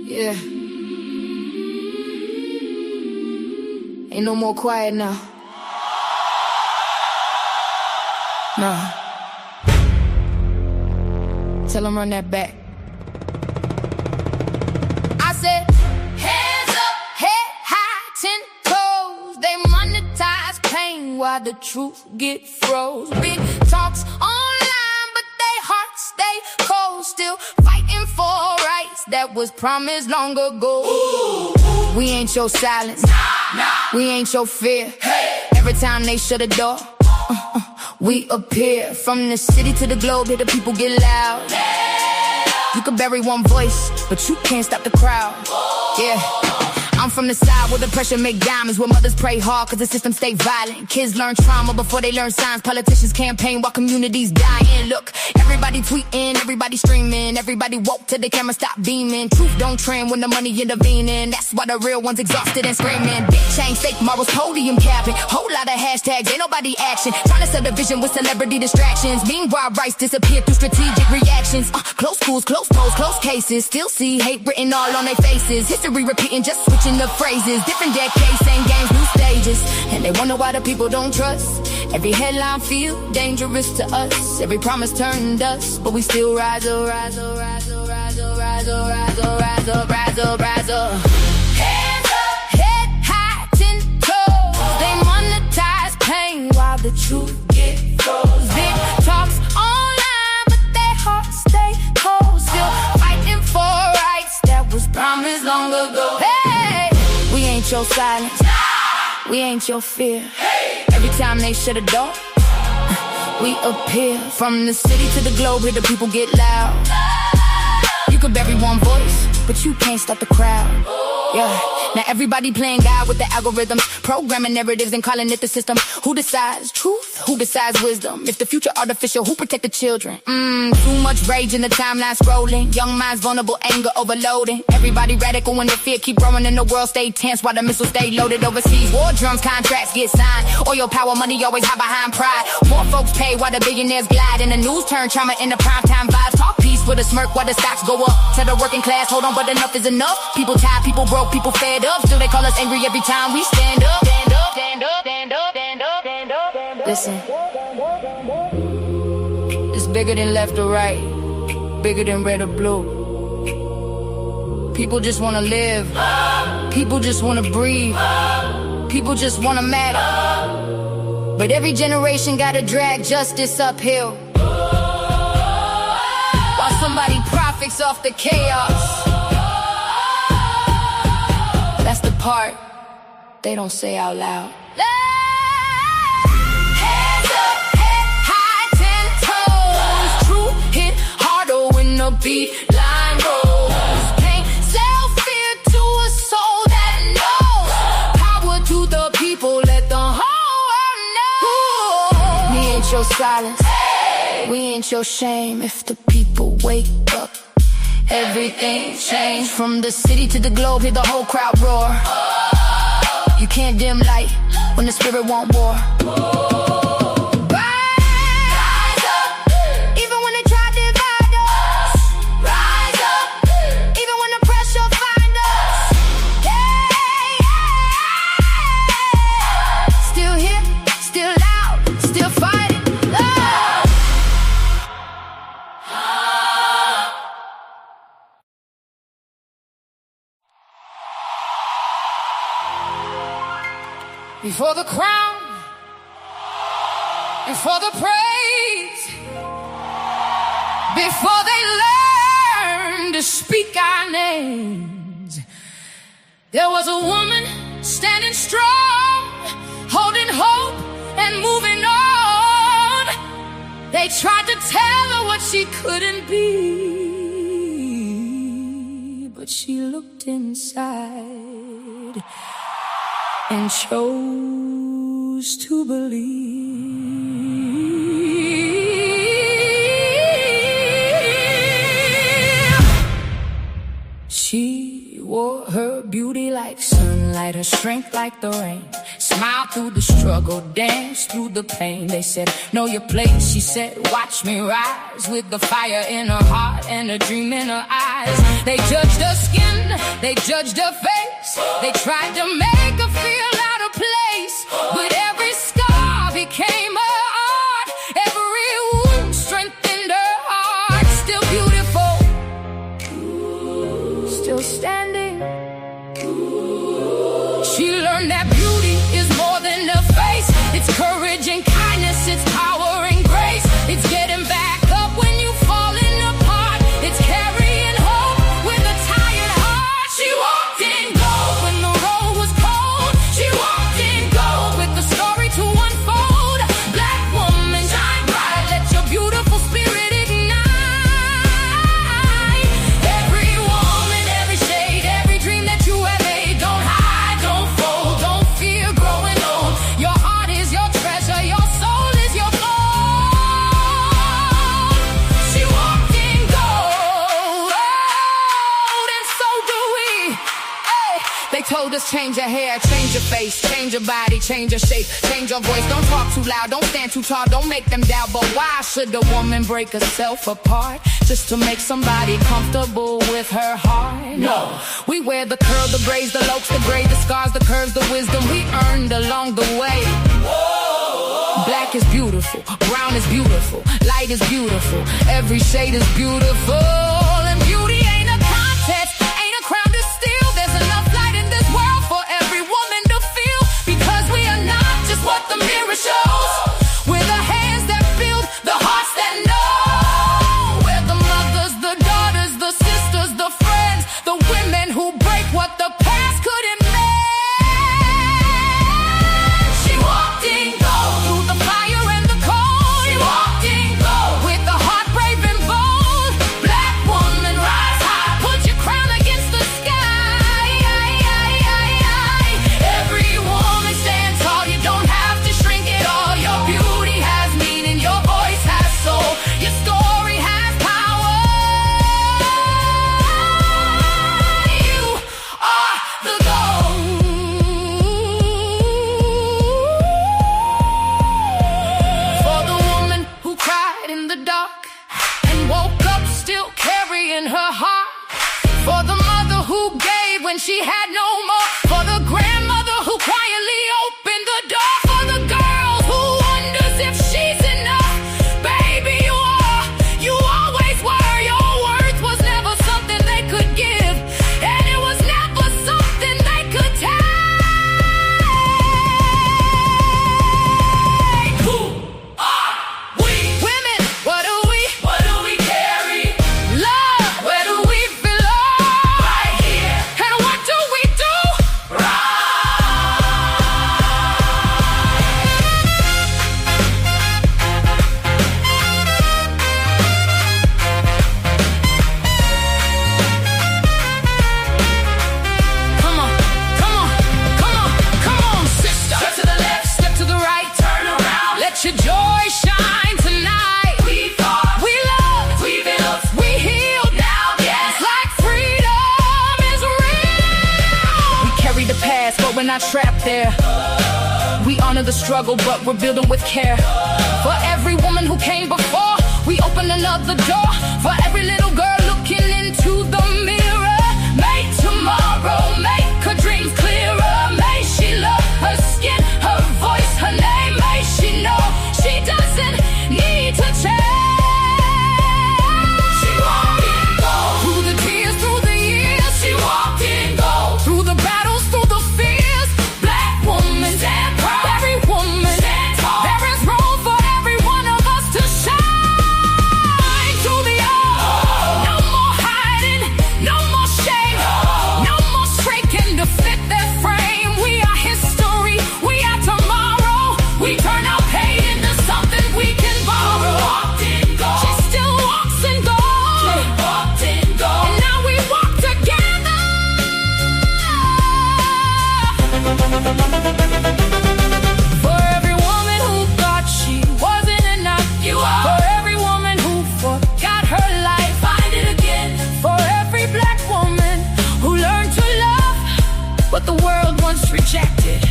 Yeah. Ain't no more quiet now. Nah. Tell them run that back. I said, hands up, head high, 10 toes. They monetize pain while the truth get froze. Big talks online, but they hearts stay cold. Still fighting for rights that was promised long ago. Ooh. We ain't your silence, nah. We ain't your fear. Hey. Every time they shut a door, we appear. From the city to the globe, here the people get loud. You can bury one voice, but you can't stop the crowd. Yeah. I'm from the side where the pressure make diamonds, where mothers pray hard cause the system stay violent. Kids learn trauma before they learn signs. Politicians campaign while communities dying. Look, everybody tweeting, everybody streaming, everybody woke till the camera stop beaming. Truth don't trend when the money intervening. That's why the real ones exhausted and screaming. Big change, fake morals, podium capping. Whole lot of hashtags, ain't nobody action. Trying to sell the vision with celebrity distractions. Meanwhile, rights disappear through strategic reactions. Close schools, close polls, close cases. Still see hate written all on their faces. History repeating, just switching the phrases. Different decades, same games, new stages. And they wonder why the people don't trust. Every headline feel dangerous to us. Every promise turned dust, but we still rise up, rise up, rise up, rise up, rise up, rise up, rise up, rise up, rise up. Hands up, head high, 10 toes. They monetize pain while the truth get froze. Big talks online, but their hearts stay cold. Still fighting for rights that was promised long ago. Hey, we ain't your silence, we ain't your fear. Every time they shut a door, we appear. From the city to the globe, here the people get loud. You could bury one voice, but you can't stop the crowd. Yeah. Now everybody playing God with the algorithms, programming narratives and calling it the system. Who decides truth? Who decides wisdom? If the future artificial, who protect the children? Too much rage in the timeline scrolling. Young minds vulnerable, anger overloading. Everybody radical when the fear keep growing and the world stay tense while the missiles stay loaded overseas. War drums, contracts get signed. Oil, power, money always hide behind pride. More folks pay while the billionaires glide. And the news turn trauma into primetime vibes. Talk peace with a smirk while the stocks go up. Tell the working class, hold on, but enough is enough. People tired, people broke, people fed up. Still they call us angry every time we stand up. Stand up, stand up, stand up, stand up, stand up, stand up. Listen, it's bigger than left or right, bigger than red or blue. People just wanna live, people just wanna breathe, people just wanna matter. But every generation gotta drag justice uphill, while somebody profits off the chaos. That's the part they don't say out loud. Hands up, head high, 10 toes. Truth hit harder when the beat line rolls. Can't sell fear to a soul that knows. Power to the people, let the whole world know. We ain't your silence, we ain't your shame. If the people wake up, everything changed. From the city to the globe, hear the whole crowd roar. You can't dim light when the spirit want war. Rise up, even when they try to divide us. Rise up, even when the pressure find us. Yeah, yeah. Still here, still loud, still fighting. Love. Before the crown, before the praise, before they learn to speak our names, there was a woman standing strong, holding hope and moving on. They tried to tell her what she couldn't be, but she looked inside and chose to believe. She wore her beauty like sunlight, her strength like the rain. Smile through the struggle, dance through the pain. They said, know your place. She said, watch me rise, with the fire in her heart and a dream in her eyes. They judged her skin, they judged her face. They tried to make her feel out of place, but every scar became her art. Every wound strengthened her heart. Still beautiful, still standing. She learned that beauty is more than a face. It's courage and kindness, it's power and grace. It's getting back up when you've fallen apart. It's carrying hope with a tired heart. She walked in gold when the road was cold. She walked in gold with the story to unfold. Black woman, shine bright, let your beautiful spirit ignite. Every woman, every shade, every dream that you have made. Don't hide, don't fold, don't fear growing old. Your heart is your treasure, your soul is your gold. She walked in gold, and so do we. Hey. They told us change your hair, change your face, change your body, change your shape, change your voice. Don't talk too loud, don't stand too tall, don't make them doubt. But why should a woman break herself apart just to make somebody comfortable with her heart? No, we wear the curl, the braids, the looks, the gray, the scars, the curves, the wisdom we earned along the way. Black is beautiful, brown is beautiful, light is beautiful, every shade is beautiful. And beauty ain't a contest, ain't a crown to steal. There's enough light in this world for every woman to feel, because we are not just what the mirror shows. We're the hands that build, the hearts that know. We're the mothers, the daughters, the sisters, the friends, the women who break what the past couldn't mend. She walked in gold through the fire and the cold. She walked in gold with the heart brave and bold. Black woman, rise high, put your crown against the sky. Every woman stand tall, you don't have to shrink at all. Your beauty has meaning, your voice has soul, your story has power. You are the gold. For the woman who cried in the dark and woke up still carrying her heart. For the mother who gave when she had no more. For the grandmother who quietly opened the door. For the girl who wonders if she's enough. Baby, you are, you always were. Your worth was never something they could give, and it was never something they could take. Who are we? Women, what do we? What do we carry? Love, where do we belong? Right here. And what do we do? Come on, come on, come on, come on, sister. Step to the left, step to the right, turn around. Let your joy shine tonight. We fought, we loved, we built, we healed. Now, yes, like freedom is real. We carry the past, but we're not trapped there. We honor the struggle, but we're building with care. For every woman who came before, we open another door. For every little girl looking into the mirror, make tomorrow, make her dreams clearer. May she love her skin, her voice, her name. May she know she doesn't need to change. She walked in gold through the tears, through the years. She walked in gold through the battles, through the fears. Black woman, stand proud. Every woman, stand tall. There is room for every one of us to shine to the earth. No more hiding, no more shame, no more shrinking to fit their frame. We are history, we are tomorrow. We turn our pain into something we can borrow. Walked in gold. She still walks in gold. She walked in gold. And now we walk together. For every woman who thought she wasn't enough, you are. For every woman who forgot her life, find it again. For every black woman who learned to love what the world once rejected.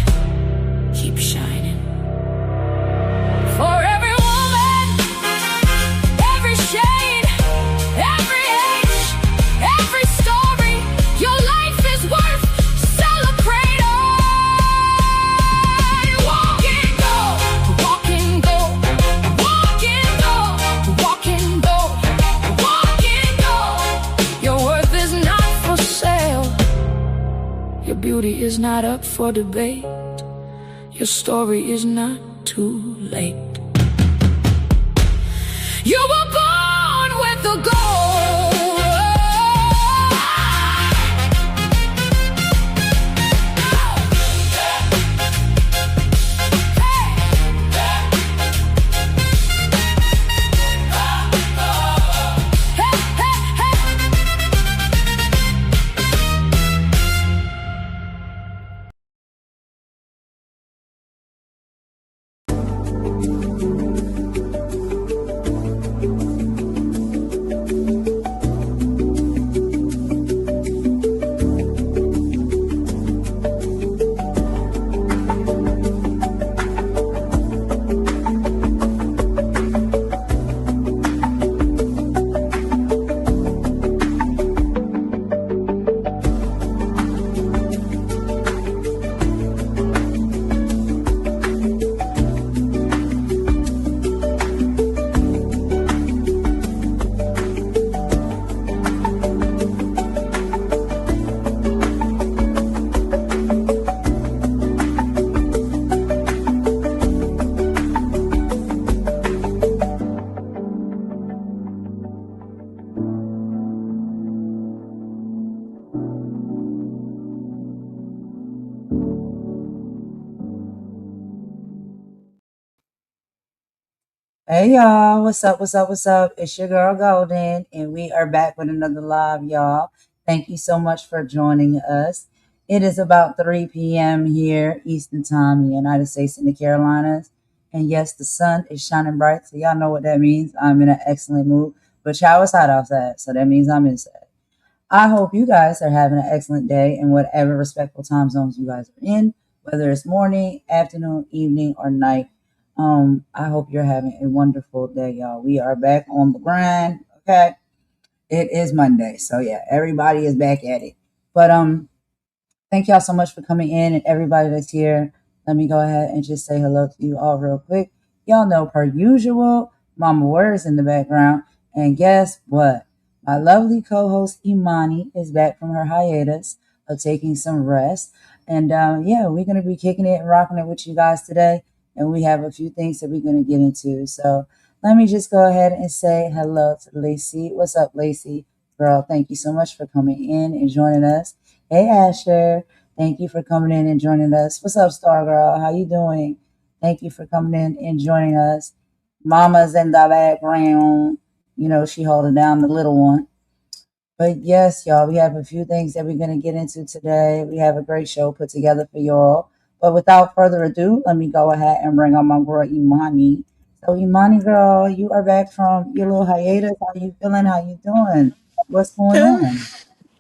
not up for debate. Your story is not too late. You were born with a goal. Hey y'all, what's up? What's up? What's up? It's your girl Golden, and we are back with another live, y'all. Thank you so much for joining us. It is about 3 p.m. here, Eastern Time, in the United States and the Carolinas. And yes, the sun is shining bright, so y'all know what that means. I'm in an excellent mood, but y'all, it's hot outside, so that means I'm inside. I hope you guys are having an excellent day in whatever respectful time zones you guys are in, whether it's morning, afternoon, evening, or night. I hope you're having a wonderful day, y'all. We are back on the grind. Okay. It is Monday. So yeah, everybody is back at it. But thank y'all so much for coming in and everybody that's here. Let me go ahead and just say hello to you all real quick. Y'all know, per usual, Mama Word's in the background. And guess what? My lovely co host Imani is back from her hiatus of taking some rest. And yeah, we're going to be kicking it and rocking it with you guys today. And we have a few things that we're going to get into. So let me just go ahead and say hello to Lacey. What's up, Lacey? Girl, thank you so much for coming in and joining us. Hey, Asher. Thank you for coming in and joining us. What's up, Star Girl? How you doing? Thank you for coming in and joining us. Mama's in the background. You know, she holding down the little one. But yes, y'all, we have a few things that we're going to get into today. We have a great show put together for y'all. But without further ado, let me go ahead and bring on my girl, Imani. So, Imani, girl, you are back from your little hiatus. How you feeling? How you doing? What's going Um, on?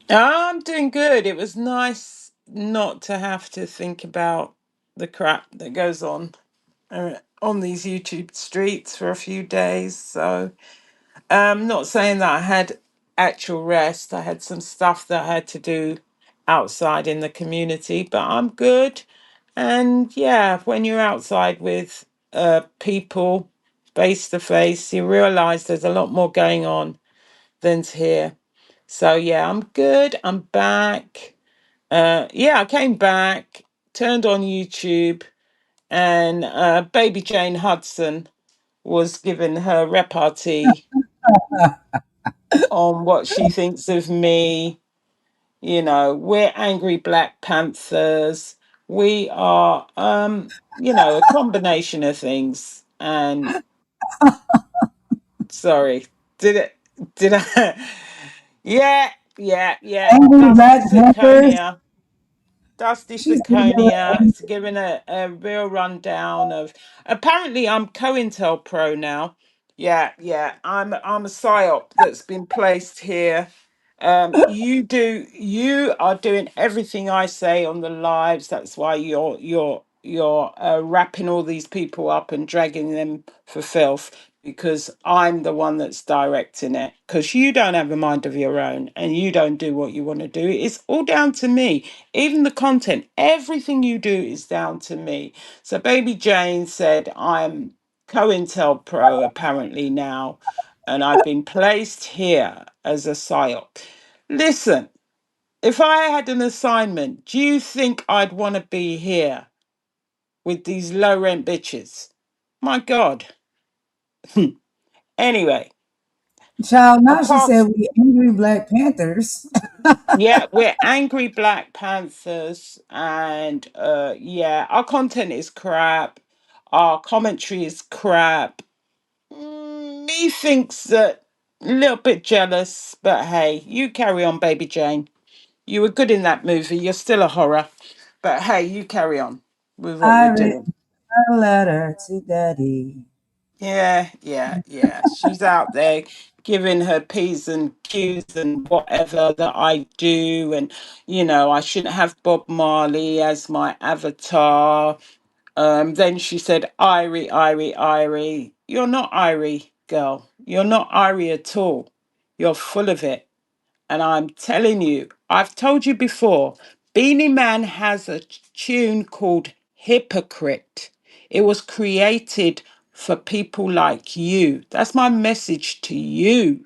I'm doing good. It was nice not to have to think about the crap that goes on these YouTube streets for a few days. So, not saying that I had actual rest. I had some stuff that I had to do outside in the community, but I'm good. And yeah, when you're outside with people face to face, you realize there's a lot more going on than's here. So yeah, I'm good. I'm back. Yeah, I came back, turned on YouTube, and baby Jane Hudson was giving her repartee on what she thinks of me. You know, we're angry Black Panthers. We are a combination of things. And sorry, did it did I yeah. Angry Dusty Black Panthers. Zirconia. Dusty She's giving you Zirconia. It's given a real rundown of. Apparently, I'm COINTEL Pro now. Yeah. I'm a psyop that's been placed here. You are doing everything I say on the lives. That's why you're wrapping all these people up and dragging them for filth, because I'm the one that's directing it. Because you don't have a mind of your own and you don't do what you want to do. It's all down to me. Even the content, everything you do is down to me. So Baby Jane said I'm COINTEL Pro apparently now, and I've been placed here as a psyop. Listen, If I had an assignment, do you think I'd want to be here with these low rent bitches? My God. Anyway, Child, now she apart, said we angry Black Panthers. yeah, we're angry Black Panthers, and yeah, our content is crap. Our commentary is crap. Me thinks that a little bit jealous, but hey, you carry on, baby Jane. You were good in that movie. You're still a horror, but hey, you carry on with what I you're written doing. a letter to Daddy. Yeah, yeah, yeah. She's out there giving her P's and Q's and whatever that I do. And, I shouldn't have Bob Marley as my avatar. Then she said, Irie, Irie, Irie. You're not Irie, girl. You're not Irie at all. You're full of it. And I'm telling you, I've told you before, Beanie Man has a tune called Hypocrite. It was created for people like you. That's my message to you.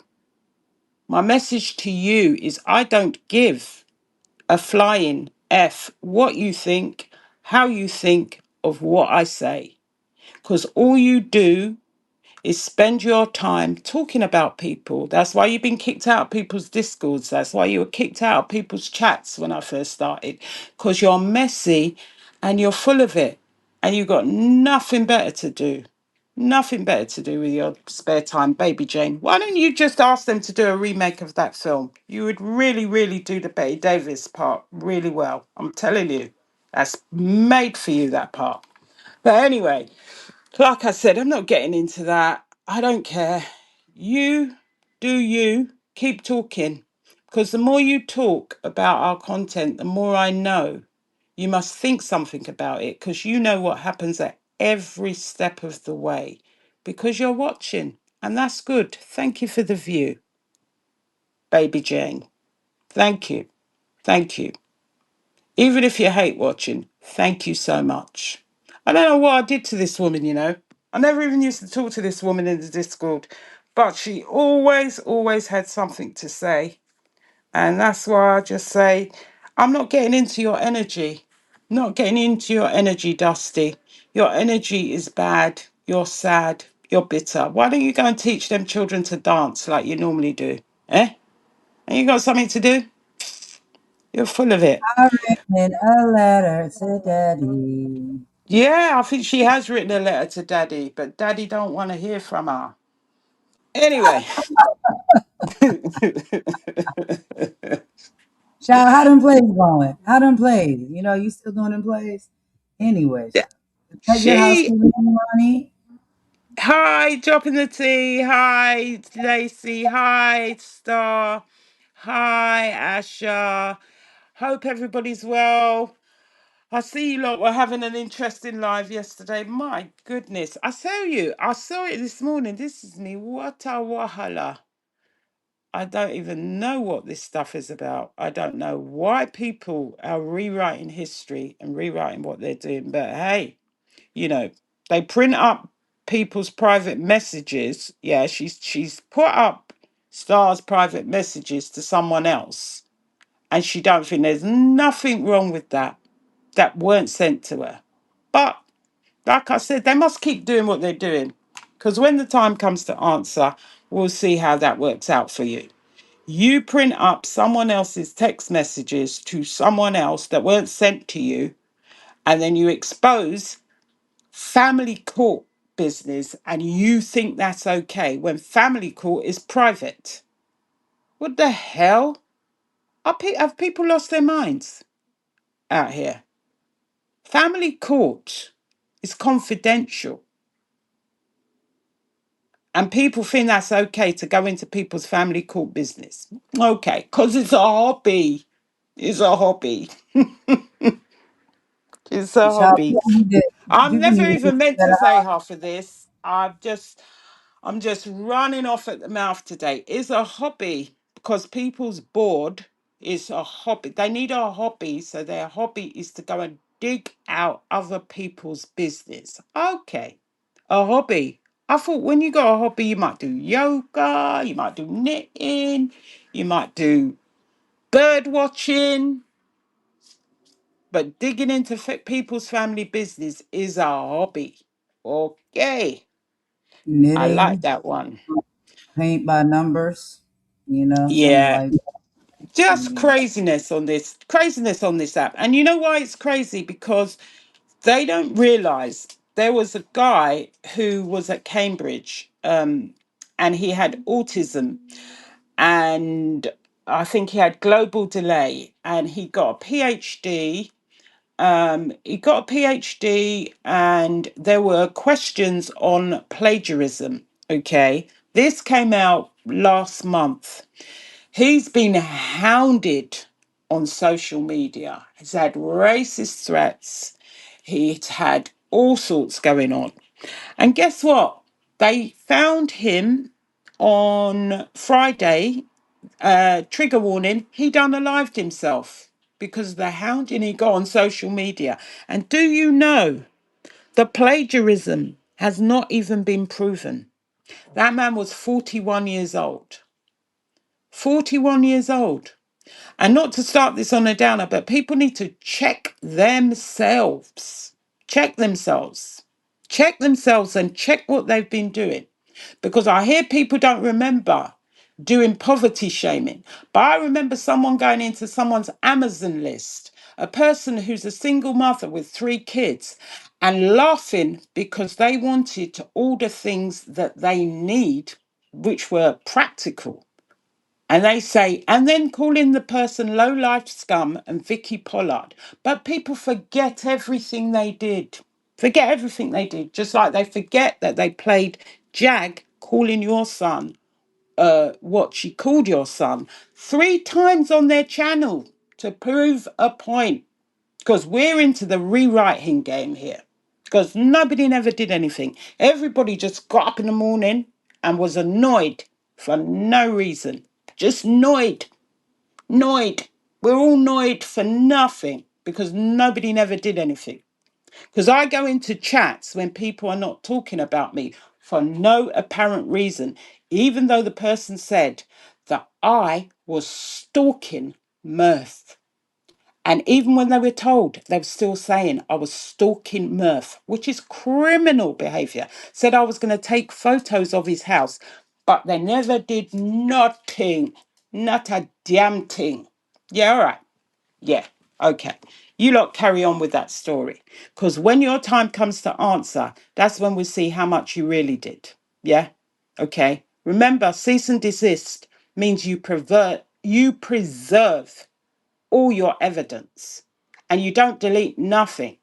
My message to you is I don't give a flying F what you think, how you think of what I say. Because all you do is spend your time talking about people. That's why you've been kicked out of people's discords. That's why you were kicked out of people's chats when I first started. Because you're messy and you're full of it. And you've got nothing better to do. Nothing better to do with your spare time, baby Jane. Why don't you just ask them to do a remake of that film? You would really, really do the Betty Davis part really well. I'm telling you. That's made for you, that part. But anyway, like I said, I'm not getting into that. I don't care. You do you. Keep talking. Because the more you talk about our content, the more I know. You must think something about it because you know what happens at every step of the way because you're watching. And that's good. Thank you for the view, baby Jane. Thank you. Thank you. Even if you hate watching, thank you so much. I don't know what I did to this woman. I never even used to talk to this woman in the Discord, but she always, always had something to say. And that's why I just say, I'm not getting into your energy. Not getting into your energy, Dusty. Your energy is bad. You're sad. You're bitter. Why don't you go and teach them children to dance like you normally do? Eh? And you got something to do? You're full of it. I written a letter to Daddy. Yeah, I think she has written a letter to Daddy, but Daddy don't want to hear from her. Anyway, Child, how them plays going? How them plays? You still doing them plays? Anyway, child. Is that your she housekeeping money? hi, dropping the tea. Hi, Lacey. Hi, Star. Hi, Asha. Hope everybody's well. I see you lot were having an interesting live yesterday. My goodness, I saw it this morning. This is me. What a wahala. I don't even know what this stuff is about. I don't know why people are rewriting history and rewriting what they're doing. But hey, you know, they print up people's private messages. Yeah, she's put up Star's private messages to someone else, and she don't think there's nothing wrong with that weren't sent to her. But like I said, they must keep doing what they're doing. Because when the time comes to answer, we'll see how that works out for you. You print up someone else's text messages to someone else that weren't sent to you, and then you expose family court business, and you think that's okay when family court is private. What the hell? Have people lost their minds out here? Family court is confidential, and people think that's okay to go into people's family court business. Okay, because it's a hobby. It's a hobby. It's a Child, hobby. I'm people never need to get even meant to better. say half of this. I'm just running off at the mouth today. It's a hobby because people's bored. It's a hobby. They need a hobby, so their hobby is to go and dig out other people's business. Okay, a hobby. I thought when you got a hobby, you might do yoga, you might do knitting, you might do bird watching, but digging into people's family business is a hobby. Okay, I like Knitting, that one. paint by numbers, something Yeah, like just yeah. craziness on this app. And you know why it's crazy? Because they don't realize there was a guy who was at Cambridge, and he had autism, and I think he had global delay, and he got a PhD. He got a PhD, and there were questions on plagiarism. Okay, this came out last month. He's been hounded on social media. He's had racist threats. He's had all sorts going on. And guess what? They found him on Friday. Trigger warning, he done alived himself because of the hounding he got on social media. And do you know the plagiarism has not even been proven? That man was 41 years old. 41 years old. And not to start this on a downer, but people need to check themselves. Check themselves. Check themselves and check what they've been doing. Because I hear people don't remember doing poverty shaming. But I remember someone going into someone's Amazon list, a person who's a single mother with 3 kids, and laughing because they wanted to order things that they need, which were practical. And they say, and then calling the person low life scum and Vicky Pollard. But people forget everything they did. Forget everything they did. Just like they forget that they played Jag calling your son what she called your son 3 times on their channel to prove a point. Because we're into the rewriting game here. Because nobody never did anything. Everybody just got up in the morning and was annoyed for no reason. Just annoyed. Annoyed. We're all annoyed for nothing because nobody never did anything. Because I go into chats when people are not talking about me for no apparent reason, even though the person said that I was stalking Mirth. And even when they were told, they were still saying I was stalking Murph, which is criminal behavior. Said I was going to take photos of his house, but they never did nothing. Not a damn thing. Yeah, all right. Yeah, okay. You lot carry on with that story. Because when your time comes to answer, that's when we see how much you really did. Yeah? Okay. Remember, cease and desist means you preserve all your evidence and you don't delete nothing,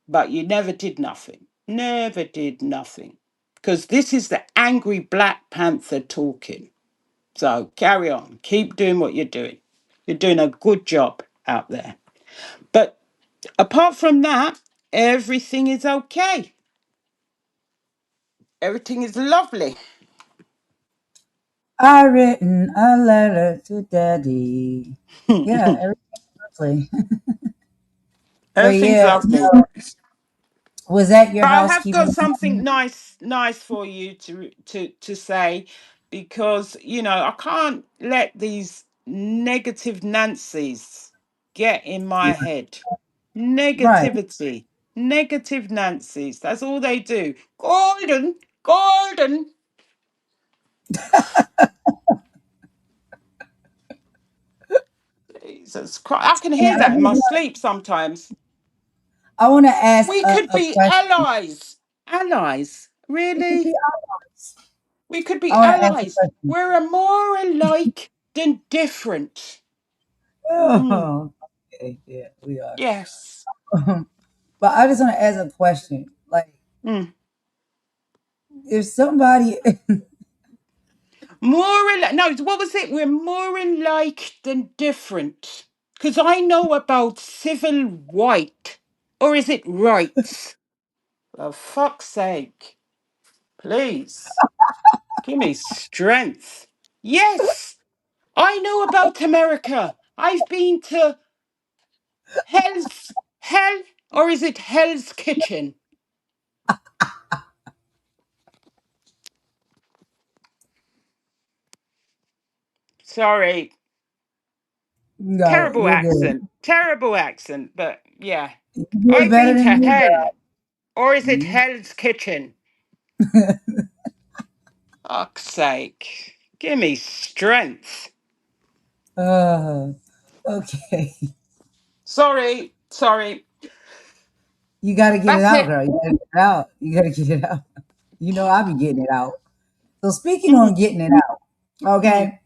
but you never did nothing. Never did nothing. Because this is the angry Black Panther talking. So carry on. Keep doing what you're doing. You're doing a good job out there. But apart from that, everything is okay. Everything is lovely. I written a letter to daddy. Yeah, everything's lovely. But Everything's yeah, lovely. was that your But I have got housekeeping something appointment? nice for you to say, because I can't let these negative Nancy's get in my Yeah, head. right. Negativity, negative Nancy's. That's all they do. Golden, golden. Jesus Christ, I can And hear that in my sleep sometimes. I want to ask We a, could a be question. allies. Allies, It could be really? ours. We could be I want to ask a allies. question. We're more alike than different. Mm, Oh, okay, yeah, we are. yes. But I just want to ask a question. Like, Mm. if somebody, More alike. No, what was it? We're more alike than different. Because I know about civil white. Or is it rights? For fuck's sake. Please. Give me strength. Yes. I know about America. I've been to Hell, or is it Hell's Kitchen? Sorry. No, Terrible you're good. accent. Terrible accent. But yeah. You do it I've better been than to me, hell. Or is it girl. Hell's Kitchen? Fuck's sake. Give me strength. Uh, okay. Sorry. Sorry. You got to get it That's out, it. girl. You got to get it out. You got to get it out. You know, I be getting it out. So speaking on Mhm, getting it out, mhm. okay,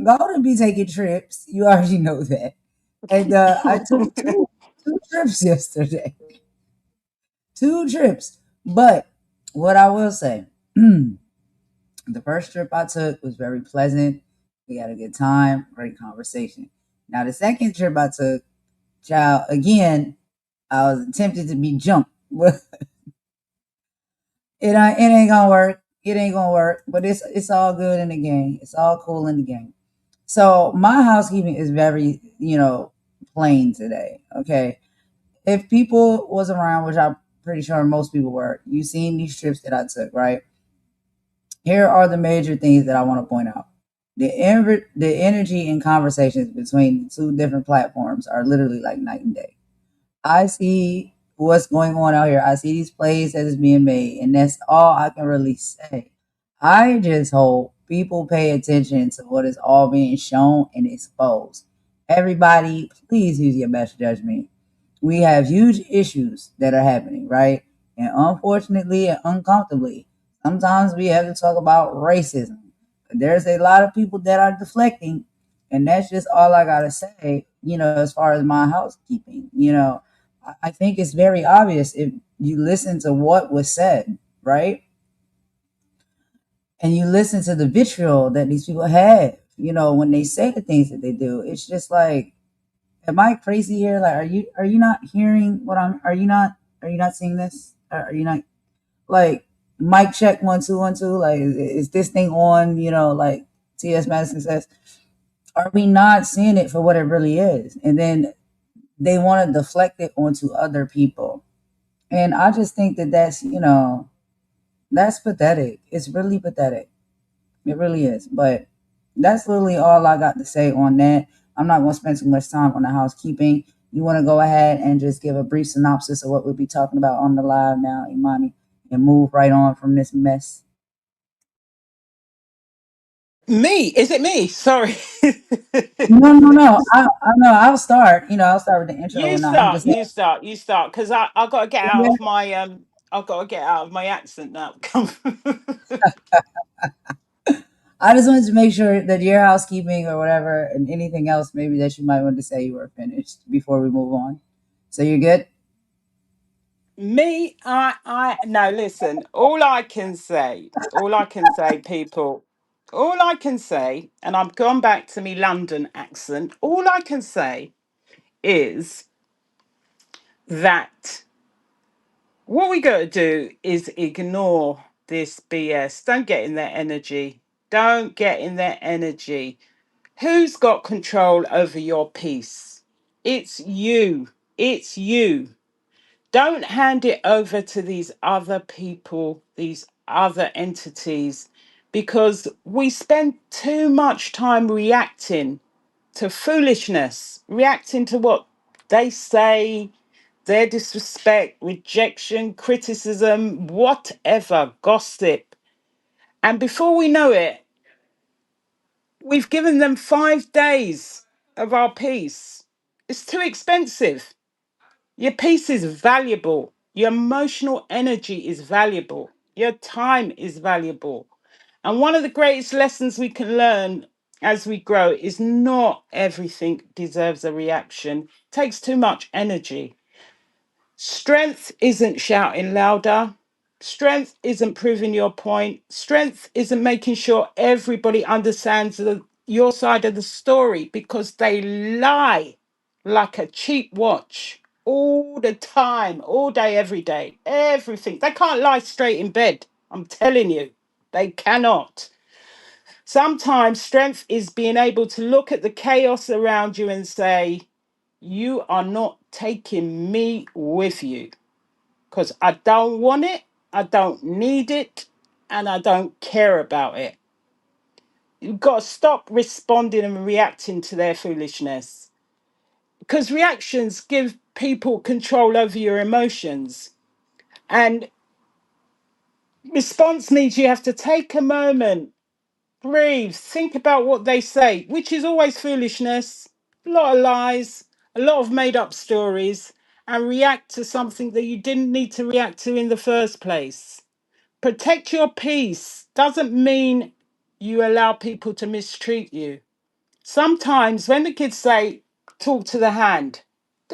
Golden be taking trips. You already know that. And I took two trips yesterday. Two trips. But what I will say, the first trip I took was very pleasant. We had a good time, great conversation. Now the second trip I took, child, again, I was tempted to be jumped. It ain't gonna work. It ain't gonna work. But it's all good in the game. It's all cool in the game. So my housekeeping is very, plain today. Okay. If people was around, which I'm pretty sure most people were, you seen these trips that I took, right? Here are the major things that I want to point out. The energy and conversations between two different platforms are literally like night and day. I see what's going on out here. I see these plays that is being made, and that's all I can really say. I just hope people pay attention to what is all being shown and exposed. Everybody, please use your best judgment. We have huge issues that are happening, right? And unfortunately and uncomfortably, sometimes we have to talk about racism. There's a lot of people that are deflecting, and that's just all I gotta say, as far as my housekeeping. I think it's very obvious if you listen to what was said, right? And you listen to the vitriol that these people have, when they say the things that they do. It's just like, am I crazy here? Like, are you not hearing what I'm? Are you not seeing this? Are you not like mic check 1 2 1 2? Like, is this thing on? Like T.S. Madison says, are we not seeing it for what it really is? And then they want to deflect it onto other people. And I just think that that's pathetic. It's really pathetic. It really is. But that's literally all I got to say on that. I'm not going to spend too much time on the housekeeping. You want to go ahead and just give a brief synopsis of what we'll be talking about on the live now, Imani, and move right on from this mess. Me? Is it me? Sorry. No, no, no. I know. I'll start. I'll start with the intro, You and I'm start, just saying. you start, you start, because I gotta get out of my I've got to get out of my accent now. Come. I just wanted to make sure that your housekeeping or whatever, and anything else maybe that you might want to say you were finished before we move on. So you're good. Me, I no, listen, all I can say, people, all I can say, and I've gone back to me London accent, all I can say is that what we got to do is ignore this BS. Don't get in their energy. Don't get in their energy. Who's got control over your peace? It's you. It's you. Don't hand it over to these other people, these other entities, because we spend too much time reacting to foolishness, reacting to what they say, their disrespect, rejection, criticism, whatever, gossip. And before we know it, we've given them 5 days of our peace. It's too expensive. Your peace is valuable. Your emotional energy is valuable. Your time is valuable. And one of the greatest lessons we can learn as we grow is not everything deserves a reaction. It takes too much energy. Strength isn't shouting louder. Strength isn't proving your point. Strength isn't making sure everybody understands your side of the story because they lie like a cheap watch all the time, all day, every day, everything. They can't lie straight in bed. I'm telling you, they cannot. Sometimes strength is being able to look at the chaos around you and say, you are not taking me with you because I don't want it, I don't need it, and I don't care about it. You've got to stop responding and reacting to their foolishness. because reactions give people control over your emotions. And response means you have to take a moment, breathe, think about what they say, which is always foolishness, a lot of lies, a lot of made up stories, and react to something that you didn't need to react to in the first place. Protect your peace doesn't mean you allow people to mistreat you. Sometimes when the kids say, talk to the hand,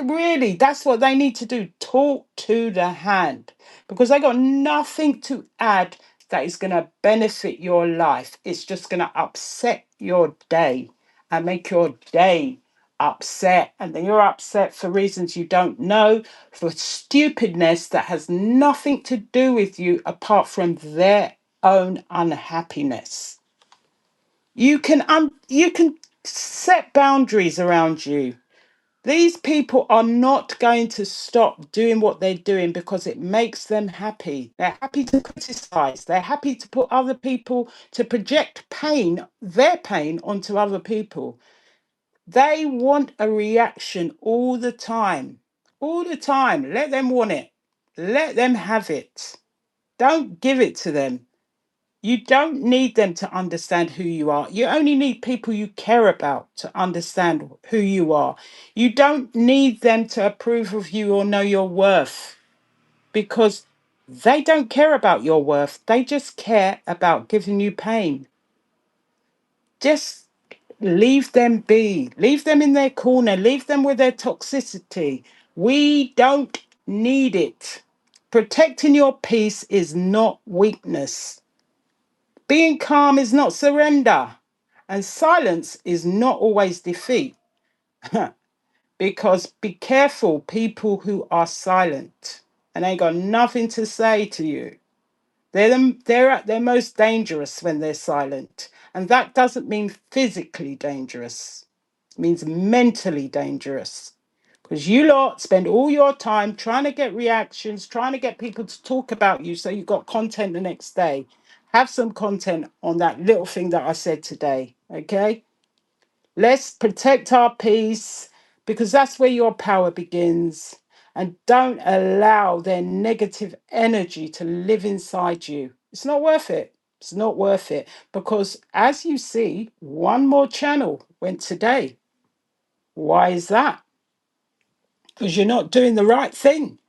really, that's what they need to do. Talk to the hand because they got nothing to add that is going to benefit your life. It's just going to upset your day and make your day upset. And then you're upset for reasons you don't know, for stupidness that has nothing to do with you apart from their own unhappiness. You can set boundaries around you. These people are not going to stop doing what they're doing because it makes them happy. They're happy to criticize. They're happy to put other people, to project pain, their pain onto other people. They want a reaction all the time. All the time. Let them want it. Let them have it. Don't give it to them. You don't need them to understand who you are. You only need people you care about to understand who you are. You don't need them to approve of you or know your worth because they don't care about your worth. They just care about giving you pain. Just leave them be. Leave them in their corner. Leave them with their toxicity. We don't need it. Protecting your peace is not weakness. Being calm is not surrender. And silence is not always defeat. Because be careful, people who are silent and ain't got nothing to say to you. They're at their most dangerous when they're silent. And that doesn't mean physically dangerous. It means mentally dangerous. Because you lot spend all your time trying to get reactions, trying to get people to talk about you so you've got content the next day. Have some content on that little thing that I said today. Okay? Let's protect our peace because that's where your power begins. And don't allow their negative energy to live inside you. It's not worth it. It's not worth it. Because as you see, one more channel went today. Why is that? Because you're not doing the right thing.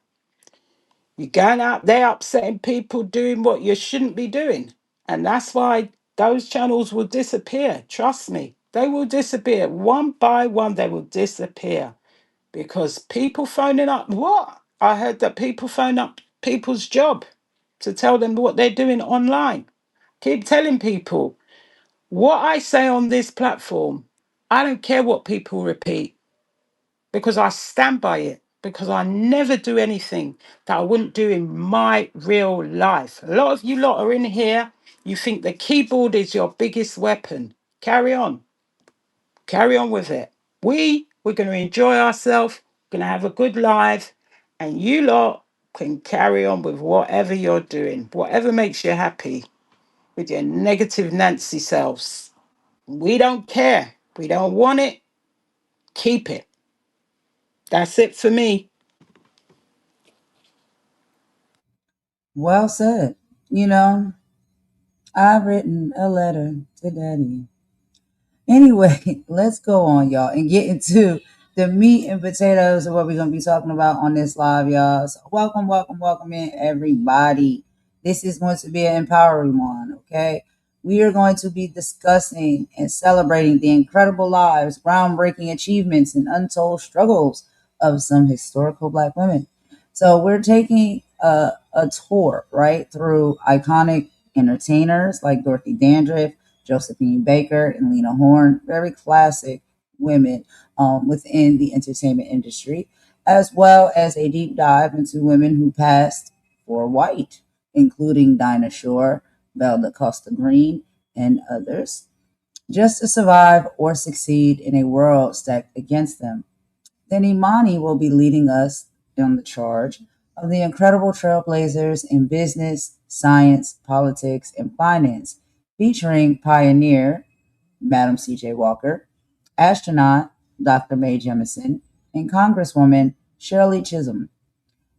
You're going out there upsetting people doing what you shouldn't be doing. And that's why those channels will disappear. Trust me, they will disappear. One by one, they will disappear. Because people phoning up, what? I heard that people phone up people's job to tell them what they're doing online. Keep telling people what I say on this platform. I don't care what people repeat because I stand by it, because I never do anything that I wouldn't do in my real life. A lot of you lot are in here, you think the keyboard is your biggest weapon. Carry on with it. We're going to enjoy ourselves, going to have a good life, and you lot can carry on with whatever you're doing, whatever makes you happy with your negative Nancy selves. We don't care. We don't want it. Keep it. That's it for me. Well said. You know, I've written a letter to Daddy. Anyway, let's go on, y'all, and get into the meat and potatoes of what we're going to be talking about on this live, y'all. So welcome in, everybody. This is going to be an empowering one, okay? We are going to be discussing and celebrating the incredible lives, groundbreaking achievements, and untold struggles of some historical Black women. So we're taking a tour, right, through iconic entertainers like Dorothy Dandridge, Josephine Baker, and Lena Horne, very classic women within the entertainment industry, as well as a deep dive into women who passed for white, including Dinah Shore, Belle Costa Green, and others, just to survive or succeed in a world stacked against them. Then Imani will be leading us on the charge of the incredible trailblazers in business, science, politics, and finance, featuring pioneer Madam C.J. Walker, astronaut Dr. Mae Jemison, and Congresswoman Shirley Chisholm,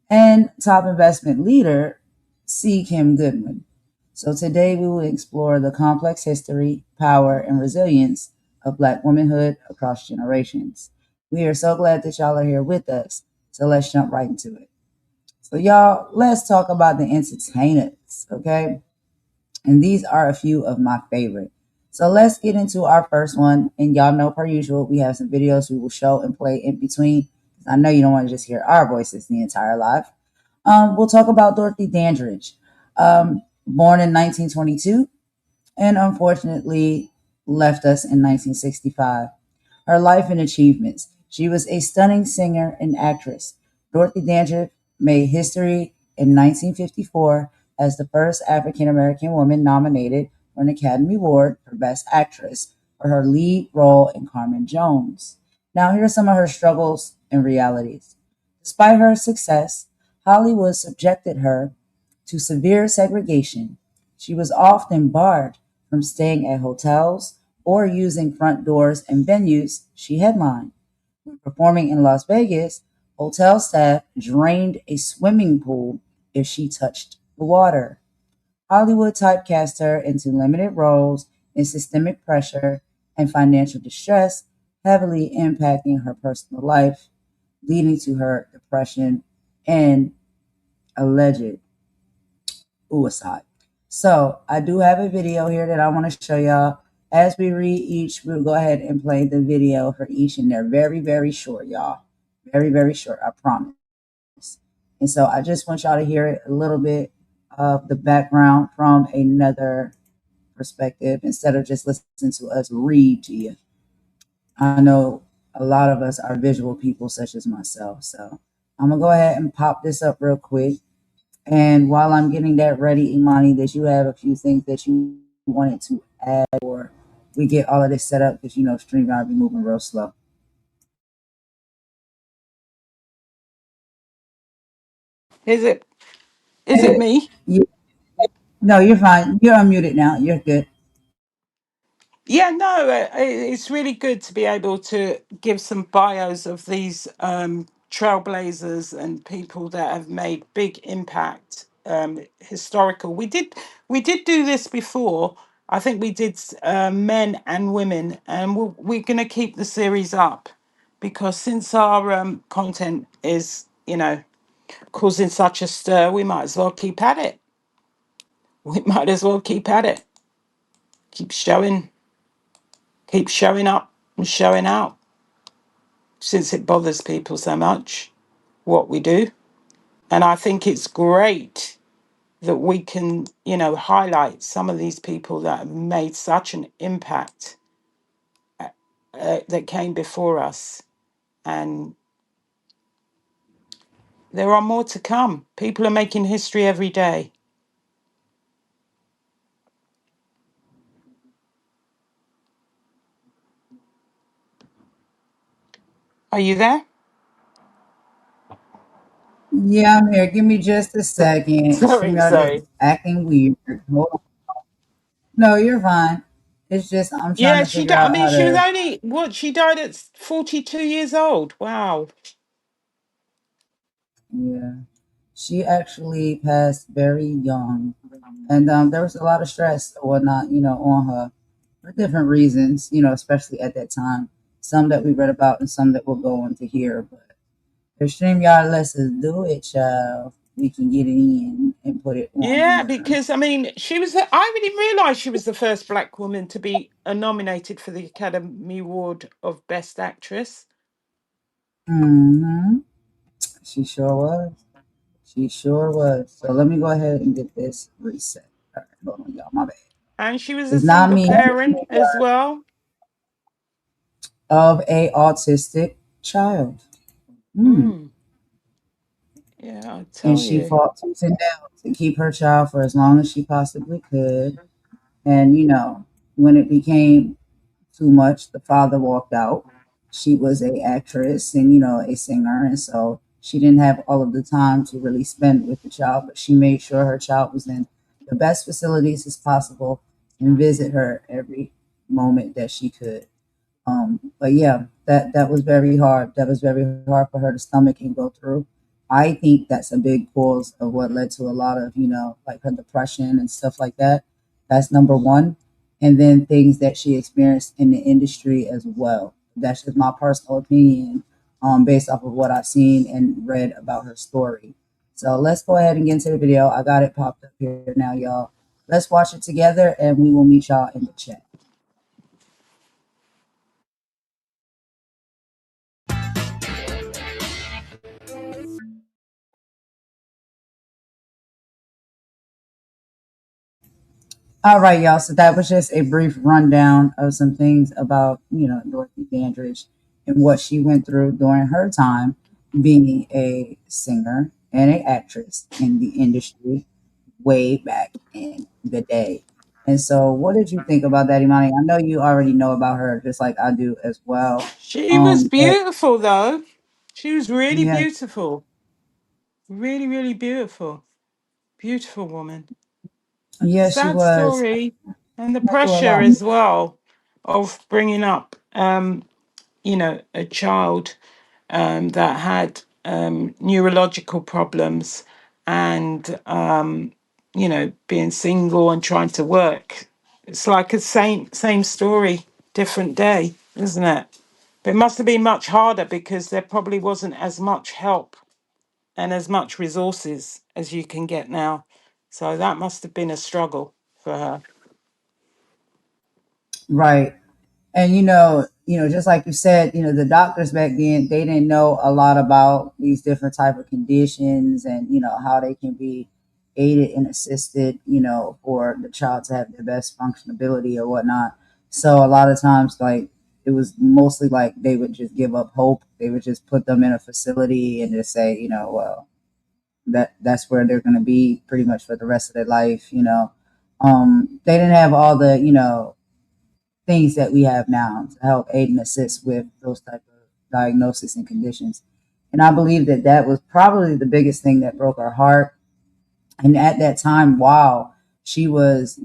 and top investment leader C. Kim Goodwin. So today we will explore the complex history, power, and resilience of Black womanhood across generations. We are so glad that y'all are here with us. So let's jump right into it. So y'all, let's talk about the entertainers, okay? And these are a few of my favorite. So let's get into our first one. And y'all know, per usual, we have some videos we will show and play in between. I know you don't want to just hear our voices the entire live. We'll talk about Dorothy Dandridge, born in 1922 and unfortunately left us in 1965. Her life and achievements. She was a stunning singer and actress. Dorothy Dandridge made history in 1954 as the first African American woman nominated for an Academy Award for Best Actress for her lead role in Carmen Jones. Now, here are some of her struggles and realities. Despite her success, Hollywood subjected her to severe segregation. She was often barred from staying at hotels or using front doors and venues she headlined. When performing in Las Vegas, hotel staff drained a swimming pool if she touched the water. Hollywood typecast her into limited roles and systemic pressure and financial distress, heavily impacting her personal life, leading to her depression and alleged suicide. So I do have a video here that I want to show y'all. As we read each, we'll go ahead and play the video for each, and they're very, very short, y'all. Very, very short, I promise. And so I just want y'all to hear a little bit of the background from another perspective instead of just listening to us read to you. I know a lot of us are visual people, such as myself. So I'm going to go ahead and pop this up real quick. And while I'm getting that ready, Imani, that you have a few things that you wanted to add, or we get all of this set up because you know StreamYard be moving real slow. Is it me? You, no, you're fine. You're unmuted now. You're good. Yeah, no, it's really good to be able to give some bios of these trailblazers and people that have made big impact, historical. We did do this before. I think we did men and women, and we're going to keep the series up because since our content is, causing such a stir, we might as well keep at it. We might as well keep at it. Keep showing, keep showing up and showing out. Since it bothers people so much what we do. And I think it's great that we can, highlight some of these people that have made such an impact that came before us. And there are more to come. People are making history every day. Are you there? Yeah, I'm here. Give me just a second. Sorry, StreamYard sorry. is acting weird. Hold on. No, you're fine. It's just I'm trying Yeah, to figure out how she was to. only, she died at 42 years old. Wow. Yeah, she actually passed very young, and there was a lot of stress or whatnot, on her for different reasons, especially at that time. Some that we read about and some that we'll go on to hear. But if StreamYard lets us do it, child, we can get it in and put it on Yeah, there. because I mean, I didn't realize she was the first black woman to be nominated for the Academy Award of Best Actress. Hmm. She sure was. She sure was. So let me go ahead and get this reset. All right, hold on, y'all. My bad. And she was a It's not single me parent as well. of a autistic child. Hmm. Mm, yeah, I And tell she you. fought tooth and nail to keep her child for as long as she possibly could. And when it became too much, the father walked out. She was a actress and a singer, and so she didn't have all of the time to really spend with the child. But she made sure her child was in the best facilities as possible and visit her every moment that she could. But yeah, that was very hard. That was very hard for her to stomach and go through. I think that's a big cause of what led to a lot of, like her depression and stuff like that. That's number one. And then things that she experienced in the industry as well. That's just my personal opinion, based off of what I've seen and read about her story. So let's go ahead and get into the video. I got it popped up here now, y'all. Let's watch it together and we will meet y'all in the chat. All right, y'all. So that was just a brief rundown of some things about, Dorothy Dandridge and what she went through during her time being a singer and an actress in the industry way back in the day. And so, what did you think about that, Imani? I know you already know about her, just like I do as well. She was But beautiful, though. She was really yeah, beautiful. Really, really beautiful. Beautiful woman. yeah, she Sad was. story. And the Went through a pressure lot. as well of bringing up, a child that had neurological problems and, being single and trying to work. It's like a same story, different day, isn't it? But it must have been much harder because there probably wasn't as much help and as much resources as you can get now. So that must have been a struggle for her. Right. And just like you said, the doctors back then, they didn't know a lot about these different type of conditions and how they can be aided and assisted, for the child to have their best functionability or whatnot. So a lot of times, like, it was mostly like they would just give up hope. They would just put them in a facility and just say, well, that's where they're going to be pretty much for the rest of their life. They didn't have all the things that we have now to help aid and assist with those type of diagnoses and conditions. And I believe that that was probably the biggest thing that broke her heart. And at that time, while she was,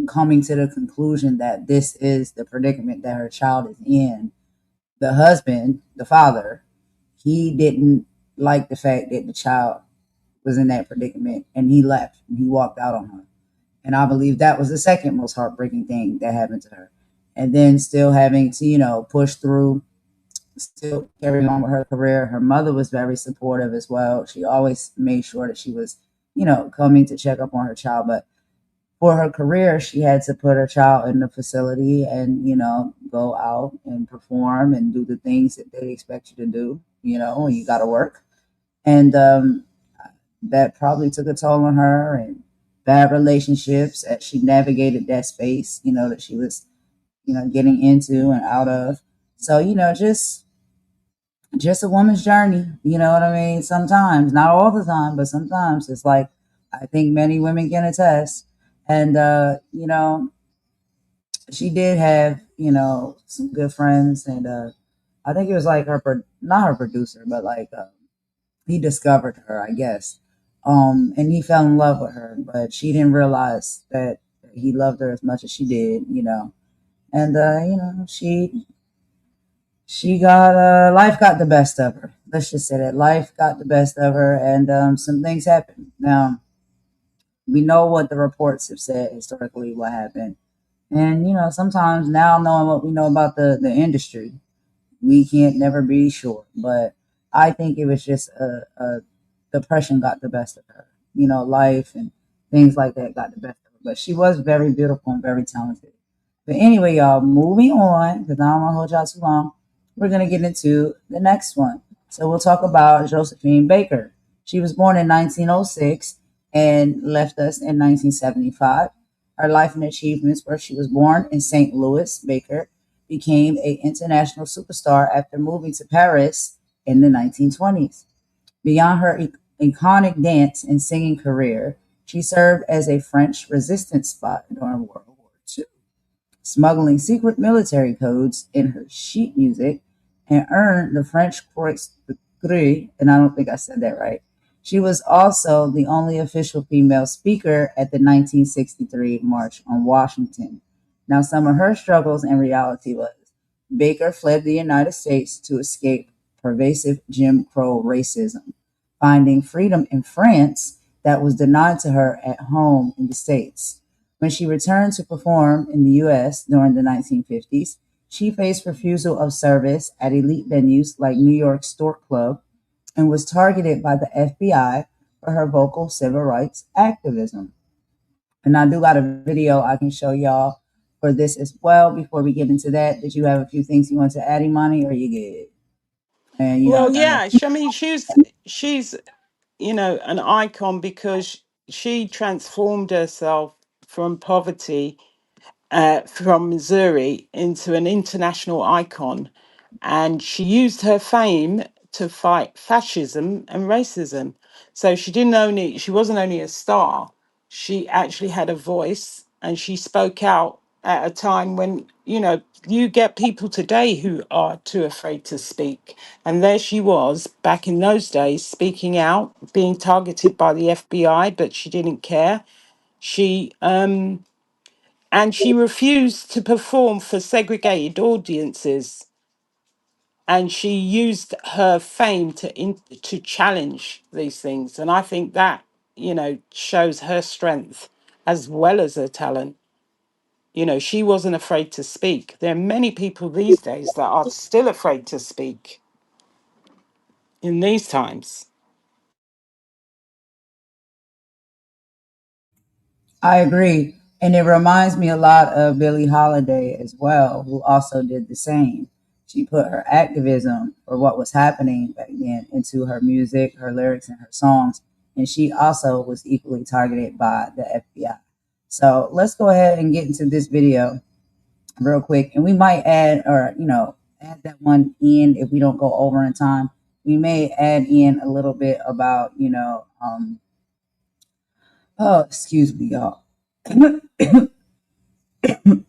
coming to the conclusion that this is the predicament that her child is in, the husband, the father, he didn't like the fact that the child was in that predicament and he left and he walked out on her. And I believe that was the second most heartbreaking thing that happened to her. And then still having to, push through, still carry on with her career. Her mother was very supportive as well. She always made sure that she was, coming to check up on her child. But for her career, she had to put her child in the facility and, go out and perform and do the things that they expect you to do, when you got to work. And that probably took a toll on her and bad relationships as she navigated that space, that she was, getting into and out of. So, just a woman's journey, you know what I mean? Sometimes, not all the time, but sometimes it's like I think many women can attest. And she did have, some good friends and I think it was like not her producer, but like he discovered her, I guess. And he fell in love with her, but she didn't realize that he loved her as much as she did, And she got life got the best of her. Let's just say that life got the best of her, and some things happened. Now we know what the reports have said historically, what happened, and sometimes now knowing what we know about the industry, we can't never be sure. But I think it was just a depression got the best of her. Life and things like that got the best of her. But she was very beautiful and very talented. But anyway, y'all, moving on, because I don't want to hold y'all too long, we're going to get into the next one. So we'll talk about Josephine Baker. She was born in 1906 and left us in 1975. Her life and achievements were she was born in St. Louis. Baker became an international superstar after moving to Paris in the 1920s. Beyond her iconic dance and singing career, she served as a French resistance spy during World War II, smuggling secret military codes in her sheet music, and earned the French Croix de Guerre, and I don't think I said that right. She was also the only official female speaker at the 1963 March on Washington. Now, some of her struggles in reality was Baker fled the United States to escape pervasive Jim Crow racism, finding freedom in France that was denied to her at home in the States. When she returned to perform in the US during the 1950s, she faced refusal of service at elite venues like New York's Stork Club and was targeted by the FBI for her vocal civil rights activism. And I do got a video I can show y'all for this as well. Before we get into that, did you have a few things you want to add, Imani, or you good? And Well, I know. yeah, I mean, she's an icon because she transformed herself from poverty, from Missouri into an international icon. And she used her fame to fight fascism and racism. So she wasn't only a star, she actually had a voice and she spoke out at a time when, you get people today who are too afraid to speak. And there she was back in those days speaking out, being targeted by the FBI, but she didn't care. She and she refused to perform for segregated audiences, and she used her fame to challenge these things, and I think that shows her strength as well as her talent. She wasn't afraid to speak. There are many people these days that are still afraid to speak in these times. I agree. And it reminds me a lot of Billie Holiday as well, who also did the same. She put her activism for what was happening back then into her music, her lyrics, and her songs. And she also was equally targeted by the FBI. So let's go ahead and get into this video real quick. And we might add, or, add that one in if we don't go over in time. We may add in a little bit about, oh, excuse me, y'all.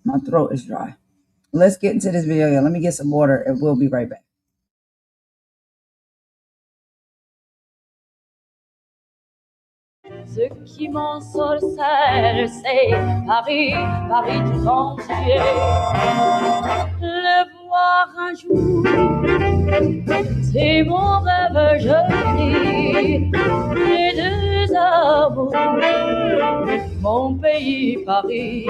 My throat is dry. Let's get into this video. Let me get some water and we'll be right back. Ce qui m'ensorcelle, c'est Paris, Paris tout entier. Le voir un jour, c'est mon rêve, je dis. Les deux amours, mon pays, Paris.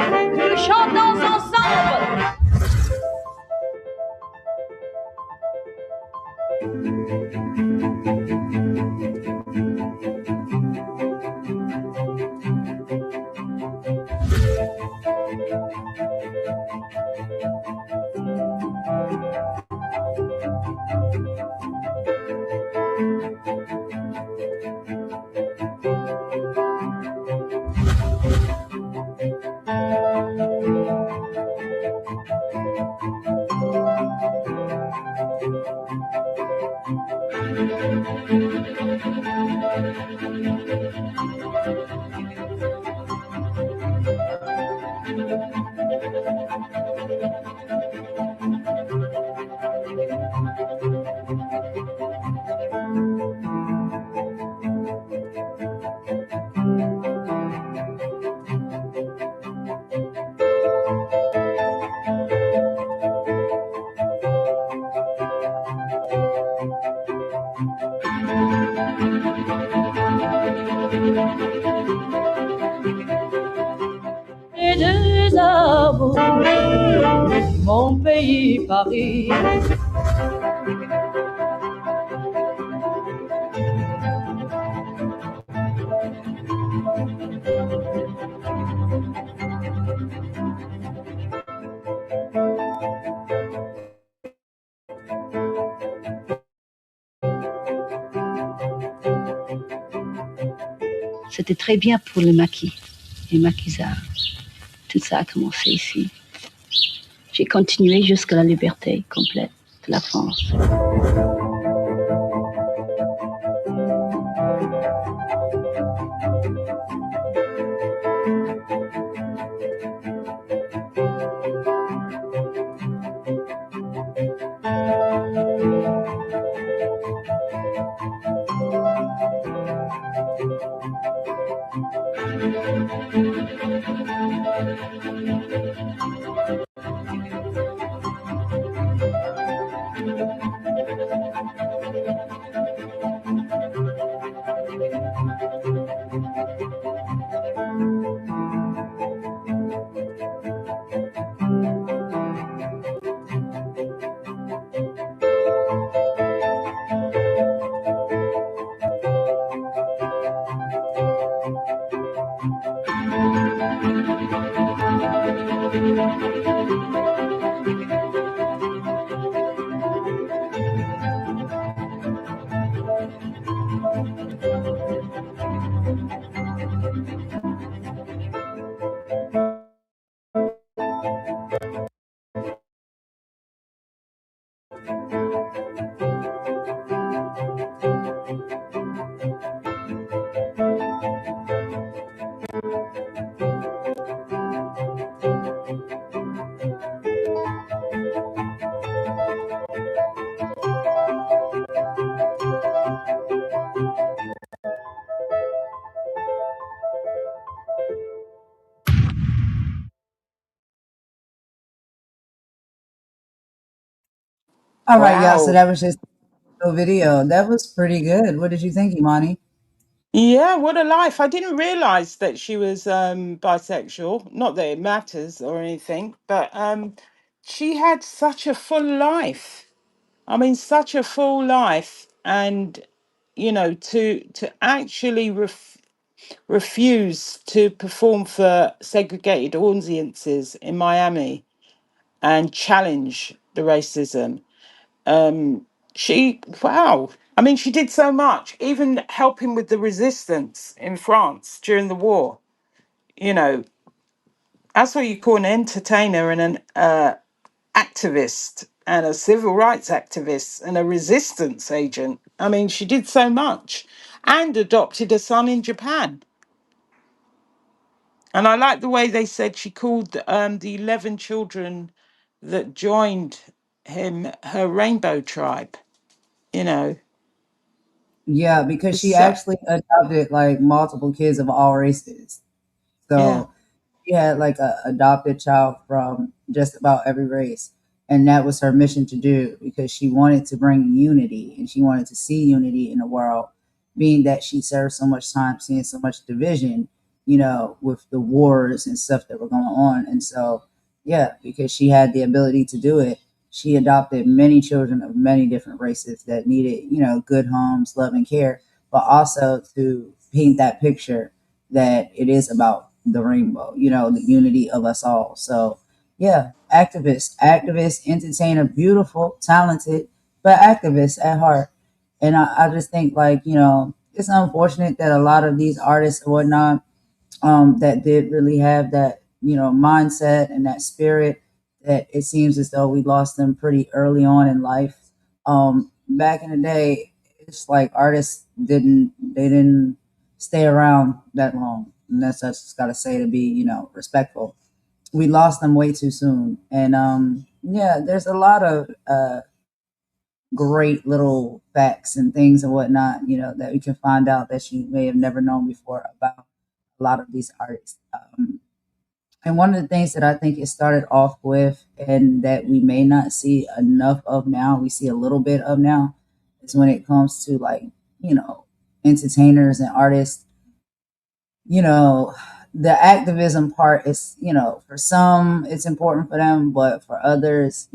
Chantons ensemble. Les deux amours, mon pays, Paris. C'était très bien pour le maquis, les maquisards. Tout ça a commencé ici. J'ai continué jusqu'à la liberté complète de la France. All right, y'all. So Wow. that was just a video. That was pretty good. What did you think, Imani? Yeah, what a life. I didn't realize that she was bisexual. Not that it matters or anything, but she had such a full life. I mean, such a full life, and to actually refuse to perform for segregated audiences in Miami and challenge the racism. Wow. I mean, she did so much, even helping with the resistance in France during the war. You know, that's what you call an entertainer and an activist and a civil rights activist and a resistance agent. I mean, she did so much and adopted a son in Japan. And I like the way they said she called the 11 children that joined him her rainbow tribe. You know, Yeah, because it's she so, actually adopted like multiple kids of all races. yeah. So she had like a adopted child from just about every race, and that was her mission to do because she wanted to bring unity and she wanted to see unity in the world. Being that she served so much time seeing so much division, with the wars and stuff that were going on, and so yeah, because she had the ability to do it, she adopted many children of many different races that needed good homes, love, and care, but also to paint that picture that it is about the rainbow, the unity of us all. So, yeah, activist, entertainer, beautiful, talented, but activist at heart. And I just think, like, it's unfortunate that a lot of these artists and whatnot that did really have that mindset and that spirit, that it seems as though we lost them pretty early on in life. Back in the day, it's like artists didn't stay around that long, and that's I just gotta say, to be respectful. We lost them way too soon, and yeah, there's a lot of great little facts and things and whatnot, that we can find out that you may have never known before about a lot of these artists. And one of the things that I think it started off with, and that we may not see enough of now, we see a little bit of now, is when it comes to like, you know, entertainers and artists, you know, the activism part is, for some it's important for them, but for others,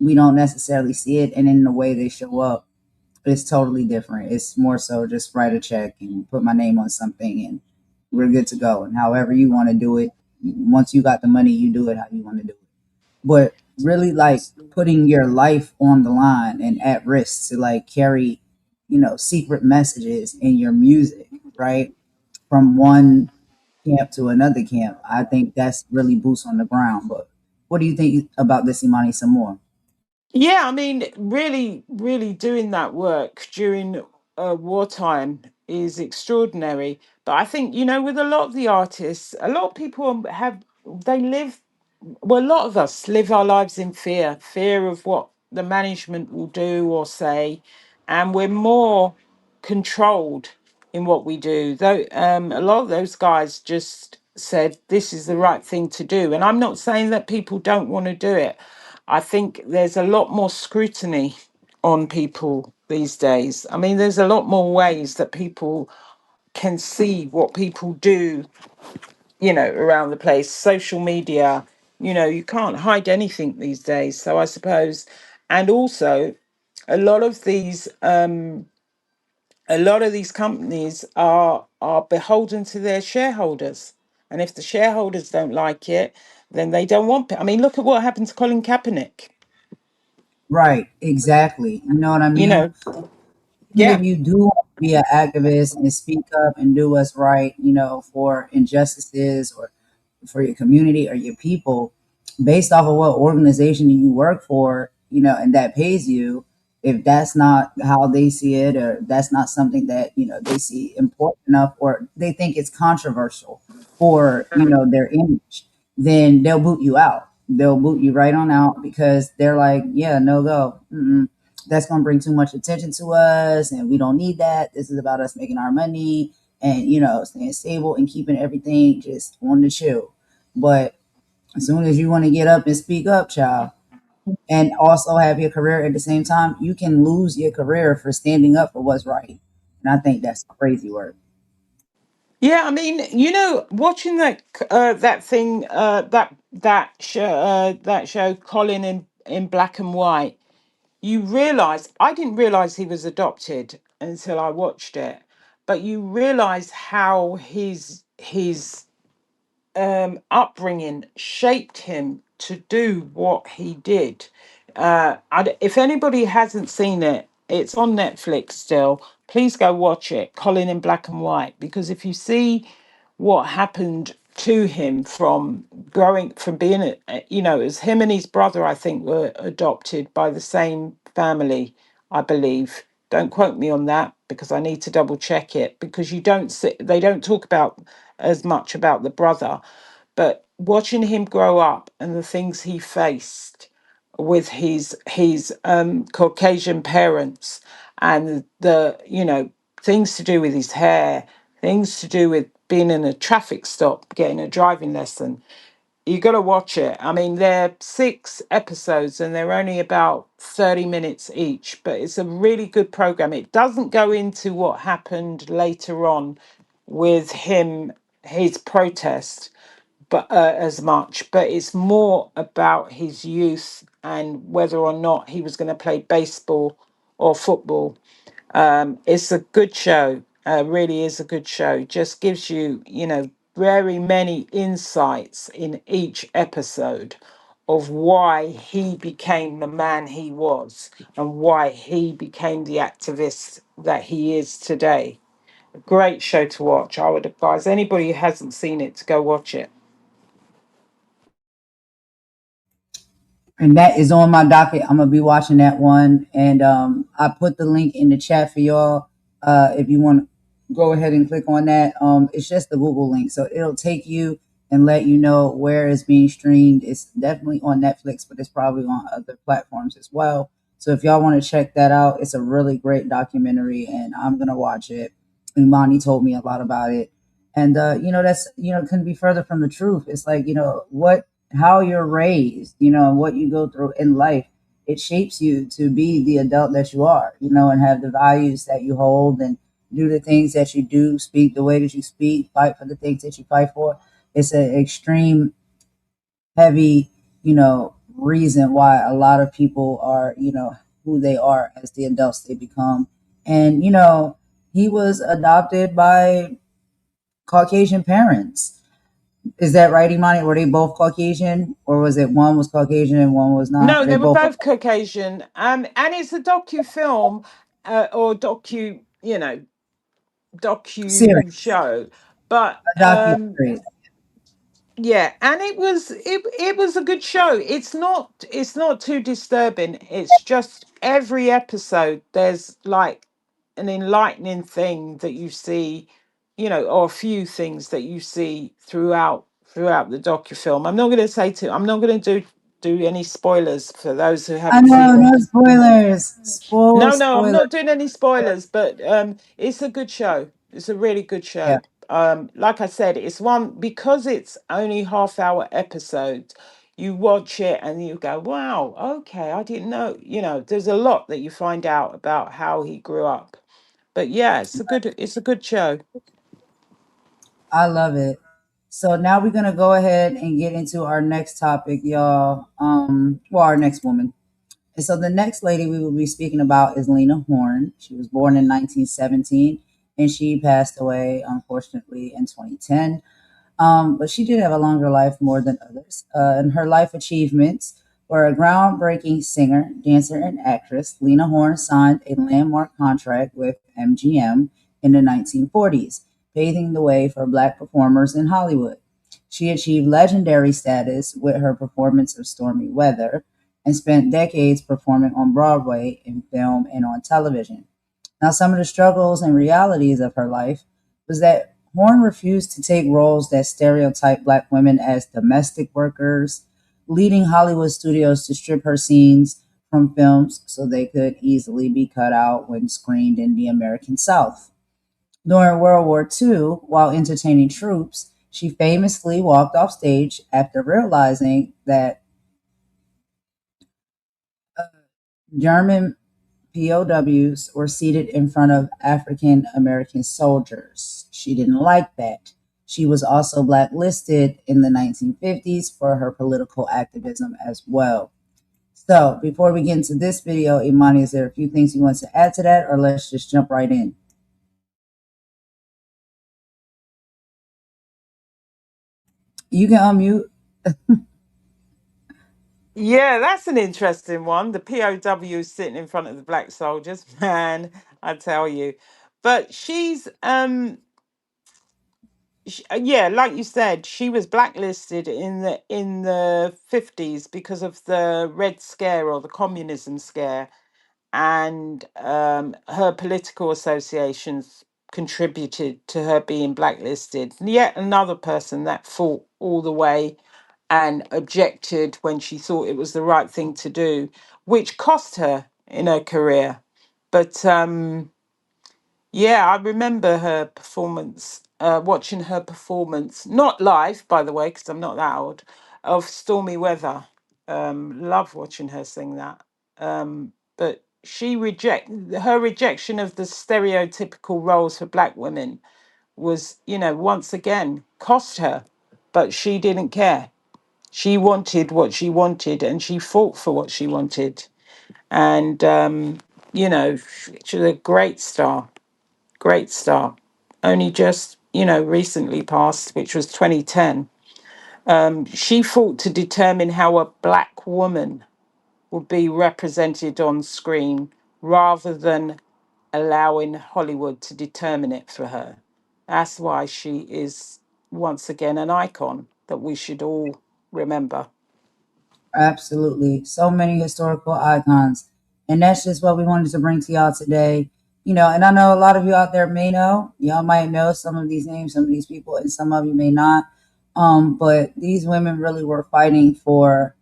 we don't necessarily see it. And in the way they show up, it's totally different. It's more so just write a check and put my name on something and we're good to go. And however you want to do it, once you got the money, you do it how you want to do it. But really, like, putting your life on the line and at risk to like carry, secret messages in your music, right? From one camp to another camp. I think that's really boots on the ground. But what do you think about this, Imani, some more? Yeah, I mean, really, really doing that work during wartime is extraordinary. But I think, with a lot of the artists, a lot of people they live, well, a lot of us live our lives in fear of what the management will do or say. And we're more controlled in what we do. Though a lot of those guys just said this is the right thing to do. And I'm not saying that people don't want to do it. I think there's a lot more scrutiny on people these days. I mean, there's a lot more ways that people can see what people do, around the place. Social media, you can't hide anything these days. So I suppose, and also a lot of these a lot of these companies are beholden to their shareholders, and if the shareholders don't like it, then they don't want it. I mean, look at what happened to Colin Kaepernick. Right, exactly. You know what I You mean? know, Even yeah. if you do want to be an activist and speak up and do what's right, for injustices or for your community or your people, based off of what organization you work for, and that pays you, if that's not how they see it, or that's not something that, they see important enough, or they think it's controversial for, their image, then they'll boot you out. They'll boot you right on out because they're like, yeah, no go. Mm-mm. That's going to bring too much attention to us, and we don't need that. This is about us making our money and, staying stable and keeping everything just on the chill. But as soon as you want to get up and speak up, child, and also have your career at the same time, you can lose your career for standing up for what's right. And I think that's crazy work. Yeah, I mean, watching that thing, that show Colin in black and white, you realize I didn't realize he was adopted until I watched it, but you realize how his upbringing shaped him to do what he did. If anybody hasn't seen it, it's on Netflix still. Please go watch it, Colin in Black and White, because if you see what happened to him from growing from being as him and his brother, I think, were adopted by the same family, I believe. Don't quote me on that because I need to double check it, because they don't talk about as much about the brother, but watching him grow up and the things he faced with his Caucasian parents, and the things to do with his hair, things to do with being in a traffic stop, getting a driving lesson. You got to watch it. I mean, they're 6 episodes and they're only about 30 minutes each, but it's a really good program. It doesn't go into what happened later on with his protest, but as much, but it's more about his youth and whether or not he was going to play baseball or football. It's a good show. Really is a good show. Just gives you, very many insights in each episode of why he became the man he was and why he became the activist that he is today. A great show to watch. I would advise anybody who hasn't seen it to go watch it. And that is on my docket. I'm gonna be watching that one, and I put the link in the chat for y'all. If you want to go ahead and click on that, it's just the Google link, so it'll take you and let you know where it's being streamed. It's definitely on Netflix, but it's probably on other platforms as well. So if y'all want to check that out, it's a really great documentary, and I'm gonna watch it. Imani told me a lot about it, and that's couldn't be further from the truth. It's like what how you're raised, and what you go through in life, it shapes you to be the adult that you are, and have the values that you hold, and do the things that you do, speak the way that you speak, fight for the things that you fight for. It's an extreme, heavy, reason why a lot of people are, who they are as the adults they become. And, he was adopted by Caucasian parents. Is that right, Imani? Were they both Caucasian, or was it one was Caucasian and one was not? No, Or they they were both were both Caucasian, and it's a docu-film, or series, docu show, but a docu series. yeah, and it was a good show. It's not too disturbing. It's just every episode there's like an enlightening thing that you see, or a few things that you see throughout the docu-film. I'm not going to do any spoilers for those who I haven't know, seen it. no spoilers. No, I'm Spoiler. not doing any spoilers, but it's a good show. It's a really good Yeah, show. Like I said, it's one because it's only half-hour episodes. You watch it and you go, "Wow, okay, I didn't know." There's a lot that you find out about how he grew up. But yeah, it's a good show. I love it. So now we're gonna go ahead and get into our next topic, y'all. Well, our next woman. And so the next lady we will be speaking about is Lena Horne. She was born in 1917 and she passed away, unfortunately, in 2010. But she did have a longer life more than others. And her life achievements were a groundbreaking singer, dancer, and actress. Lena Horne signed a landmark contract with MGM in the 1940s, paving the way for Black performers in Hollywood. She achieved legendary status with her performance of Stormy Weather and spent decades performing on Broadway, in film, and on television. Now, some of the struggles and realities of her life was that Horne refused to take roles that stereotype Black women as domestic workers, leading Hollywood studios to strip her scenes from films so they could easily be cut out when screened in the American South. During World War II, while entertaining troops, she famously walked off stage after realizing that German POWs were seated in front of African American soldiers. She didn't like that. She was also blacklisted in the 1950s for her political activism as well. So, before we get into this video, Imani, is there a few things you want to add to that, or let's just jump right in? You can unmute. Yeah, that's an interesting one. The POW sitting in front of the black soldiers, man, I tell you. But yeah, like you said, she was blacklisted in the 50s because of the Red Scare or the communism scare, and her political associations contributed to her being blacklisted. And yet another person that fought all the way and objected when she thought it was the right thing to do, which cost her in her career. But yeah, I remember her performance, watching her performance, not live, by the way, because I'm not that old, of Stormy Weather. Love watching her sing that. But her rejection of the stereotypical roles for black women was, once again cost her, but she didn't care. She wanted what she wanted and she fought for what she wanted. And, she was a great star, great star. Only just, recently passed, which was 2010. She fought to determine how a black woman would be represented on screen rather than allowing Hollywood to determine it for her. That's why she is once again an icon that we should all remember. Absolutely. So many historical icons. And that's just what we wanted to bring to y'all today. And I know a lot of you out there may know, y'all might know some of these names, some of these people, and some of you may not. But these women really were fighting for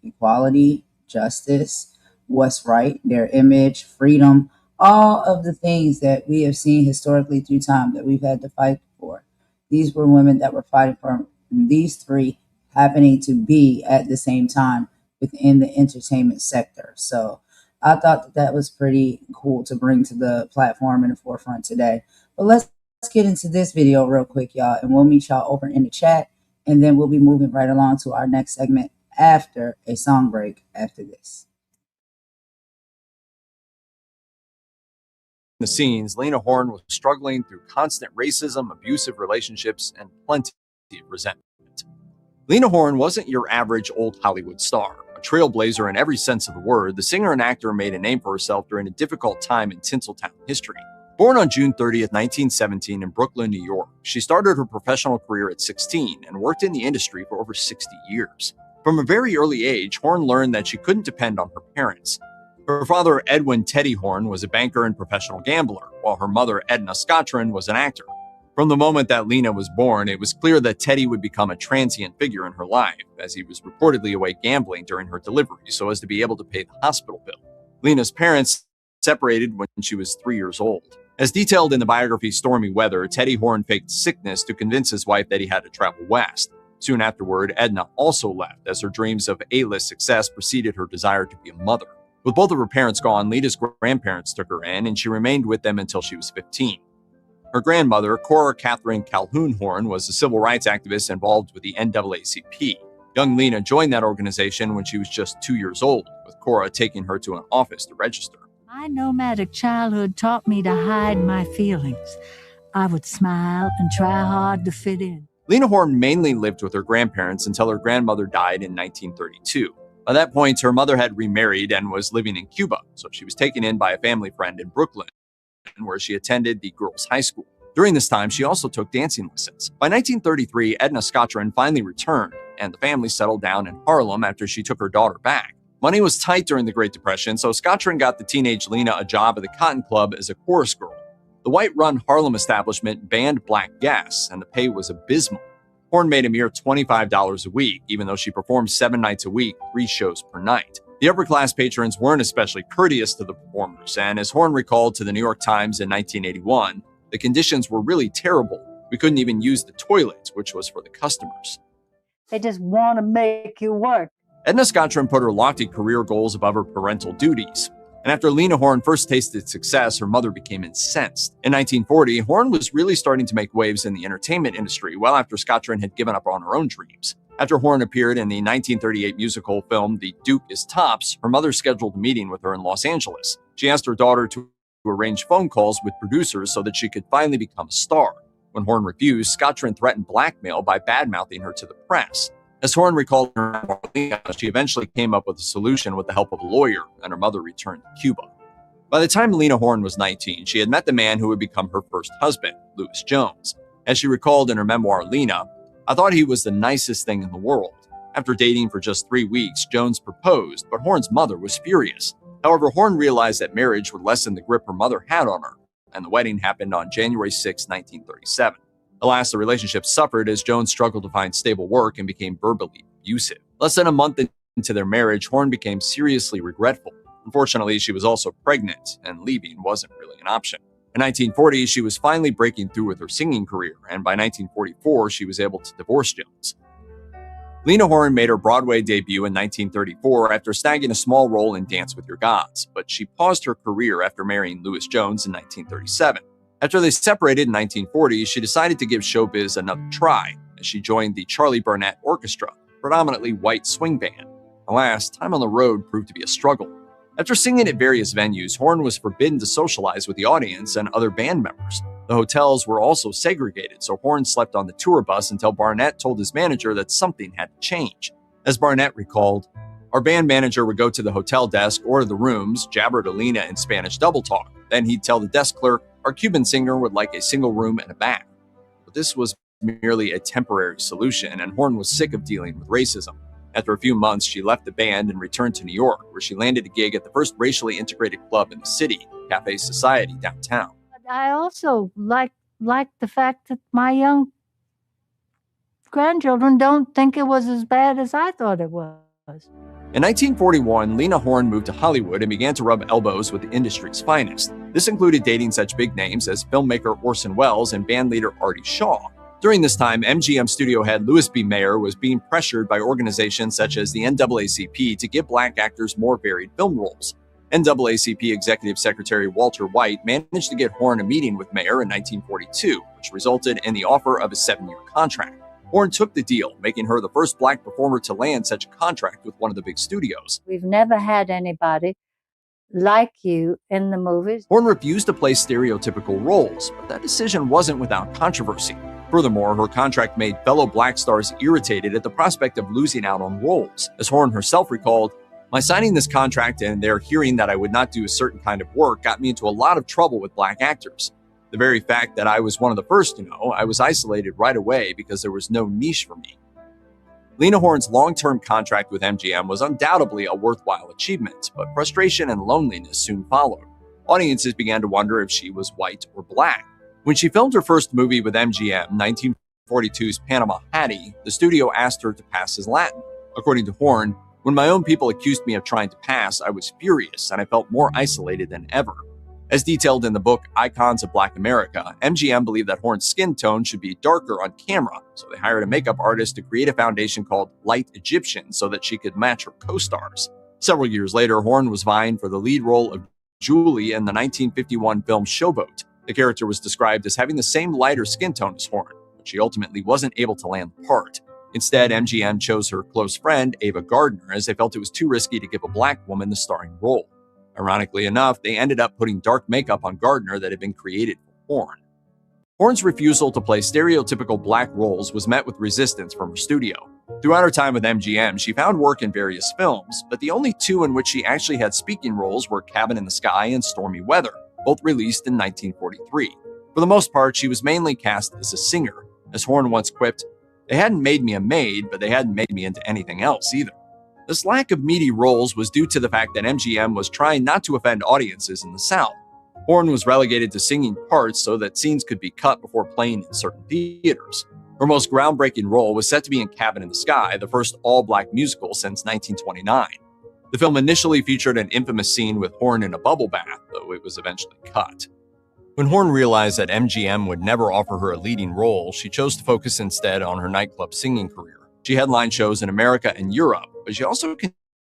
equality, justice, what's right, their image, freedom, all of the things that we have seen historically through time that we've had to fight for. These were women that were fighting for these three happening to be at the same time within the entertainment sector. So I thought that was pretty cool to bring to the platform in the forefront today. But let's get into this video real quick, y'all, and we'll meet y'all over in the chat, and then we'll be moving right along to our next segment after a song break after this. The scenes, Lena Horne was struggling through constant racism, abusive relationships, and plenty of resentment. Lena Horne wasn't your average old Hollywood star. A trailblazer in every sense of the word, the singer and actor made a name for herself during a difficult time in Tinseltown history. Born on June 30th, 1917 in Brooklyn, New York, she started her professional career at 16 and worked in the industry for over 60 years. From a very early age, Horne learned that she couldn't depend on her parents. Her father, Edwin Teddy Horne, was a banker and professional gambler, while her mother, Edna Scottron, was an actor. From the moment that Lena was born, it was clear that Teddy would become a transient figure in her life, as he was reportedly away gambling during her delivery so as to be able to pay the hospital bill. Lena's parents separated when she was 3 years old. As detailed in the biography Stormy Weather, Teddy Horne faked sickness to convince his wife that he had to travel west. Soon afterward, Edna also left, as her dreams of A-list success preceded her desire to be a mother. With both of her parents gone, Lena's grandparents took her in, and she remained with them until she was 15. Her grandmother, Cora Catherine Calhoun Horne, was a civil rights activist involved with the NAACP. Young Lena joined that organization when she was just 2 years old, with Cora taking her to an office to register. My nomadic childhood taught me to hide my feelings. I would smile and try hard to fit in. Lena Horne mainly lived with her grandparents until her grandmother died in 1932. By that point, her mother had remarried and was living in Cuba, so she was taken in by a family friend in Brooklyn, where she attended the girls' high school. During this time, she also took dancing lessons. By 1933, Edna Scottron finally returned, and the family settled down in Harlem after she took her daughter back. Money was tight during the Great Depression, so Scottron got the teenage Lena a job at the Cotton Club as a chorus girl. The white-run Harlem establishment banned black guests, and the pay was abysmal. Horne made a mere $25 a week, even though she performed 7 nights a week, 3 shows per night. The upper-class patrons weren't especially courteous to the performers, and as Horne recalled to the New York Times in 1981, the conditions were really terrible. We couldn't even use the toilets, which was for the customers. They just want to make you work. Edna Scottron put her lofty career goals above her parental duties. And after Lena Horne first tasted success, her mother became incensed. In 1940, Horne was really starting to make waves in the entertainment industry, well after Scottron had given up on her own dreams. After Horne appeared in the 1938 musical film The Duke is Tops, her mother scheduled a meeting with her in Los Angeles. She asked her daughter to arrange phone calls with producers so that she could finally become a star. When Horne refused, Scottron threatened blackmail by bad-mouthing her to the press. As Horne recalled in her memoir, she eventually came up with a solution with the help of a lawyer, and her mother returned to Cuba. By the time Lena Horne was 19, she had met the man who would become her first husband, Louis Jones. As she recalled in her memoir, Lena, "I thought he was the nicest thing in the world. After dating for just 3 weeks, Jones proposed, but Horne's mother was furious. However, Horne realized that marriage would lessen the grip her mother had on her, and the wedding happened on January 6, 1937. Alas, the relationship suffered as Jones struggled to find stable work and became verbally abusive. Less than a month into their marriage, Horne became seriously regretful. Unfortunately, she was also pregnant, and leaving wasn't really an option. In 1940, she was finally breaking through with her singing career, and by 1944, she was able to divorce Jones. Lena Horne made her Broadway debut in 1934 after snagging a small role in Dance with Your Gods, but she paused her career after marrying Louis Jones in 1937. After they separated in 1940, she decided to give showbiz another try, as she joined the Charlie Barnett Orchestra, a predominantly white swing band. Alas, time on the road proved to be a struggle. After singing at various venues, Horne was forbidden to socialize with the audience and other band members. The hotels were also segregated, so Horne slept on the tour bus until Barnett told his manager that something had to change. As Barnett recalled, "Our band manager would go to the hotel desk, order the rooms, jabber to Lena in Spanish double talk. Then he'd tell the desk clerk, our Cuban singer would like a single room and a bath." But this was merely a temporary solution, and Horne was sick of dealing with racism. After a few months, she left the band and returned to New York, where she landed a gig at the first racially integrated club in the city, Cafe Society downtown. But I also like the fact that my young grandchildren don't think it was as bad as I thought it was. In 1941, Lena Horne moved to Hollywood and began to rub elbows with the industry's finest. This included dating such big names as filmmaker Orson Welles and bandleader Artie Shaw. During this time, MGM studio head Louis B. Mayer was being pressured by organizations such as the NAACP to give black actors more varied film roles. NAACP Executive Secretary Walter White managed to get Horne a meeting with Mayer in 1942, which resulted in the offer of a 7-year contract. Horne took the deal, making her the first black performer to land such a contract with one of the big studios. We've never had anybody like you in the movies. Horne refused to play stereotypical roles, but that decision wasn't without controversy. Furthermore, her contract made fellow black stars irritated at the prospect of losing out on roles. As Horne herself recalled, "My signing this contract and their hearing that I would not do a certain kind of work got me into a lot of trouble with black actors. The very fact that I was one of the first to know, I was isolated right away because there was no niche for me." Lena Horne's long-term contract with MGM was undoubtedly a worthwhile achievement, but frustration and loneliness soon followed. Audiences began to wonder if she was white or black. When she filmed her first movie with MGM, 1942's Panama Hattie, the studio asked her to pass as Latin. According to Horne, "When my own people accused me of trying to pass, I was furious and I felt more isolated than ever." As detailed in the book Icons of Black America, MGM believed that Horne's skin tone should be darker on camera, so they hired a makeup artist to create a foundation called Light Egyptian so that she could match her co-stars. Several years later, Horne was vying for the lead role of Julie in the 1951 film Showboat. The character was described as having the same lighter skin tone as Horne, but she ultimately wasn't able to land the part. Instead, MGM chose her close friend, Ava Gardner, as they felt it was too risky to give a black woman the starring role. Ironically enough, they ended up putting dark makeup on Gardner that had been created for Horne. Horne's refusal to play stereotypical black roles was met with resistance from her studio. Throughout her time with MGM, she found work in various films, but the only two in which she actually had speaking roles were Cabin in the Sky and Stormy Weather, both released in 1943. For the most part, she was mainly cast as a singer. As Horne once quipped, "They hadn't made me a maid, but they hadn't made me into anything else either." This lack of meaty roles was due to the fact that MGM was trying not to offend audiences in the South. Horne was relegated to singing parts so that scenes could be cut before playing in certain theaters. Her most groundbreaking role was set to be in Cabin in the Sky, the first all-black musical since 1929. The film initially featured an infamous scene with Horne in a bubble bath, though it was eventually cut. When Horne realized that MGM would never offer her a leading role, she chose to focus instead on her nightclub singing career. She headlined shows in America and Europe, but she also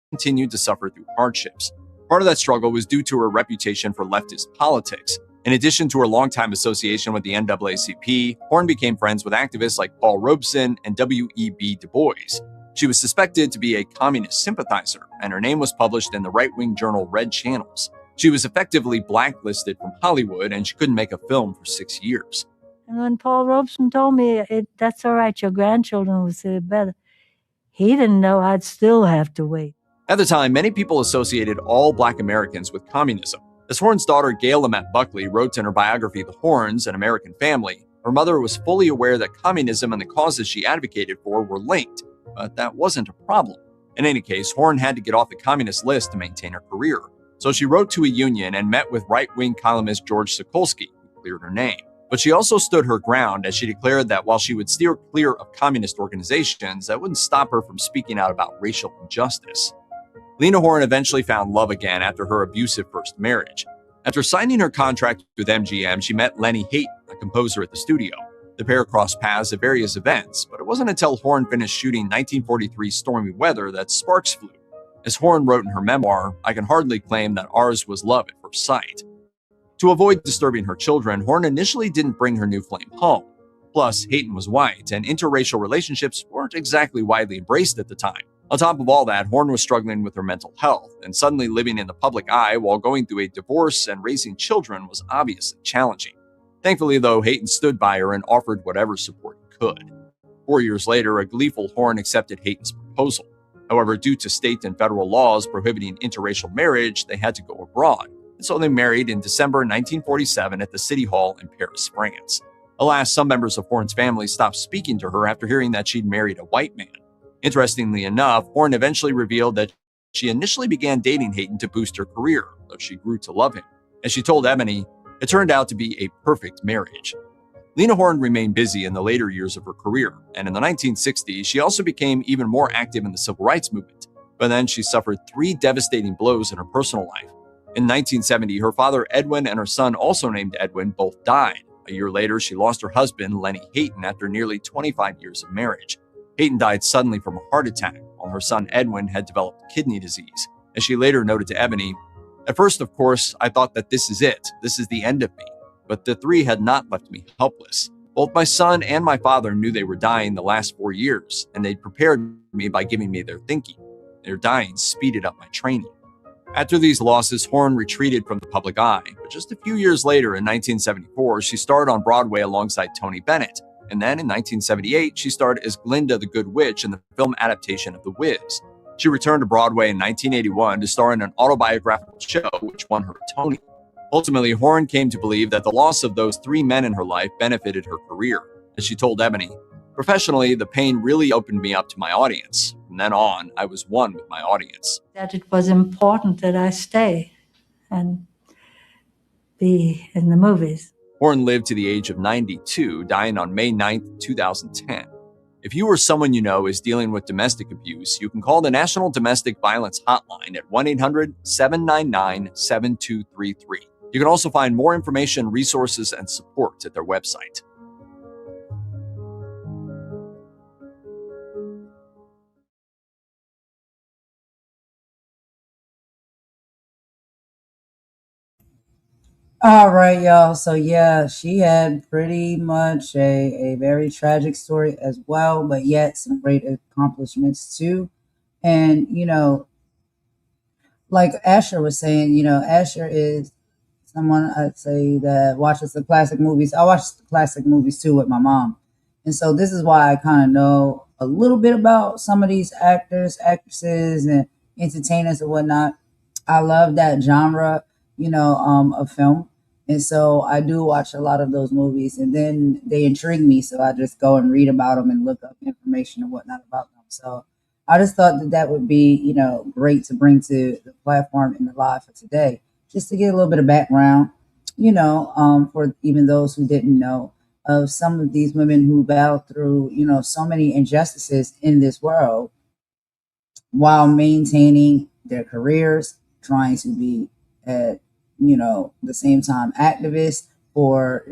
continued to suffer through hardships. Part of that struggle was due to her reputation for leftist politics. In addition to her longtime association with the NAACP, Horne became friends with activists like Paul Robeson and W.E.B. Du Bois. She was suspected to be a communist sympathizer, and her name was published in the right-wing journal Red Channels. She was effectively blacklisted from Hollywood, and she couldn't make a film for 6 years. And when Paul Robeson told me, that's all right, your grandchildren will see it better, he didn't know I'd still have to wait. At the time, many people associated all Black Americans with communism. As Horne's daughter Gail Lamette Buckley wrote in her biography The Hornes, An American Family, her mother was fully aware that communism and the causes she advocated for were linked, but that wasn't a problem. In any case, Horne had to get off the communist list to maintain her career, so she wrote to a union and met with right-wing columnist George Sokolsky, who cleared her name. But she also stood her ground as she declared that while she would steer clear of communist organizations, that wouldn't stop her from speaking out about racial injustice. Lena Horne eventually found love again after her abusive first marriage. After signing her contract with MGM, she met Lenny Hayton, a composer at the studio. The pair crossed paths at various events, but it wasn't until Horne finished shooting 1943's Stormy Weather that sparks flew. As Horne wrote in her memoir, "I can hardly claim that ours was love at first sight." To avoid disturbing her children, Horne initially didn't bring her new flame home. Plus, Hayton was white, and interracial relationships weren't exactly widely embraced at the time. On top of all that, Horne was struggling with her mental health, and suddenly living in the public eye while going through a divorce and raising children was obviously challenging. Thankfully, though, Hayton stood by her and offered whatever support he could. 4 years later, a gleeful Horne accepted Hayton's proposal. However, due to state and federal laws prohibiting interracial marriage, they had to go abroad, and so they married in December 1947 at the City Hall in Paris, France. Alas, some members of Horne's family stopped speaking to her after hearing that she'd married a white man. Interestingly enough, Horne eventually revealed that she initially began dating Hayton to boost her career, though she grew to love him. As she told Ebony, it turned out to be a perfect marriage. Lena Horne remained busy in the later years of her career, and in the 1960s, she also became even more active in the civil rights movement. But then she suffered 3 devastating blows in her personal life. In 1970, her father Edwin and her son, also named Edwin, both died. A year later, she lost her husband, Lenny Hayton, after nearly 25 years of marriage. Hayton died suddenly from a heart attack, while her son Edwin had developed kidney disease. As she later noted to Ebony, "At first, of course, I thought that this is it. This is the end of me. But the 3 had not left me helpless. Both my son and my father knew they were dying the last 4 years, and they'd prepared me by giving me their thinking. Their dying speeded up my training." After these losses, Horne retreated from the public eye, but just a few years later, in 1974, she starred on Broadway alongside Tony Bennett. And then in 1978, she starred as Glinda the Good Witch in the film adaptation of The Wiz. She returned to Broadway in 1981 to star in an autobiographical show, which won her a Tony. Ultimately, Horne came to believe that the loss of those 3 men in her life benefited her career. As she told Ebony, "Professionally, the pain really opened me up to my audience. From then on, I was one with my audience." That it was important that I stay and be in the movies. Horne lived to the age of 92, dying on May 9, 2010. If you or someone you know is dealing with domestic abuse, you can call the National Domestic Violence Hotline at 1-800-799-7233. You can also find more information, resources, and support at their website. All right, y'all. So yeah, she had pretty much a very tragic story as well, but yet some great accomplishments too. And like Asher was saying, Asher is someone I'd say that watches the classic movies. I watch the classic movies too with my mom. And so this is why I kind of know a little bit about some of these actors, actresses, and entertainers and whatnot. I love that genre, of film. And so I do watch a lot of those movies and then they intrigue me. So I just go and read about them and look up information and whatnot about them. So I just thought that that would be, great to bring to the platform in the live for today, just to get a little bit of background, for even those who didn't know of some of these women who battled through, so many injustices in this world while maintaining their careers, trying to be at, the same time activists for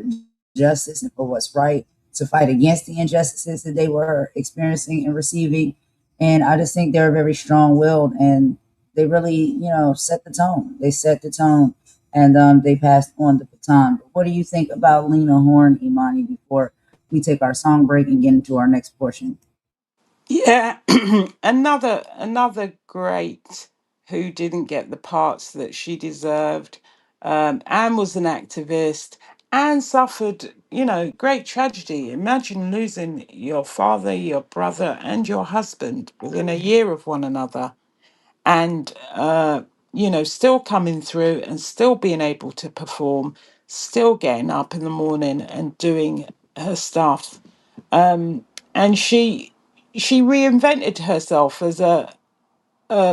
justice and for what's right, to fight against the injustices that they were experiencing and receiving. And I just think they're very strong willed and they really, set the tone. They set the tone and they passed on the baton. But what do you think about Lena Horne, Imani, before we take our song break and get into our next portion? Yeah, another great who didn't get the parts that she deserved. Anne was an activist. Anne suffered, great tragedy. Imagine losing your father, your brother, and your husband within a year of one another, and still coming through and still being able to perform, still getting up in the morning and doing her stuff. And she reinvented herself as a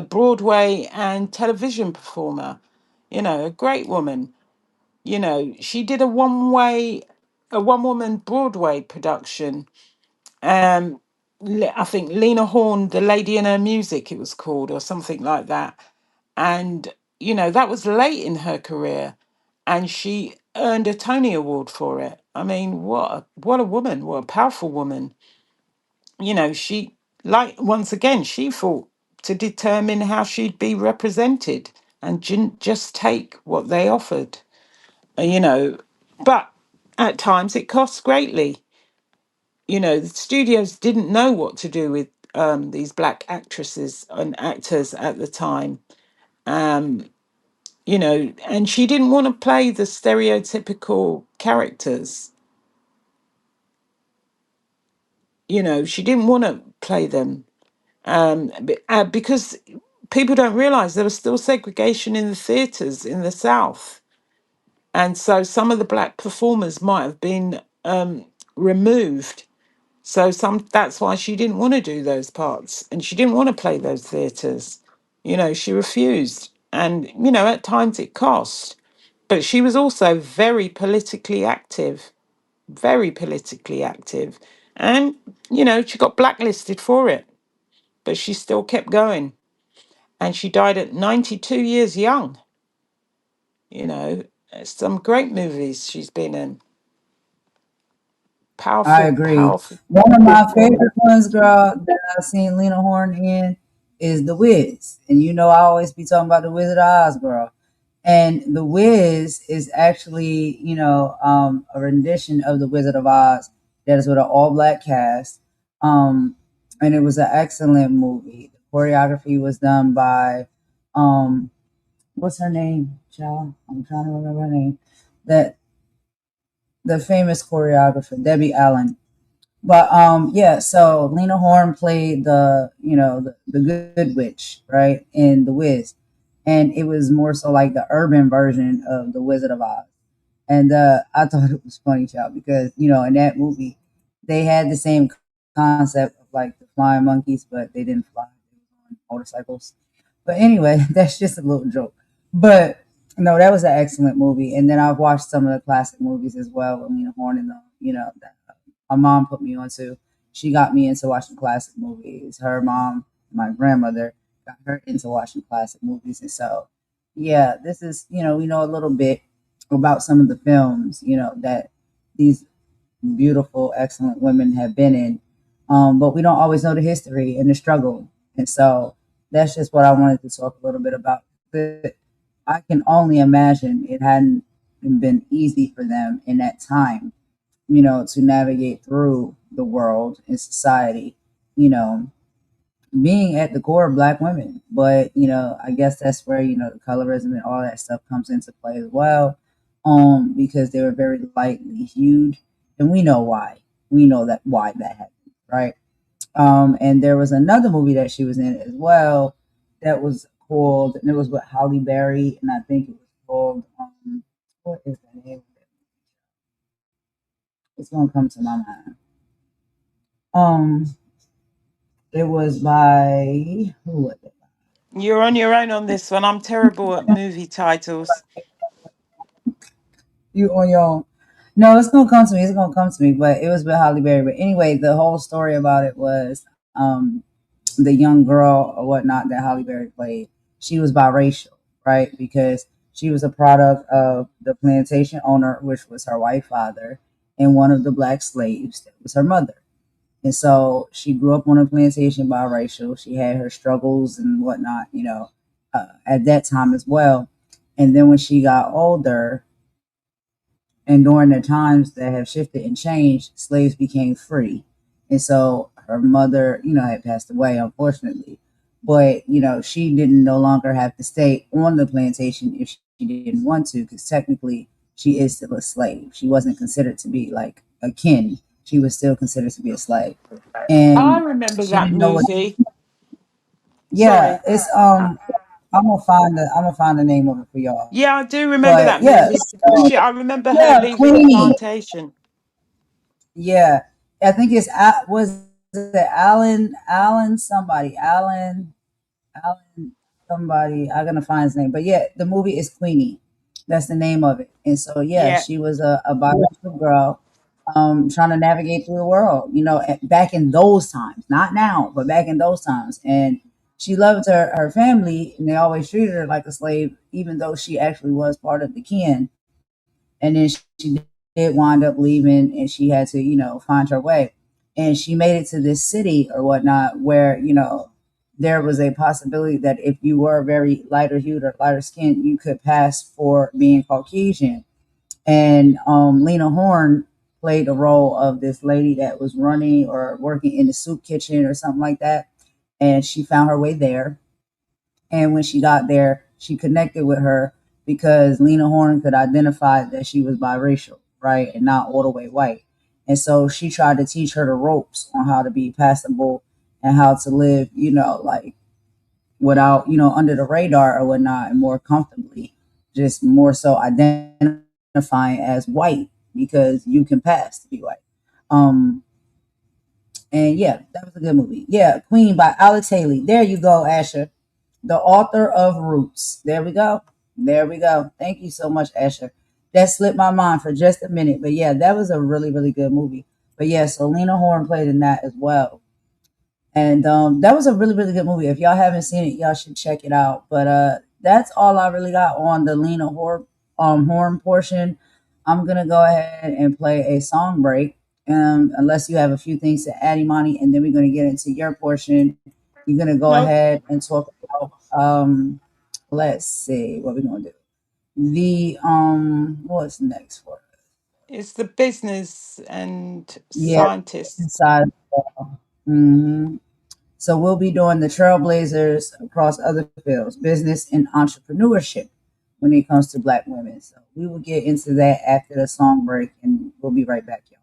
Broadway and television performer. A great woman. She did a one woman Broadway production. I think Lena Horne, The Lady in Her Music, it was called, or something like that. And that was late in her career, and she earned a Tony Award for it. I mean, what a woman! What a powerful woman! She, like, once again, she fought to determine how she'd be represented and didn't just take what they offered. uh, you know but at times it costs greatly. The studios didn't know what to do with these black actresses and actors at the time. um and she didn't want to play the stereotypical characters. She didn't want to play them, because people don't realize there was still segregation in the theatres in the South. And so some of the black performers might have been removed. So that's why she didn't want to do those parts and she didn't want to play those theatres. She refused. And, at times it cost. But she was also very politically active. And, she got blacklisted for it, but she still kept going. And she died at 92 years young. You know, some great movies she's been in. I Powerful, agree. powerful One of my woman. favorite ones, girl, that I've seen Lena Horne in is The Wiz. And I always be talking about The Wizard of Oz, girl. And The Wiz is actually, a rendition of The Wizard of Oz that is with an all black cast. Um, and it was an excellent movie. The choreography was done by, um, what's her name, child? I'm trying to remember her name. That the famous choreographer, Debbie Allen. But yeah, so Lena Horne played the good witch, right, in The Wiz. And it was more so like the urban version of The Wizard of Oz. And I thought it was funny, child, because in that movie they had the same concept of like the flying monkeys, but they didn't fly; they were on motorcycles. But anyway, that's just a little joke. But no, that was an excellent movie. And then I've watched some of the classic movies as well with Lena Horne in them. That my mom put me onto. She got me into watching classic movies. Her mom, my grandmother, got her into watching classic movies. And so, yeah, this is, we know a little bit about some of the films, that these beautiful, excellent women have been in. But we don't always know the history and the struggle. And so that's just what I wanted to talk a little bit about. But I can only imagine it hadn't been easy for them in that time, you know, to navigate through the world and society, you know, being at the core of black women. But, you know, I guess that's where, you know, the colorism and all that stuff comes into play as well. Because they were very lightly hued. And we know why. We know that why that happened, right? And there was another movie that she was in as well that was called, and it was with Halle Berry, and I think it was called, what is the name of it? It's gonna come to my mind. Um, it was by who was it? You're on your own on this one. I'm terrible at movie titles. You on your own. No, it's gonna come to me. It's gonna come to me. But it was with Halle Berry. But anyway, the whole story about it was the young girl or whatnot that Halle Berry played. She was biracial, right? Because she was a product of the plantation owner, which was her white father, and one of the black slaves that was her mother. And so she grew up on a plantation biracial. She had her struggles and whatnot, you know, at that time as well. And then when she got older, and during the times that have shifted and changed, slaves became free. And so her mother, you know, had passed away, unfortunately. But, you know, she didn't no longer have to stay on the plantation if she didn't want to, because technically she is still a slave. She wasn't considered to be like a kin. She was still considered to be a slave. I And remember she that didn't know what, movie. yeah, Sorry. it's I'm gonna find the name of it for y'all. Yeah, I do remember But that yeah, movie. it's I remember her yeah, leaving the Queenie. plantation. Yeah, I think it's was it Alan somebody Alan somebody. I'm gonna find his name, but yeah, the movie is Queenie. That's the name of it. And so yeah, Yeah. she was a biracial girl, trying to navigate through the world. You know, back in those times, not now, but back in those times, and she loved her family, and they always treated her like a slave, even though she actually was part of the kin. And then she did wind up leaving, and she had to, you know, find her way. And she made it to this city or whatnot where, you know, there was a possibility that if you were very lighter hued or lighter skinned, you could pass for being Caucasian. And Lena Horne played the role of this lady that was running or working in the soup kitchen or something like that. And she found her way there, and when she got there, she connected with her because Lena Horne could identify that she was biracial, right, and not all the way white. And so she tried to teach her the ropes on how to be passable and how to live, you know, like without, you know, under the radar or whatnot, and more comfortably, just more so identifying as white because you can pass to be white. Um, and yeah, that was a good movie. Yeah, Queen by Alex Haley. There you go, Asher, the author of Roots. There we go. There we go. Thank you so much, Asher. That slipped my mind for just a minute. But yeah, that was a really, really good movie. But yeah, so Lena Horne played in that as well. And that was a really, really good movie. If y'all haven't seen it, y'all should check it out. But that's all I really got on the Lena Horne portion. I'm gonna go ahead and play a song break. Unless you have a few things to add, Imani, and then we're gonna get into your portion. You're gonna go No, ahead and talk about let's see what we're gonna do. The what's next for us? it's the business and Yeah, scientists. inside. Mm-hmm. So we'll be doing the trailblazers across other fields, business and entrepreneurship when it comes to black women. So we will get into that after the song break, and we'll be right back, y'all.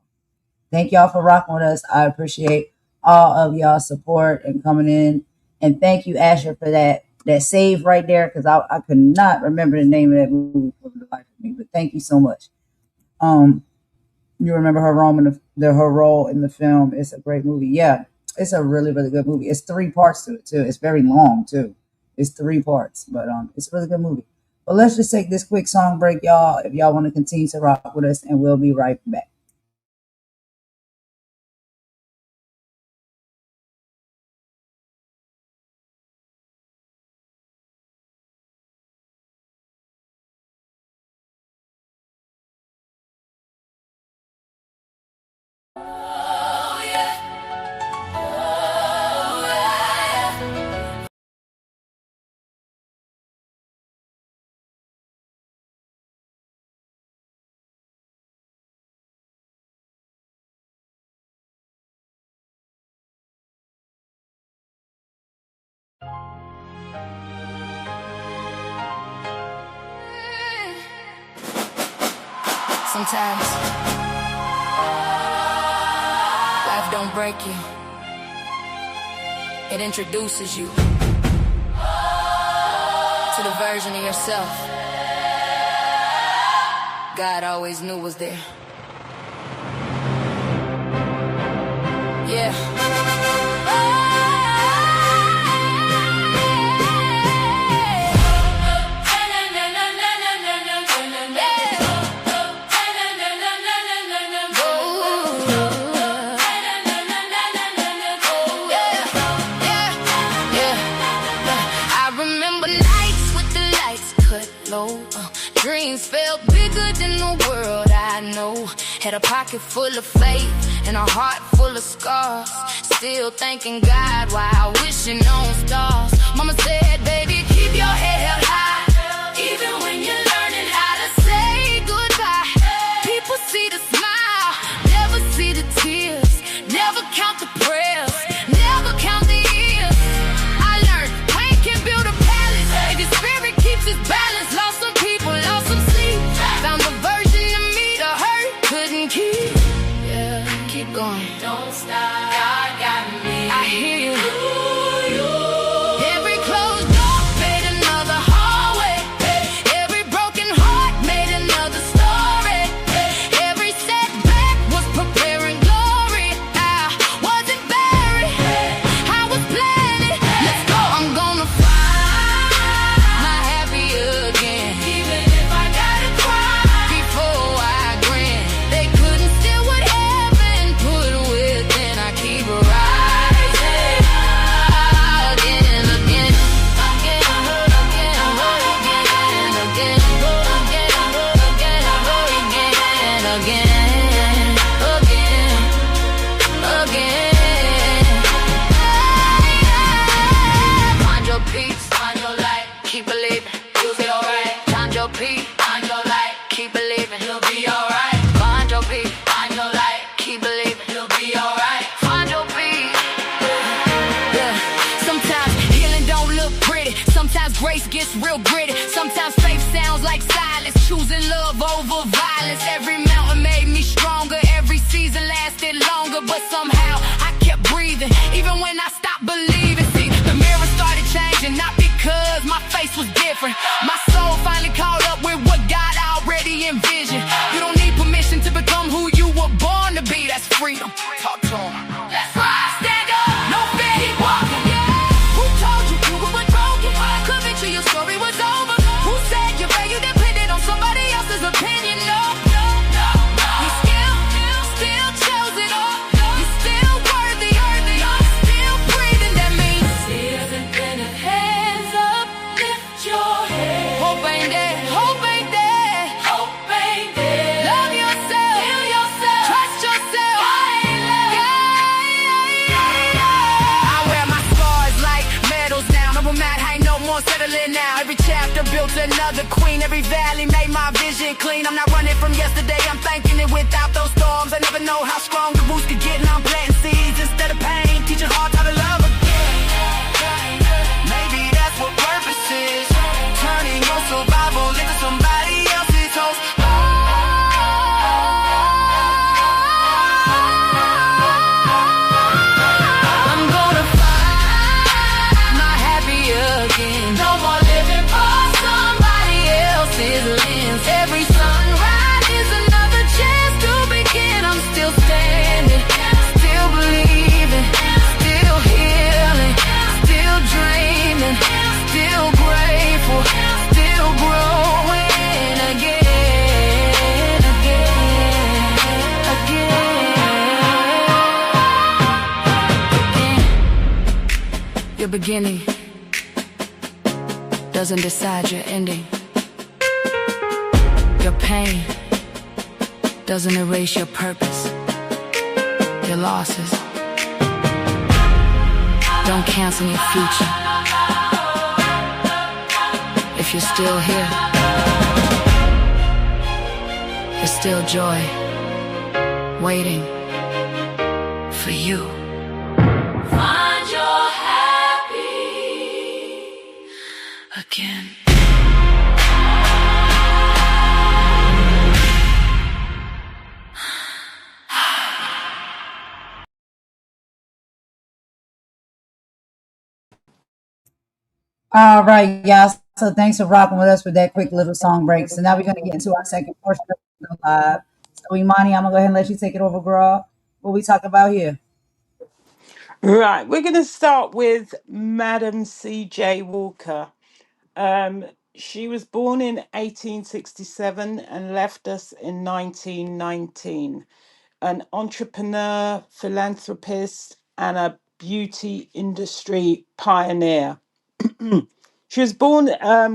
Thank y'all for rocking with us. I appreciate all of y'all support and coming in. And thank you, Asher, for that save right there, because I could not remember the name of that movie for the life of me. But thank you so much. Um, you remember her role in her role in the film. It's a great movie. Yeah, it's a really, really good movie. It's three parts to it too. It's very long too. It's three parts, but it's a really good movie. But let's just take this quick song break, y'all. If y'all want to continue to rock with us, and we'll be right back. Sometimes life don't break you. It introduces you to the version of yourself God always knew was there. Yeah. Dreams felt bigger than the world I know. Had a pocket full of faith and a heart full of scars. Still thanking God while wishing on stars. Mama said, baby, keep your head held high, even when you're learning how to say goodbye. People see the smile, never see the tears. Never count the prayers, never count the years. I learned pain can build a palace if your spirit keeps its balance. Lost some people, lost some sleep. Found the version of me the hurt couldn't keep. Yeah, keep going. Don't stop. God got me. I hear you. Every closed door made another hallway. Every broken heart made another story. Every setback was preparing glory. I wasn't buried, I was planted. Let's go. I'm gonna find my happy again. Even if I gotta cry before I grin. They couldn't steal what heaven put within. I keep rising again and again. Again, again, again, again, Find your peace, find your light, keep believing, you'll be alright. Find your peace, find your light, keep believing, you'll be alright. Find your peace, find your light, keep believing, you'll be alright. Find your peace. Yeah. Sometimes healing don't look pretty. Sometimes grace gets real gritty. Sometimes faith sounds like silence. Choosing love over violence. Every mountain made me stronger. Every season lasted longer. But somehow I kept breathing, even when I stopped believing. See, the mirror started changing, not because my face was different. My soul finally caught up with what God already envisioned. You don't need permission to become who you were born to be. That's freedom. Talk to him. That's right. Stand up. No fear. Keep walking. Who told you you were broken? Convinced you your story was over. Who said your value depended on somebody else's opinion? No. You still chosen. You still worthy. You're still breathing. That means tears and bending hands up. Lift your head. Hope ain't dead. Hope ain't dead. Hope ain't dead. Love yourself. Heal yourself. Trust yourself. I wear my scars like medals now. No matter how, ain't no more settling now. Every chapter built another queen. Every valley made my vision clean. I'm not running from yesterday. I'm thanking it without those storms. I never know how strong the roots could get. And I'm planting seeds instead of pain. Teaching hearts how to love again. Maybe that's what purpose is. Turning your survival into somebody else's host. I'm gonna find my happy again. No more living for somebody else's lens. Every sunrise is another chance to begin. I'm still standing, still believing, still healing, still dreaming, still grateful, still growing again, again. Your beginning doesn't decide your ending. Your pain doesn't erase your purpose. Your losses don't cancel your future. If you're still here, there's still joy waiting for you. Find your happy again. All right, y'all. So thanks for rocking with us with that quick little song break. So now we're gonna get into our second portion of the live. So Imani, I'm gonna go ahead and let you take it over, girl. What we talk about here? Right, we're going to start with Madam C.J. Walker. Um, she was born in 1867 and left us in 1919. An entrepreneur, philanthropist, and a beauty industry pioneer. She was born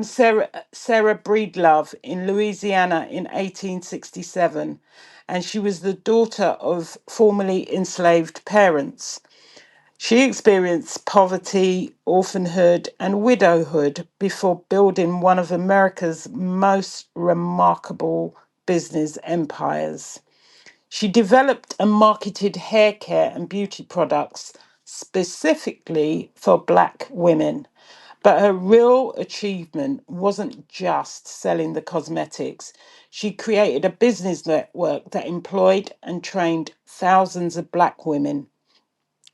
Sarah Breedlove in Louisiana in 1867, and she was the daughter of formerly enslaved parents. She experienced poverty, orphanhood, and widowhood before building one of America's most remarkable business empires. She developed and marketed hair care and beauty products specifically for Black women. But her real achievement wasn't just selling the cosmetics. She created a business network that employed and trained thousands of Black women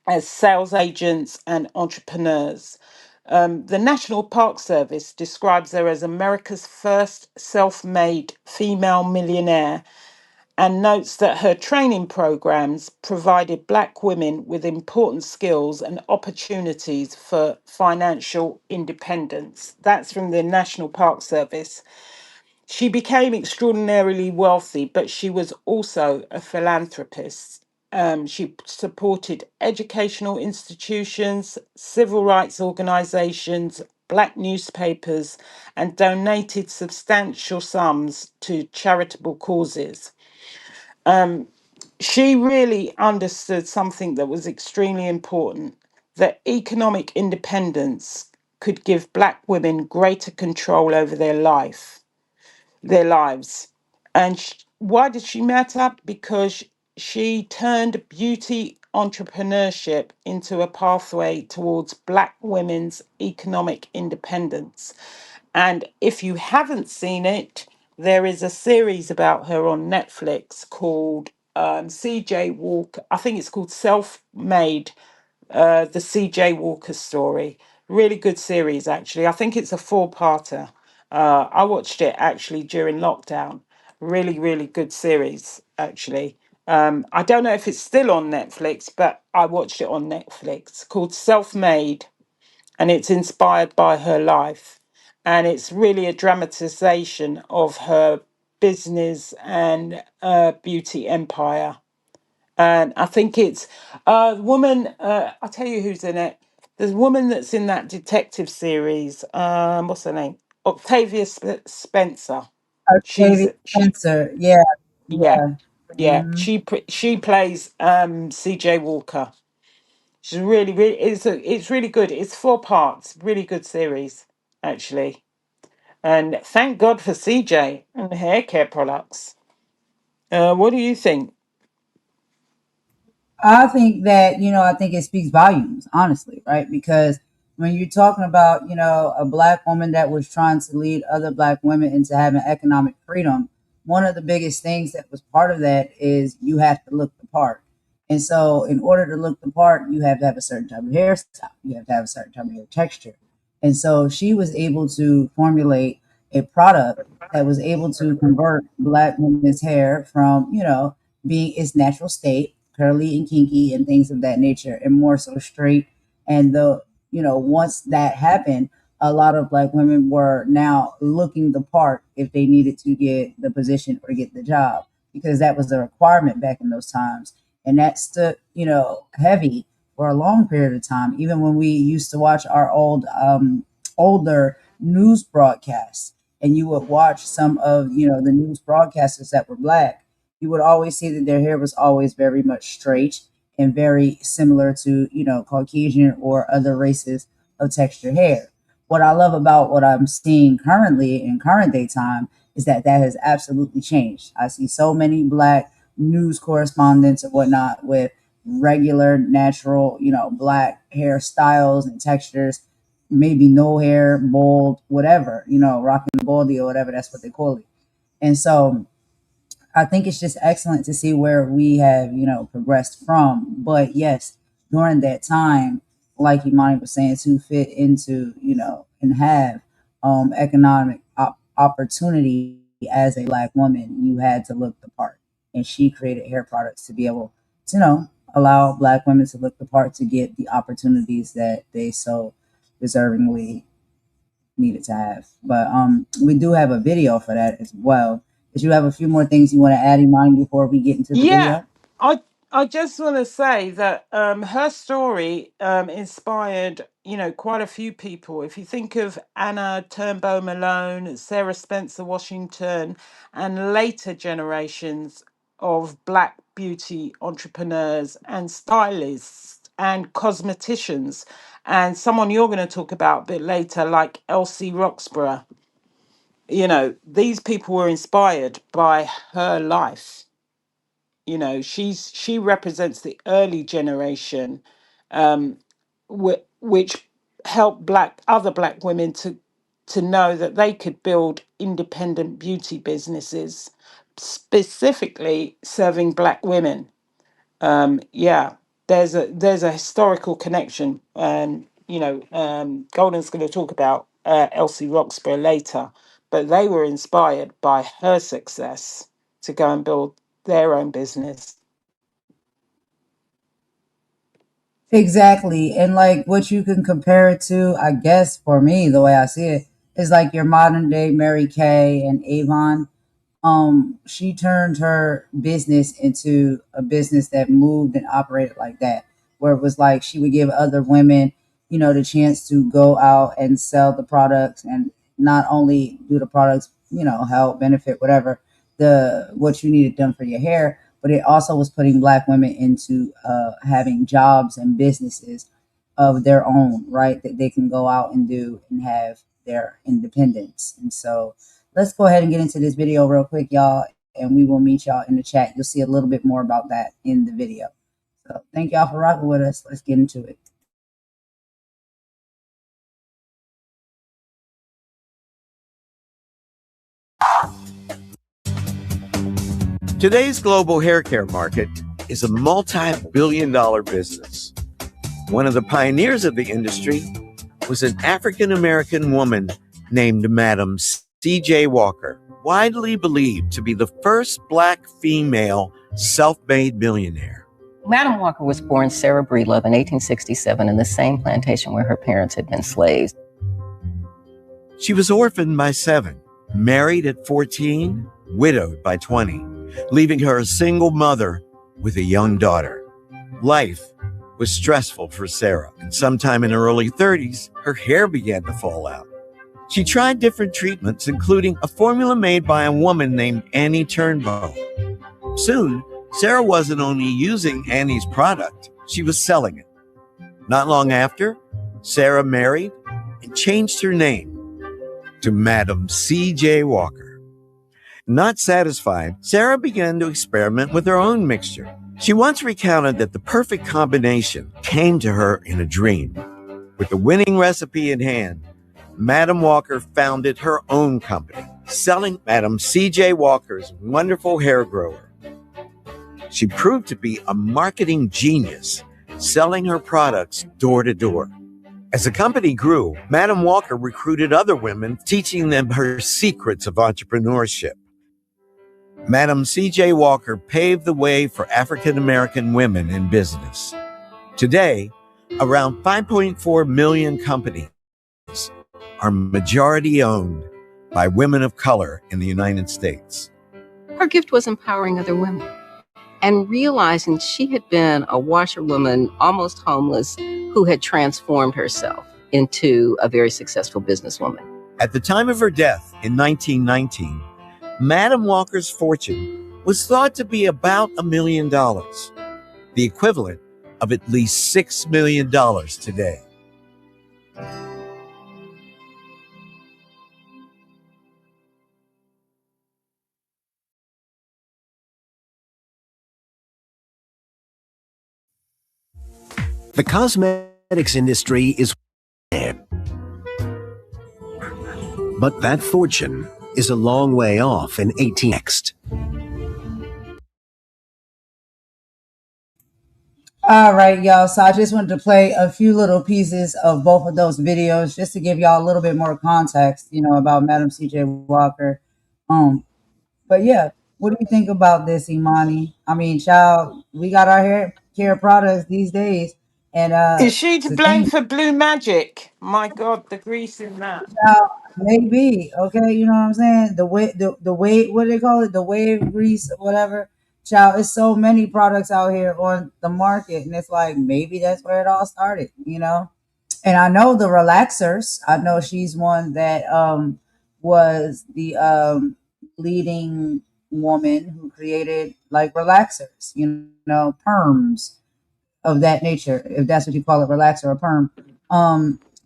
as sales agents and entrepreneurs. The National Park Service describes her as America's first self made female millionaire and notes that her training programs provided Black women with important skills and opportunities for financial independence. That's from the National Park Service. She became extraordinarily wealthy, but she was also a philanthropist. She supported educational institutions, civil rights organizations, Black newspapers, and donated substantial sums to charitable causes. She really understood something that was extremely important, that economic independence could give Black women greater control over their lives. And why did she matter? Because she turned beauty entrepreneurship into a pathway towards Black women's economic independence. And if you haven't seen it, there is a series about her on Netflix called CJ Walker. I think it's called Self Made, the CJ Walker story. Really good series, actually. I think it's a four-parter. I watched it actually during lockdown. Really, really good series, actually. I don't know if it's still on Netflix, but I watched it on Netflix called Self Made, and it's inspired by her life. And it's really a dramatization of her business and beauty empire. And I think it's a woman. I'll tell you who's in it. There's a woman that's in that detective series. What's her name? Octavia Spencer. Octavia She Spencer. Yeah, yeah, yeah. yeah. Hmm. She plays C.J. Walker. She's really it's really good. It's four parts. Really good series, actually. And thank God for CJ and hair care products. What do you think? I think that, I think it speaks volumes, honestly, right? Because when you're talking about, a black woman that was trying to lead other black women into having economic freedom, one of the biggest things that was part of that is you have to look the part. And so, in order to look the part, you have to have a certain type of hairstyle, you have to have a certain type of hair texture. And so, she was able to formulate a product that was able to convert black women's hair from, being its natural state, curly and kinky and things of that nature, and more so straight. And once that happened, a lot of black women were now looking the part if they needed to get the position or get the job, because that was a requirement back in those times. And that stood, heavy for a long period of time. Even when we used to watch our older news broadcasts, and you would watch some of, the news broadcasters that were black, you would always see that their hair was always very much straight and very similar to, Caucasian or other races of textured hair. What I love about what I'm seeing currently in current day time is that that has absolutely changed. I see so many black news correspondents and whatnot with regular, natural, black hairstyles and textures, maybe no hair, bald, whatever, rocking the baldy or whatever, that's what they call it. And so I think it's just excellent to see where we have, progressed from. But yes, during that time, like Imani was saying, to fit into, and have economic opportunity as a black woman, you had to look the part. And she created hair products to be able to, allow black women to look the part to get the opportunities that they so deservingly needed to have. But we do have a video for that as well. Did you have a few more things you want to add, Imani, before we get into the Yeah, video? I just want to say that her story inspired, quite a few people. If you think of Anna Turnbow Malone, Sarah Spencer Washington, and later generations of Black beauty entrepreneurs and stylists and cosmeticians, and someone you're going to talk about a bit later, like Elsie Roxburgh, these people were inspired by her life. She represents the early generation, um which helped other black women to know that they could build independent beauty businesses, specifically serving black women. Yeah, there's a historical connection, and Golden's going to talk about Elsie Roxburgh later, but they were inspired by her success to go and build their own business. Exactly. And like what you can compare it to, I guess for me, the way I see it, is like your modern day Mary Kay and Avon. She turned her business into a business that moved and operated like that, where it was like she would give other women, the chance to go out and sell the products, and not only do the products, help benefit whatever the what you needed done for your hair, but it also was putting black women into having jobs and businesses of their own, right? That they can go out and do and have their independence. And so let's go ahead and get into this video real quick, y'all, and we will meet y'all in the chat. You'll see a little bit more about that in the video. So thank y'all for rocking with us. Let's get into it. Today's global hair care market is a multi-billion-dollar business. One of the pioneers of the industry was an African-American woman named Madam C.J. Walker, widely believed to be the first Black female self-made millionaire. Madam Walker was born Sarah Breedlove in 1867 in the same plantation where her parents had been slaves. She was orphaned by 7, married at 14, widowed by 20, leaving her a single mother with a young daughter. Life was stressful for Sarah, and sometime in her early 30s, her hair began to fall out. She tried different treatments, including a formula made by a woman named Annie Turnbow. Soon, Sarah wasn't only using Annie's product, she was selling it. Not long after, Sarah married and changed her name to Madam C.J. Walker. Not satisfied, Sarah began to experiment with her own mixture. She once recounted that the perfect combination came to her in a dream. With the winning recipe in hand, Madam Walker founded her own company, selling Madam C.J. Walker's wonderful hair grower. She proved to be a marketing genius, selling her products door to door. As the company grew, Madam Walker recruited other women, teaching them her secrets of entrepreneurship. Madam C.J. Walker paved the way for African-American women in business. Today, around 5.4 million companies are majority owned by women of color in the United States. Her gift was empowering other women and realizing she had been a washerwoman, almost homeless, who had transformed herself into a very successful businesswoman. At the time of her death in 1919, Madam Walker's fortune was thought to be about $1 million, the equivalent of at least $6 million today. The cosmetics industry is but that fortune is a long way off in 18 next. All right, y'all. So I just wanted to play a few little pieces of both of those videos just to give y'all a little bit more context, about Madam C.J. Walker. Um, but yeah, what do you think about this, Imani? I mean, child, we got our hair care products these days, and Is she to the blame thing, for blue magic? My God, the grease in that. child, maybe okay, you know what I'm saying? The way, what do they call it? The wave grease, or whatever. Child, it's so many products out here on the market, and it's like maybe that's where it all started. And I know the relaxers. I know she's one that was the leading woman who created like relaxers, perms of that nature, if that's what you call it, relaxer or perm,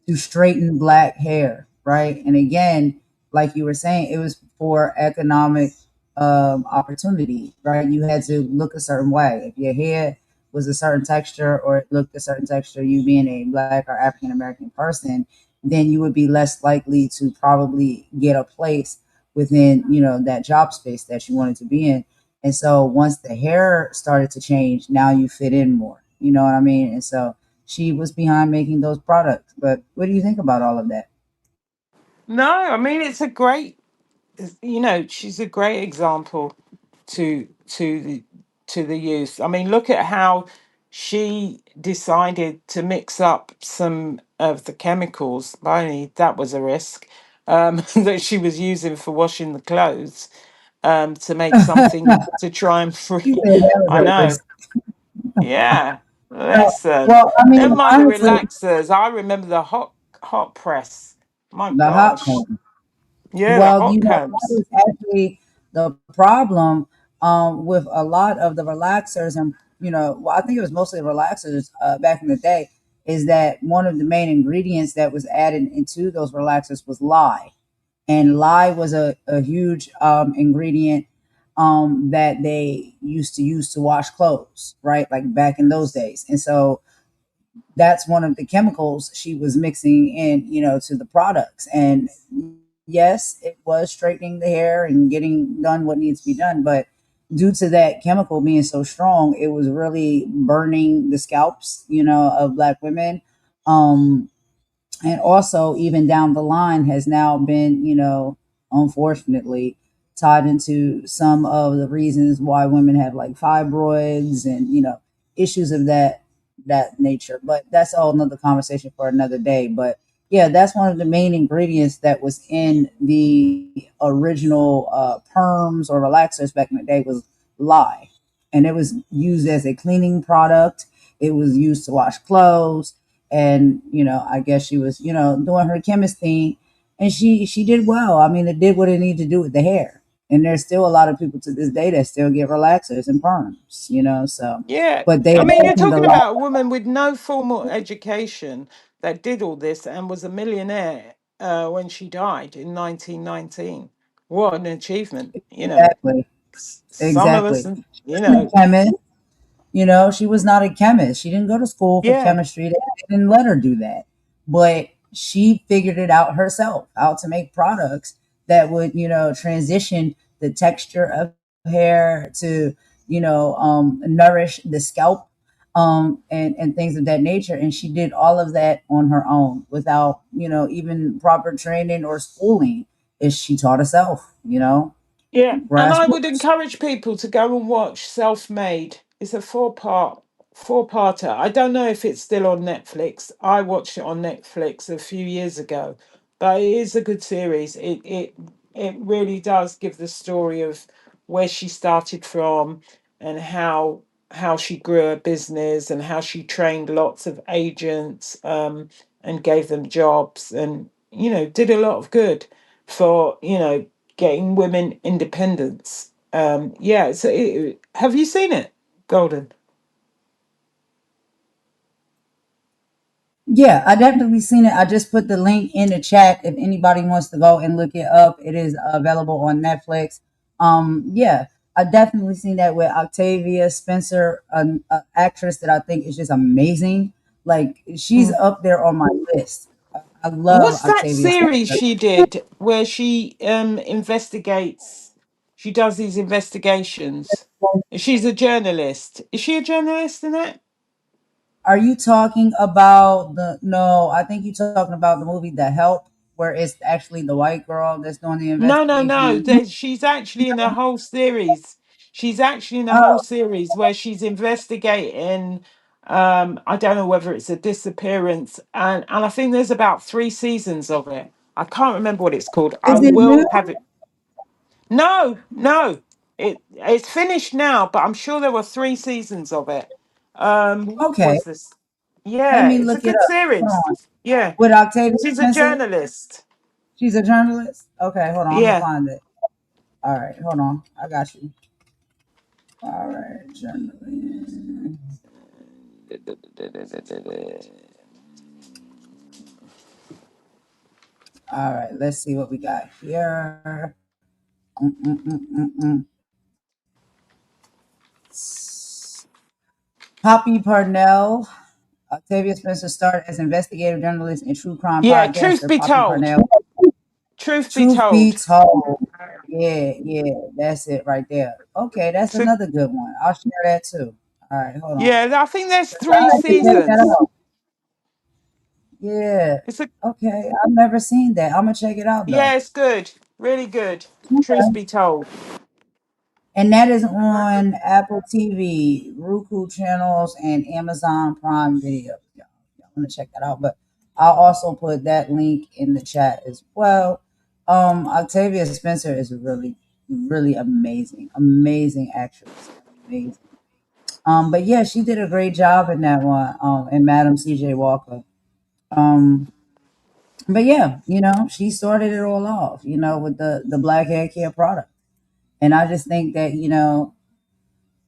to straighten black hair, right? And again, like you were saying, it was for economic opportunity, right? You had to look a certain way. If your hair was a certain texture or it looked a certain texture, you being a black or African American person, then you would be less likely to probably get a place within, that job space that you wanted to be in. And so once the hair started to change, now you fit in more. You know what I mean? And so she was behind making those products. But what do you think about all of that? No, I mean it's a great. She's a great example to the youth. I mean, look at how she decided to mix up some of the chemicals. Only that was a risk that she was using for washing the clothes to make something to try and You free. said that was I a know. risk. Yeah. No, Listen, well, I mean, never mind the honestly, relaxers. I remember the hot press. My the hot gosh. comb. Yeah, the Well, hot that combs. was actually the problem with a lot of the relaxers, and well, I think it was mostly relaxers back in the day. Is that one of the main ingredients that was added into those relaxers was lye, and lye was a huge ingredient that they used to use to wash clothes, right? Like back in those days, and so that's one of the chemicals she was mixing in, to the products. And yes, it was straightening the hair and getting done what needs to be done, but due to that chemical being so strong, it was really burning the scalps, of black women. Um, and also even down the line has now been, unfortunately tied into some of the reasons why women have like fibroids and issues of that nature. But that's all another conversation for another day. But yeah, that's one of the main ingredients that was in the original perms or relaxers back in the day was lye, and it was used as a cleaning product. It was used to wash clothes, and I guess she was doing her chemist thing, and she did well. I mean, it did what it needed to do with the hair, and there's still a lot of people to this day that still get relaxers and perms, so Yeah, but they I mean, you're opened a talking lot. about a woman with no formal education that did all this and was a millionaire when she died in 1919. What an achievement. Exactly. Some of us, Exactly. you She wasn't know, a chemist. She was not a chemist. She didn't go to school for yeah, chemistry. They didn't let her do that. But she figured it out herself, how to make products that would, transition the texture of hair to, nourish the scalp, and things of that nature. And she did all of that on her own without, even proper training or schooling. Is she taught herself, yeah. And I would grassroots. encourage people to go and watch Self Made. It's a four-parter. I don't know if it's still on Netflix. I watched it on Netflix a few years ago, but it is a good series. It really does give the story of where she started from and how she grew her business and how she trained lots of agents and gave them jobs and did a lot of good for getting women independence. Yeah, so have you seen it, Golden? Yeah, I definitely seen it. I just put the link in the chat if anybody wants to go and look it up. It is available on Netflix. Yeah, I definitely seen that with Octavia Spencer, an actress that I think is just amazing. Like she's Mm. up there on my list. I love What's that Octavia series Spencer. she did where she investigates? She does these investigations. She's a journalist. Is she a journalist in it? Are you talking about the? No, I think you're talking about the movie The Help, where it's actually the white girl that's doing the No, no, no. investigation. She's actually in a whole series. She's actually in a whole Oh, series where she's investigating. I don't know whether it's a disappearance, and I think there's about 3 seasons of it. I can't remember what it's called. I is it new? will have it. No, no, it's finished now, but I'm sure there were 3 seasons of it. Okay, What's this? let Yeah, me it's a look it good up. Hold series. on. Yeah, With Octavia she's a Spencer. journalist. She's a journalist. Okay, hold on. I'm gonna Yeah. find it. All right, hold on. I got you. All right, journalist. All right, let's see what we got here. Mm-mm-mm-mm-mm. Poppy Parnell. Octavia Spencer starred as investigative journalist and true crime Yeah, truth podcaster be Poppy told. Parnell. Truth be Truth be told. told. Yeah, yeah, that's it right there. Okay, that's So another good one. I'll share that too. All right, hold on. yeah, I think there's I three have to check that seasons. out. Yeah. It's a Okay, I've never seen that. I'm gonna check it out though. Yeah, it's good. Really good. Truth Okay. be told. And that is on Apple TV, Roku channels, and Amazon Prime Video. Y'all want to check that out. But I'll also put that link in the chat as well. Octavia Spencer is really, really amazing. Amazing actress. Amazing. But yeah, she did a great job in that one, and Madam CJ Walker. Um, but yeah, she started it all off, with the black hair care product. And I just think that,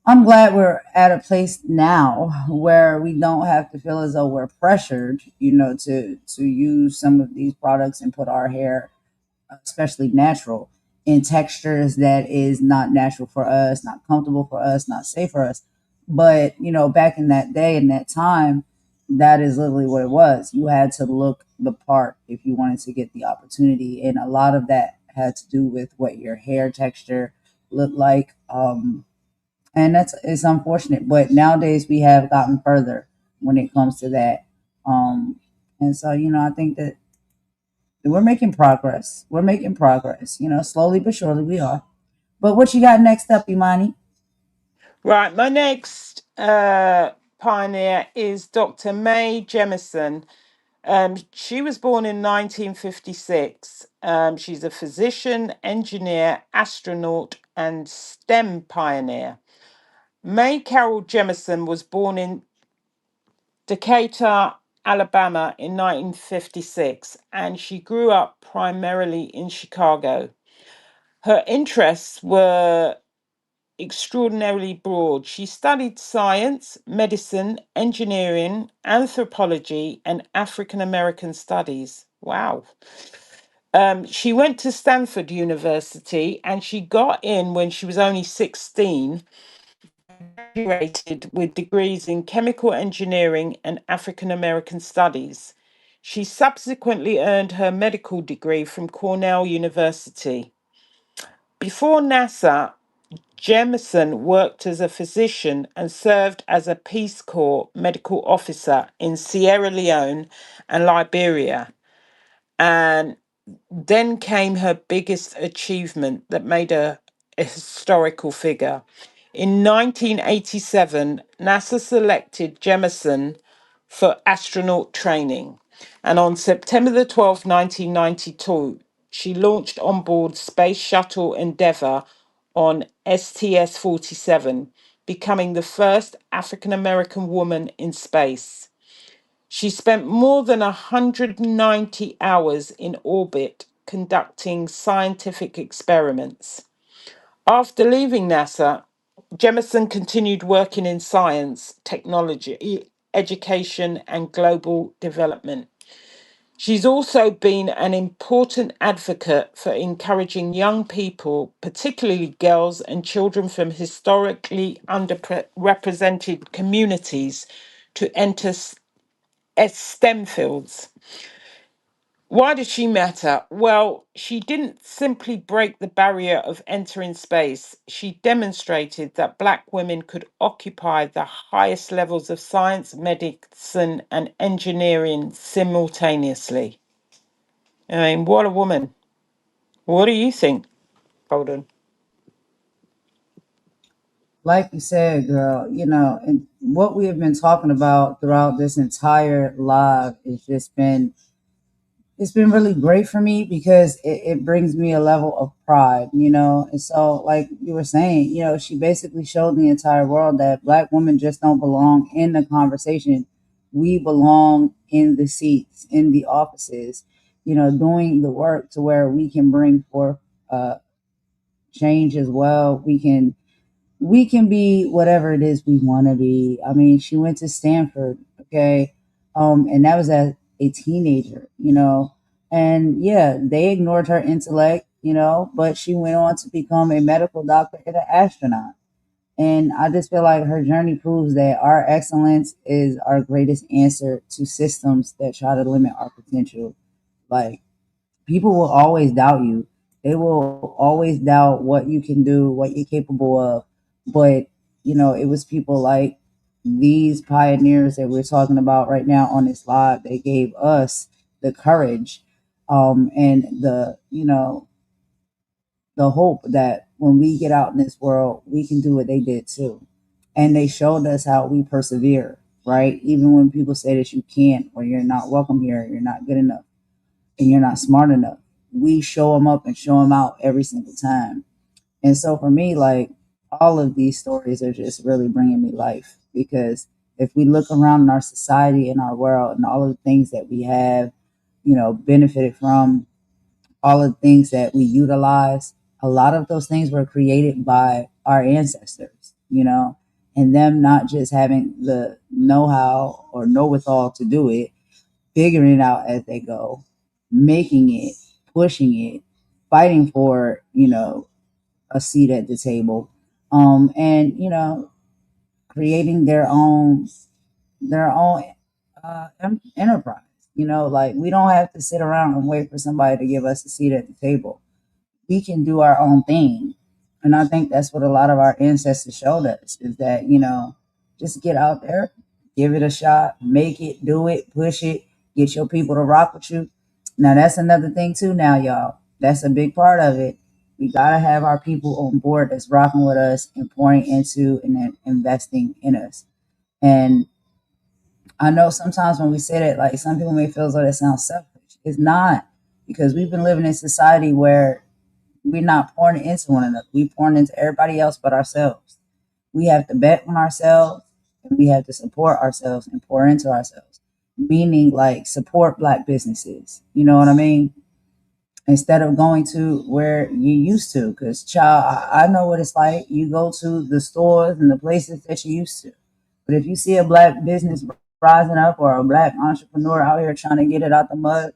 I'm glad we're at a place now where we don't have to feel as though we're pressured, to use some of these products and put our hair, especially natural, in textures that is not natural for us, not comfortable for us, not safe for us. But, back in that day and that time, that is literally what it was. You had to look the part if you wanted to get the opportunity. And a lot of that had to do with what your hair texture looked like. And it's unfortunate, but nowadays we have gotten further when it comes to that. And so, I think that we're making progress. We're making progress, slowly but surely we are. But what you got next up, Imani? Right, my next pioneer is Dr. Mae Jemison. She was born in 1956. She's a physician, engineer, astronaut, and STEM pioneer. Mae Carroll Jemison was born in Decatur, Alabama in 1956, and she grew up primarily in Chicago. Her interests were extraordinarily broad. She studied science, medicine, engineering, anthropology, and African American studies. Wow. She went to Stanford University and she got in when she was only 16, graduated with degrees in chemical engineering and African American studies. She subsequently earned her medical degree from Cornell University. Before NASA, Jemison worked as a physician and served as a Peace Corps medical officer in Sierra Leone and Liberia. And then came her biggest achievement that made her a historical figure. In 1987, NASA selected Jemison for astronaut training. And on September the 12th, 1992, she launched on board Space Shuttle Endeavour on STS 47, becoming the first African American woman in space. She spent more than 190 hours in orbit conducting scientific experiments. After leaving NASA, Jemison continued working in science, technology, education, and global development. She's also been an important advocate for encouraging young people, particularly girls and children from historically underrepresented communities, to enter STEM fields. Why does she matter? Well, she didn't simply break the barrier of entering space. She demonstrated that Black women could occupy the highest levels of science, medicine, and engineering simultaneously. I mean, what a woman. What do you think, Golden? Like you said, girl, and what we have been talking about throughout this entire live has just been it's been really great for me because it brings me a level of pride, And so, like you were saying, she basically showed the entire world that Black women just don't belong in the conversation. We belong in the seats, in the offices, doing the work to where we can bring forth uh, change as well. We can be whatever it is we want to be. I mean, she went to Stanford, okay, and that was as a teenager, and yeah, they ignored her intellect, but she went on to become a medical doctor and an astronaut. And I just feel like her journey proves that our excellence is our greatest answer to systems that try to limit our potential. Like, people will always doubt you. They will always doubt what you can do, what you're capable of. But, it was people like these pioneers that we're talking about right now on this live. They gave us the courage and the hope that when we get out in this world, we can do what they did too. And they showed us how we persevere, right? Even when people say that you can't, or you're not welcome here, you're not good enough, and you're not smart enough, we show them up and show them out every single time. And so for me, like, all of these stories are just really bringing me life, because if we look around in our society and our world and all of the things that we have, benefited from, all of the things that we utilize, a lot of those things were created by our ancestors, and them not just having the know-how or know-withal to do it, figuring it out as they go, making it, pushing it, fighting for, a seat at the table, and creating their own enterprise. Like, we don't have to sit around and wait for somebody to give us a seat at the table. We can do our own thing. And I think that's what a lot of our ancestors showed us, is that, just get out there, give it a shot, make it, do it, push it, get your people to rock with you. Now, that's another thing too now, y'all. That's a big part of it. We got to have our people on board that's rocking with us and pouring into and then investing in us. And I know sometimes when we say that, like, some people may feel as though that sounds selfish. It's not, because we've been living in a society where we're not pouring into one another. We're pouring into everybody else but ourselves. We have to bet on ourselves, and we have to support ourselves and pour into ourselves. Meaning, like, support Black businesses. You know what I mean? Instead of going to where you used to. Because, child, I know what it's like. You go to the stores and the places that you used to. But if you see a Black business rising up, or a Black entrepreneur out here trying to get it out the mud,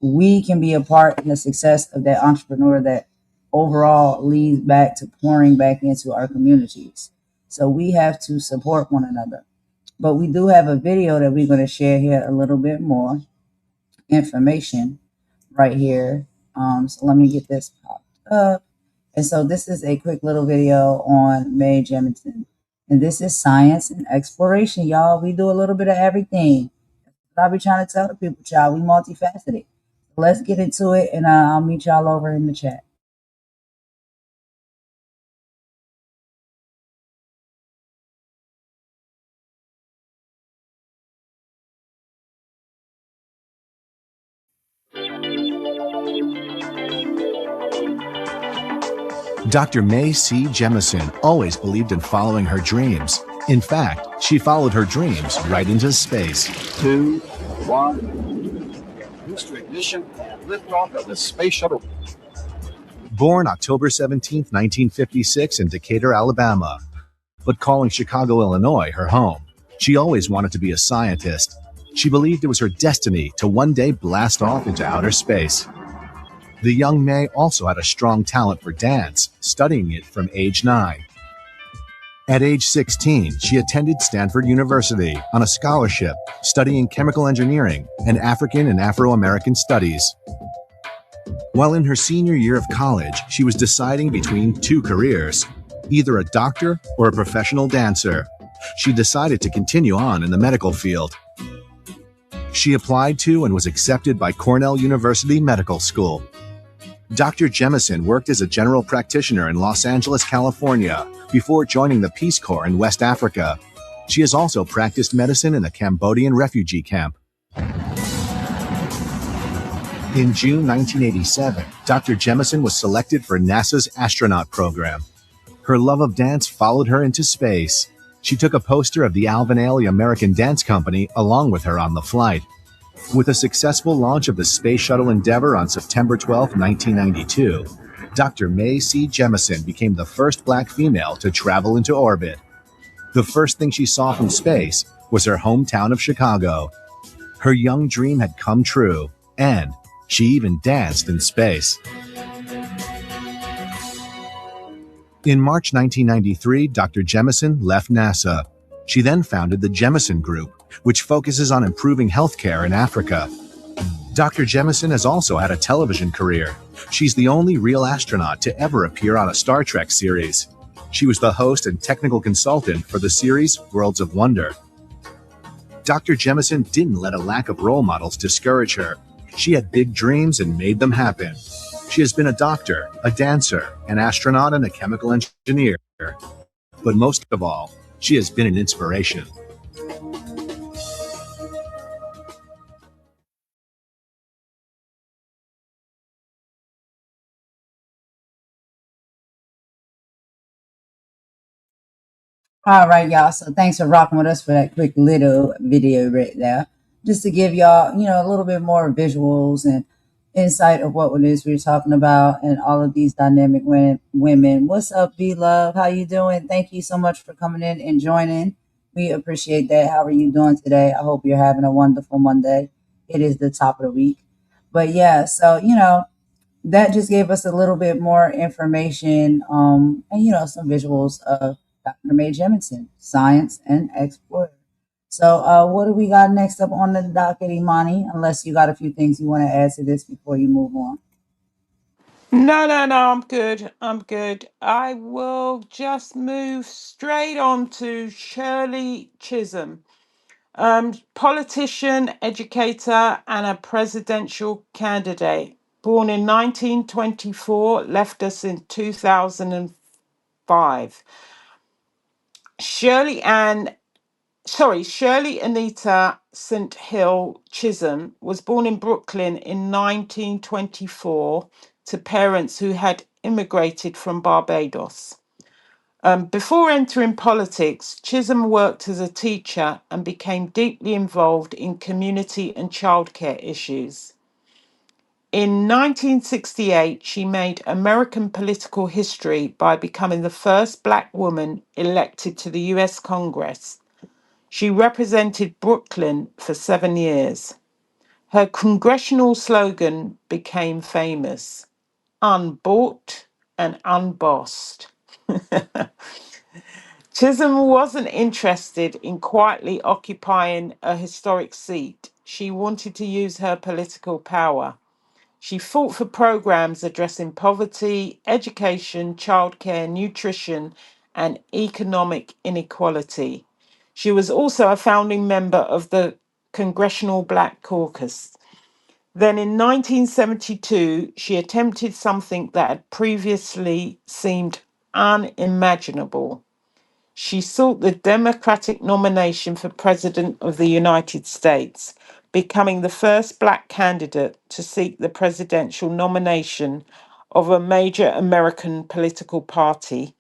we can be a part in the success of that entrepreneur that overall leads back to pouring back into our communities. So we have to support one another. But we do have a video that we're going to share here, a little bit more information right here. So let me get this popped up. And so this is a quick little video on Mae Jemison. And this is science and exploration, y'all. We do a little bit of everything. I be trying to tell the people, child, we multifaceted. Let's get into it, and I'll meet y'all over in the chat. Dr. Mae C. Jemison always believed in following her dreams. In fact, she followed her dreams right into space. 2, 1. Booster ignition and liftoff of the space shuttle. Born October 17, 1956 in Decatur, Alabama, but calling Chicago, Illinois her home. She always wanted to be a scientist. She believed it was her destiny to one day blast off into outer space. The young Mae also had a strong talent for dance, studying it from age 9. At age 16, she attended Stanford University on a scholarship studying chemical engineering and African and Afro-American studies. While in her senior year of college, she was deciding between two careers, either a doctor or a professional dancer. She decided to continue on in the medical field. She applied to and was accepted by Cornell University Medical School. Dr. Jemison worked as a general practitioner in Los Angeles, California, before joining the Peace Corps in West Africa. She has also practiced medicine in a Cambodian refugee camp. In June 1987, Dr. Jemison was selected for NASA's astronaut program. Her love of dance followed her into space. She took a poster of the Alvin Ailey American Dance Company along with her on the flight. With a successful launch of the Space Shuttle Endeavour on September 12, 1992, Dr. Mae C. Jemison became the first black female to travel into orbit. The first thing she saw from space was her hometown of Chicago. Her young dream had come true, and she even danced in space. In March 1993, Dr. Jemison left NASA. She then founded the Jemison Group, which focuses on improving healthcare in Africa. Dr. Jemison has also had a television career. She's the only real astronaut to ever appear on a Star Trek series. She was the host and technical consultant for the series Worlds of Wonder. Dr. Jemison didn't let a lack of role models discourage her. She had big dreams and made them happen. She has been a doctor, a dancer, an astronaut, and a chemical engineer. But most of all, she has been an inspiration. All right, y'all. So thanks for rocking with us for that quick little video right there. Just to give y'all, a little bit more visuals and insight of what it is we're talking about and all of these dynamic women. What's up, B Love? How you doing? Thank you so much for coming in and joining. We appreciate that. How are you doing today? I hope you're having a wonderful Monday. It is the top of the week. But yeah, so, that just gave us a little bit more information and some visuals of Dr. Mae Jemison, science and explorer. So what do we got next up on the docket, Imani? Unless you got a few things you want to add to this before you move on. No, I'm good. I'm good. I will just move straight on to Shirley Chisholm, politician, educator, and a presidential candidate. Born in 1924, left us in 2005. Shirley Anita St. Hill Chisholm was born in Brooklyn in 1924 to parents who had immigrated from Barbados. Before entering politics, Chisholm worked as a teacher and became deeply involved in community and childcare issues. In 1968, she made American political history by becoming the first Black woman elected to the US Congress. She represented Brooklyn for 7 years. Her congressional slogan became famous: unbought and unbossed. Chisholm wasn't interested in quietly occupying a historic seat. She wanted to use her political power. She fought for programs addressing poverty, education, childcare, nutrition, and economic inequality. She was also a founding member of the Congressional Black Caucus. Then in 1972, she attempted something that had previously seemed unimaginable. She sought the Democratic nomination for President of the United States, becoming the first Black candidate to seek the presidential nomination of a major American political party,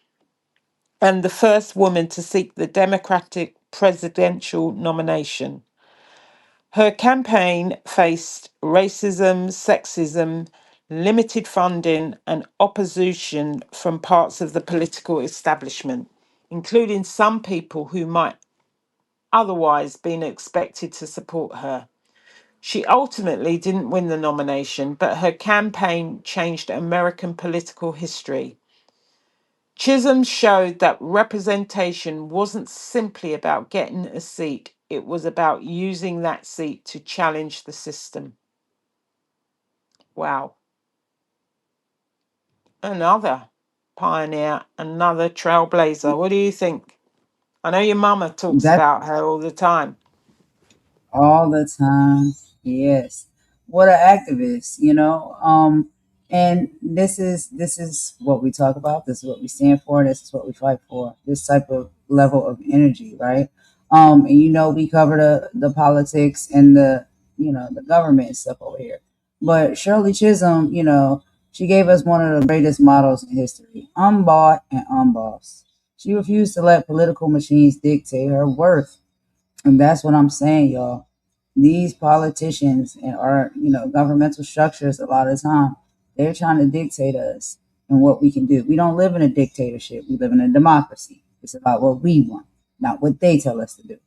and the first woman to seek the Democratic presidential nomination. Her campaign faced racism, sexism, limited funding, and opposition from parts of the political establishment, including some people who might otherwise been expected to support her. She ultimately didn't win the nomination, but her campaign changed American political history. Chisholm showed that representation wasn't simply about getting a seat, it was about using that seat to challenge the system. Wow. Another pioneer, another trailblazer. What do you think? I know your mama talks That about her all the time. all the time. Yes. What an activist, you know. And this is what we talk about, this is what we stand for, this is what we fight for. This type of level of energy, right? And you know, we cover the politics and the, you know, the government and stuff over here. But Shirley Chisholm, you know, she gave us one of the greatest models in history. Unbought and unbossed. She refused to let political machines dictate her worth. And that's what I'm saying, y'all. These politicians and our, you know, governmental structures, a lot of the time, they're trying to dictate us and what we can do. We don't live in a dictatorship. We live in a democracy. It's about what we want, not what they tell us to do.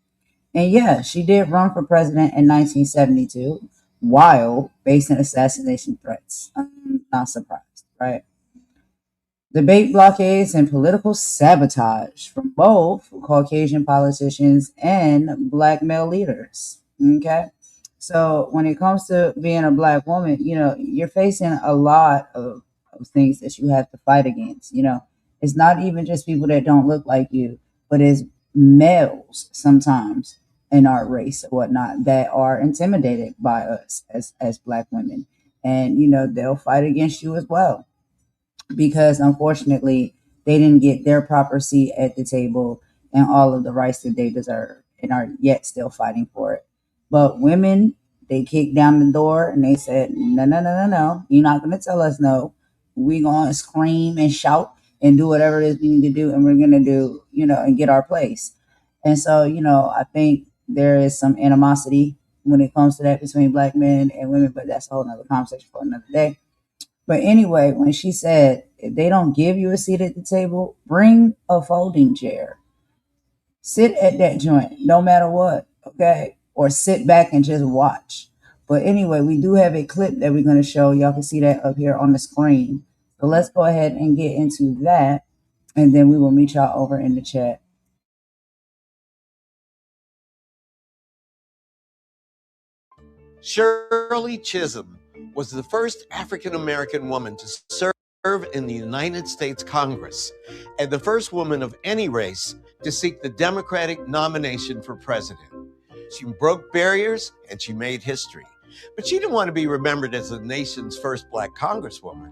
And yeah, she did run for president in 1972 while facing assassination threats. I'm not surprised, right? Debate blockades and political sabotage from both Caucasian politicians and black male leaders. Okay. So when it comes to being a black woman, you know, you're facing a lot of things that you have to fight against. You know, it's not even just people that don't look like you, but it's males sometimes in our race or whatnot that are intimidated by us as black women. And, you know, they'll fight against you as well because unfortunately they didn't get their proper seat at the table and all of the rights that they deserve and are yet still fighting for it. But women, they kicked down the door and they said, no, no, no, no, no. You're not going to tell us no. We're going to scream and shout and do whatever it is we need to do. And we're going to do, you know, and get our place. And so, you know, I think there is some animosity when it comes to that between black men and women, but that's a whole nother conversation for another day. But anyway, when she said, if they don't give you a seat at the table, bring a folding chair. Sit at that joint, no matter what, okay? Or sit back and just watch. But anyway, we do have a clip that we're going to show. Y'all can see that up here on the screen. So let's go ahead and get into that, and then we will meet y'all over in the chat. Shirley Chisholm was the first African American woman to serve in the United States Congress and the first woman of any race to seek the Democratic nomination for president. She broke barriers and she made history. But she didn't want to be remembered as the nation's first black congresswoman.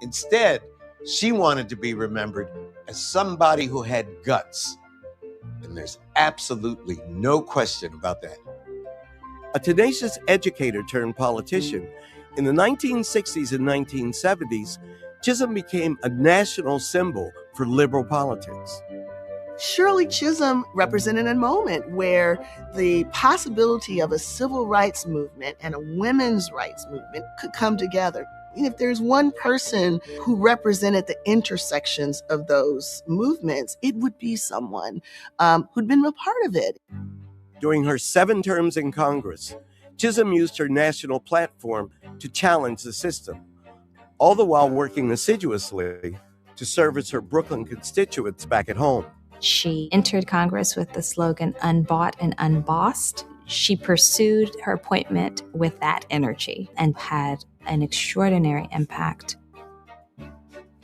Instead, she wanted to be remembered as somebody who had guts. And there's absolutely no question about that. A tenacious educator turned politician, in the 1960s and 1970s, Chisholm became a national symbol for liberal politics. Shirley Chisholm represented a moment where the possibility of a civil rights movement and a women's rights movement could come together. And if there's one person who represented the intersections of those movements, it would be someone who'd been a part of it. During her 7 terms in Congress, Chisholm used her national platform to challenge the system, all the while working assiduously to service her Brooklyn constituents back at home. She entered Congress with the slogan, "Unbought and unbossed." She pursued her appointment with that energy and had an extraordinary impact.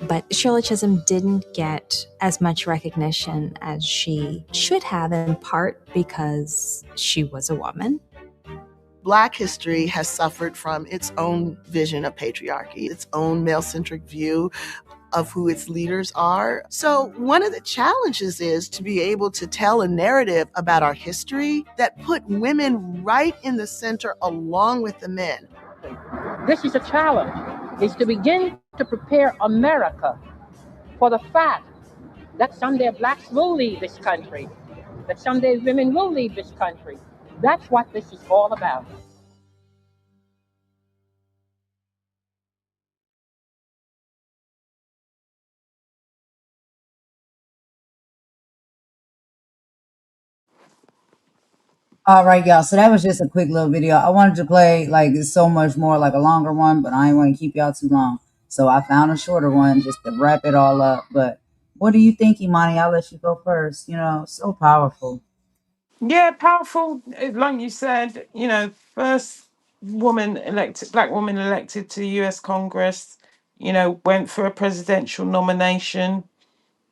But Shirley Chisholm didn't get as much recognition as she should have, in part because she was a woman. Black history has suffered from its own vision of patriarchy, its own male-centric view of who its leaders are. So one of the challenges is to be able to tell a narrative about our history that put women right in the center along with the men. This is a challenge, is to begin to prepare America for the fact that someday blacks will lead this country, that someday women will lead this country. That's what this is all about. All right, y'all. So that was just a quick little video. I wanted to play like so much more, like a longer one, but I ain't want to keep y'all too long. So I found a shorter one just to wrap it all up. But What do you think, Imani? I'll let you go first. You know, so powerful. Yeah, powerful. Like you said, first woman elected, black woman elected to the U.S. Congress. Went for a presidential nomination.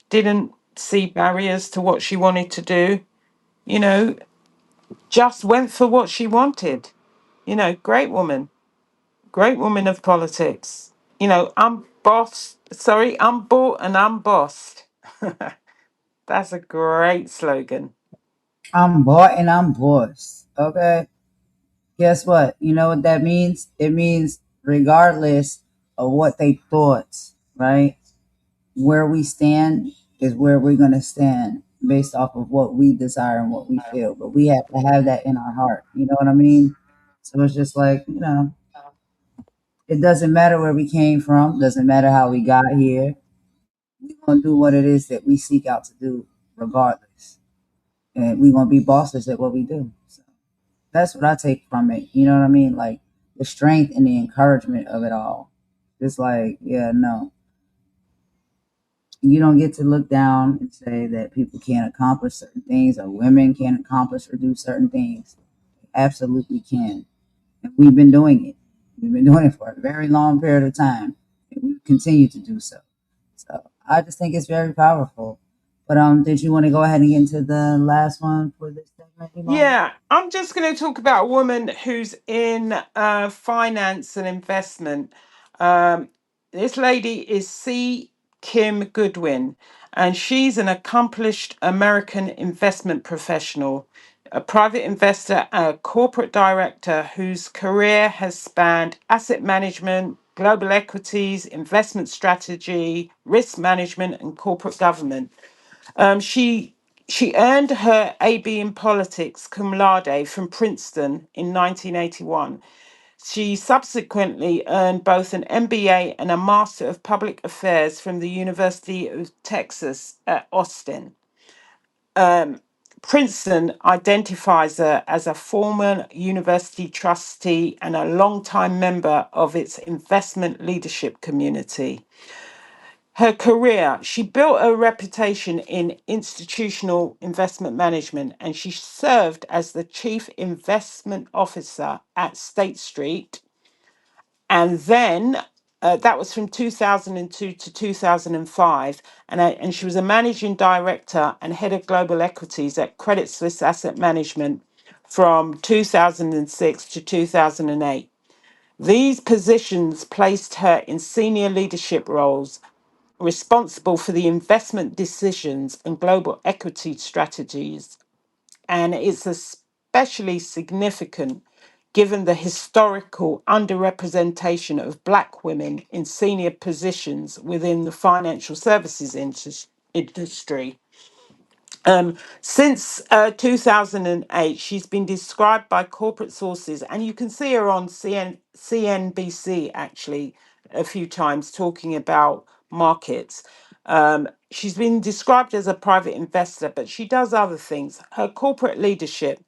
Didn't see barriers to what she wanted to do. You know, just went for what she wanted. Great woman of politics. I'm boss. Sorry, I'm bought and I'm bossed. That's a great slogan. I'm bought and I'm bossed. Okay. Guess what? You know what that means? It means regardless of what they thought, right? Where we stand is where we're going to stand based off of what we desire and what we feel. But we have to have that in our heart. You know what I mean? So it's just like, it doesn't matter where we came from, doesn't matter how we got here. We're going to do what it is that we seek out to do regardless. And we're going to be bosses at what we do. So that's what I take from it. You know what I mean? Like the strength and the encouragement of it all. It's like, yeah, no, you don't get to look down and say that people can't accomplish certain things or women can't accomplish or do certain things. They absolutely can. And we've been doing it. We've been doing it for a very long period of time. And we continue to do so. So I just think it's very powerful. But did you want to go ahead and get into the last one for this segment, Imani? Yeah, I'm just going to talk about a woman who's in finance and investment. Um, this lady is C. Kim Goodwin, and she's an accomplished American investment professional, a private investor, and a corporate director whose career has spanned asset management, global equities, investment strategy, risk management, and corporate government. She earned her AB in politics cum laude from Princeton in 1981. She subsequently earned both an MBA and a Master of Public Affairs from the University of Texas at Austin. Princeton identifies her as a former university trustee and a longtime member of its investment leadership community. Her career, she built a reputation in institutional investment management, and she served as the chief investment officer at State Street. And then that was from 2002 to 2005. And she was a managing director and head of global equities at Credit Suisse Asset Management from 2006 to 2008. These positions placed her in senior leadership roles responsible for the investment decisions and global equity strategies. And it's especially significant given the historical underrepresentation of Black women in senior positions within the financial services industry. Since 2008, she's been described by corporate sources, and you can see her on CNBC actually a few times talking about markets. She's been described as a private investor, but she does other things. Her corporate leadership,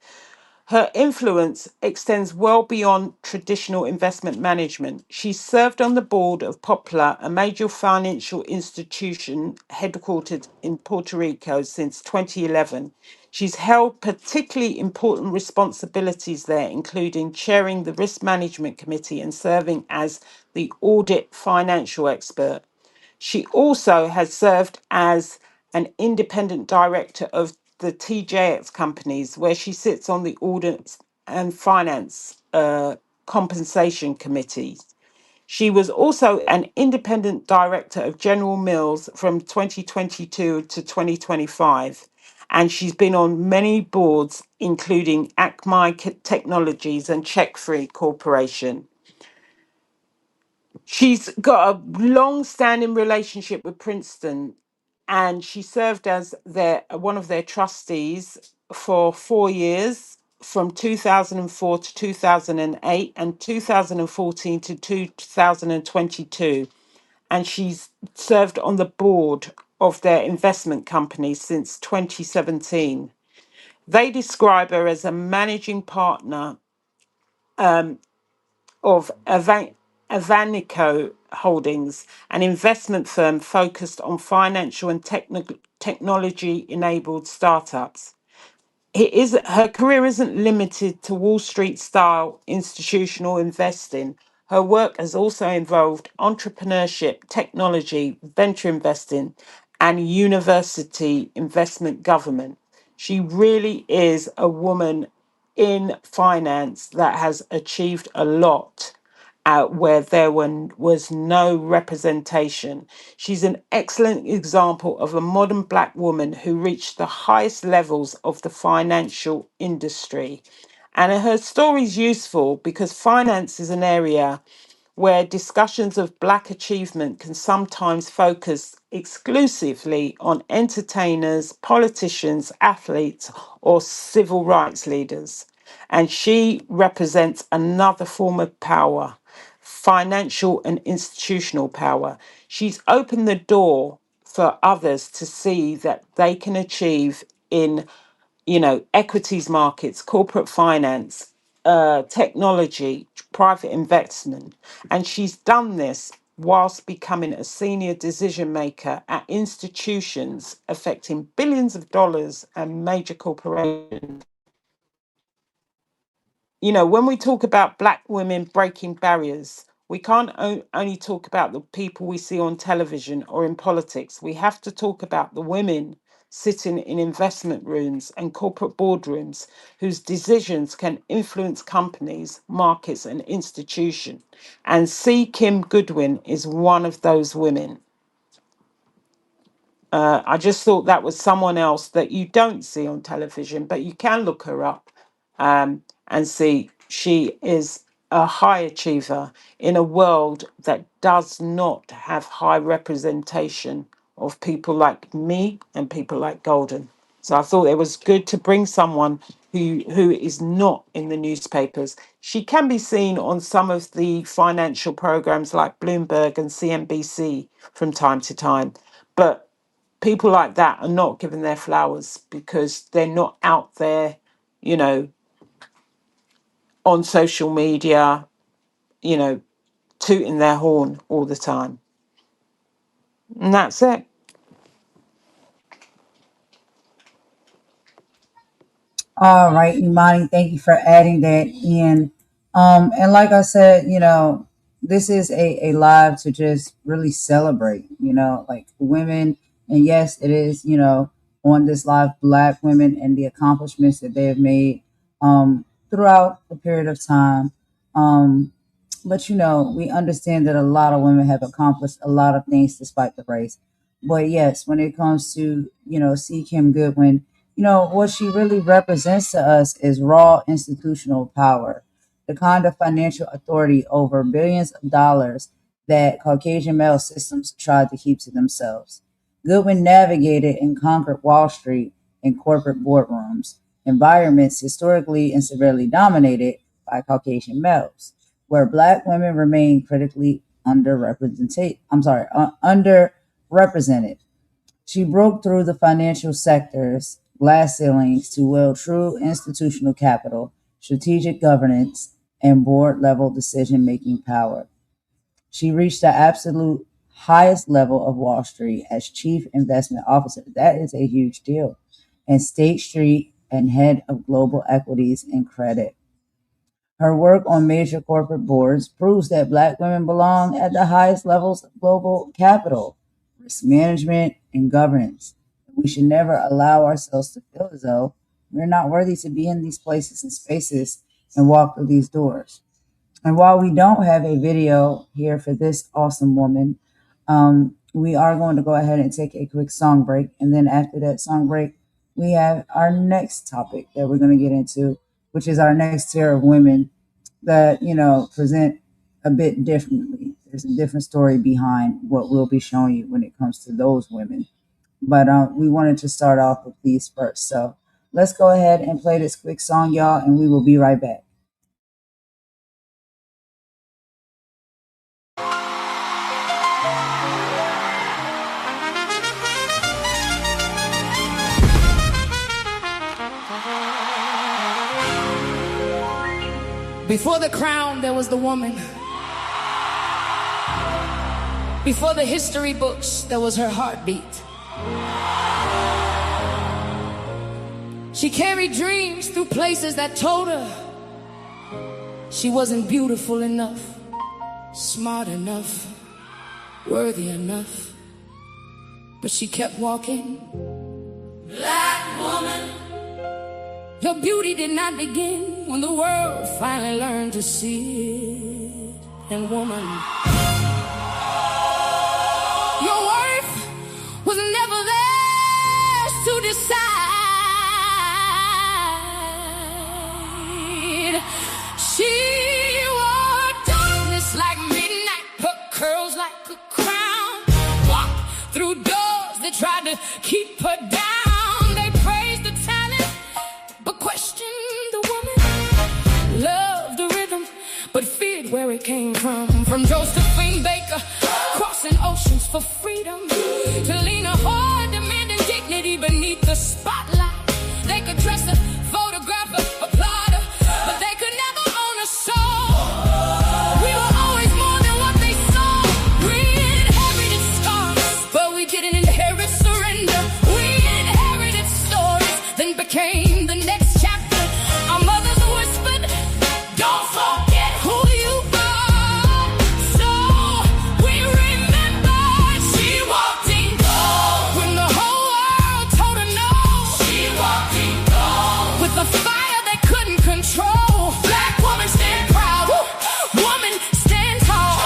her influence extends well beyond traditional investment management. She served on the board of Poplar, a major financial institution headquartered in Puerto Rico since 2011. She's held particularly important responsibilities there, including chairing the Risk Management Committee and serving as the audit financial expert. She also has served as an independent director of the TJX companies, where she sits on the audit and finance compensation committees. She was also an independent director of General Mills from 2022 to 2025. And she's been on many boards, including Acme Technologies and Check Free Corporation. She's got a long-standing relationship with Princeton, and she served as their one of their trustees for 4 years, from 2004 to 2008 and 2014 to 2022. And she's served on the board of their investment company since 2017. They describe her as a managing partner of Avanico Holdings, an investment firm focused on financial and technology-enabled startups. Her career isn't limited to Wall Street style institutional investing. Her work has also involved entrepreneurship, technology, venture investing, and university investment government. She really is a woman in finance that has achieved a lot where was no representation. She's an excellent example of a modern Black woman who reached the highest levels of the financial industry. And her story is useful because finance is an area where discussions of Black achievement can sometimes focus exclusively on entertainers, politicians, athletes, or civil rights leaders. And she represents another form of power, financial and institutional power. She's opened the door for others to see that they can achieve in, equities markets, corporate finance, technology, private investment. And she's done this whilst becoming a senior decision maker at institutions affecting billions of dollars and major corporations. When we talk about Black women breaking barriers, we can't only talk about the people we see on television or in politics. We have to talk about the women sitting in investment rooms and corporate boardrooms whose decisions can influence companies, markets, and institutions. And C. Kim Goodwin is one of those women. I just thought that was someone else that you don't see on television, but you can look her up and see she is a high achiever in a world that does not have high representation of people like me and people like Golden. So I thought it was good to bring someone who is not in the newspapers. She can be seen on some of the financial programs like Bloomberg and CNBC from time to time, but people like that are not given their flowers because they're not out there, you know, on social media, you know, tooting their horn all the time. And that's it. All right, Imani, thank you for adding that in. And like I said, this is a live to just really celebrate, like women. And yes, it is, on this live, Black women and the accomplishments that they have made throughout a period of time. But, we understand that a lot of women have accomplished a lot of things despite the race. But yes, when it comes to, C. Kim Goodwin, what she really represents to us is raw institutional power, the kind of financial authority over billions of dollars that Caucasian male systems tried to keep to themselves. Goodwin navigated and conquered Wall Street and corporate boardrooms, environments historically and severely dominated by Caucasian males, where Black women remain critically underrepresented. She broke through the financial sector's glass ceilings to wield true institutional capital, strategic governance, and board level decision making power. She reached the absolute highest level of Wall Street as chief investment officer. That is a huge deal. And State Street and head of global equities and credit. Her work on major corporate boards proves that Black women belong at the highest levels of global capital, risk management, and governance. We should never allow ourselves to feel as though we're not worthy to be in these places and spaces and walk through these doors. And while we don't have a video here for this awesome woman, we are going to go ahead and take a quick song break. And then after that song break, we have our next topic that we're going to get into, which is our next tier of women that, present a bit differently. There's a different story behind what we'll be showing you when it comes to those women. But we wanted to start off with these first. So let's go ahead and play this quick song, y'all, and we will be right back. Before the crown, there was the woman. Before the history books, there was her heartbeat. She carried dreams through places that told her she wasn't beautiful enough, smart enough, worthy enough. But she kept walking. Black woman. Your beauty did not begin when the world finally learned to see it. And woman, your worth was never theirs to decide. She wore darkness like midnight, her curls like a crown, walked through doors that tried to keep her down. They praised the talent, but questioned the woman. Loved the rhythm, but feared where it came from. From Josephine Baker, crossing oceans for freedom, to Lena Horne, demanding dignity beneath the spotlight. They could dress a photographer, applaud her, but they could never own a soul. We were always more than what they saw. We inherited scars, but we didn't inherit surrender. We inherited stories, then became the next chapter. Our mothers whispered, don't forget who you are. So we remembered she walked in gold. When the whole world told her no, she walked in gold. With a fire they couldn't control. Black woman, stand proud. Woman, stand tall.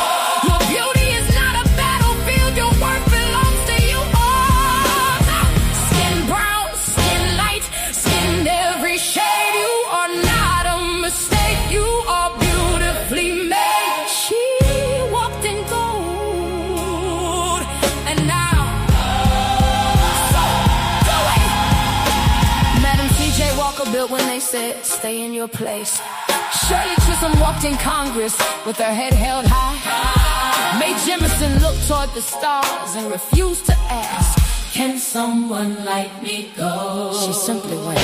Your beauty is not a battlefield. Your worth belongs to you all. Skin brown, skin light, skin every shade. You are not a mistake. You are beautifully made. She walked in gold. And now, so do it. Madam C.J. Walker built when they said, stay in your place. Shirley Chisholm walked in Congress with her head held high. Mae Jemison looked toward the stars and refused to ask, can someone like me go? She simply went.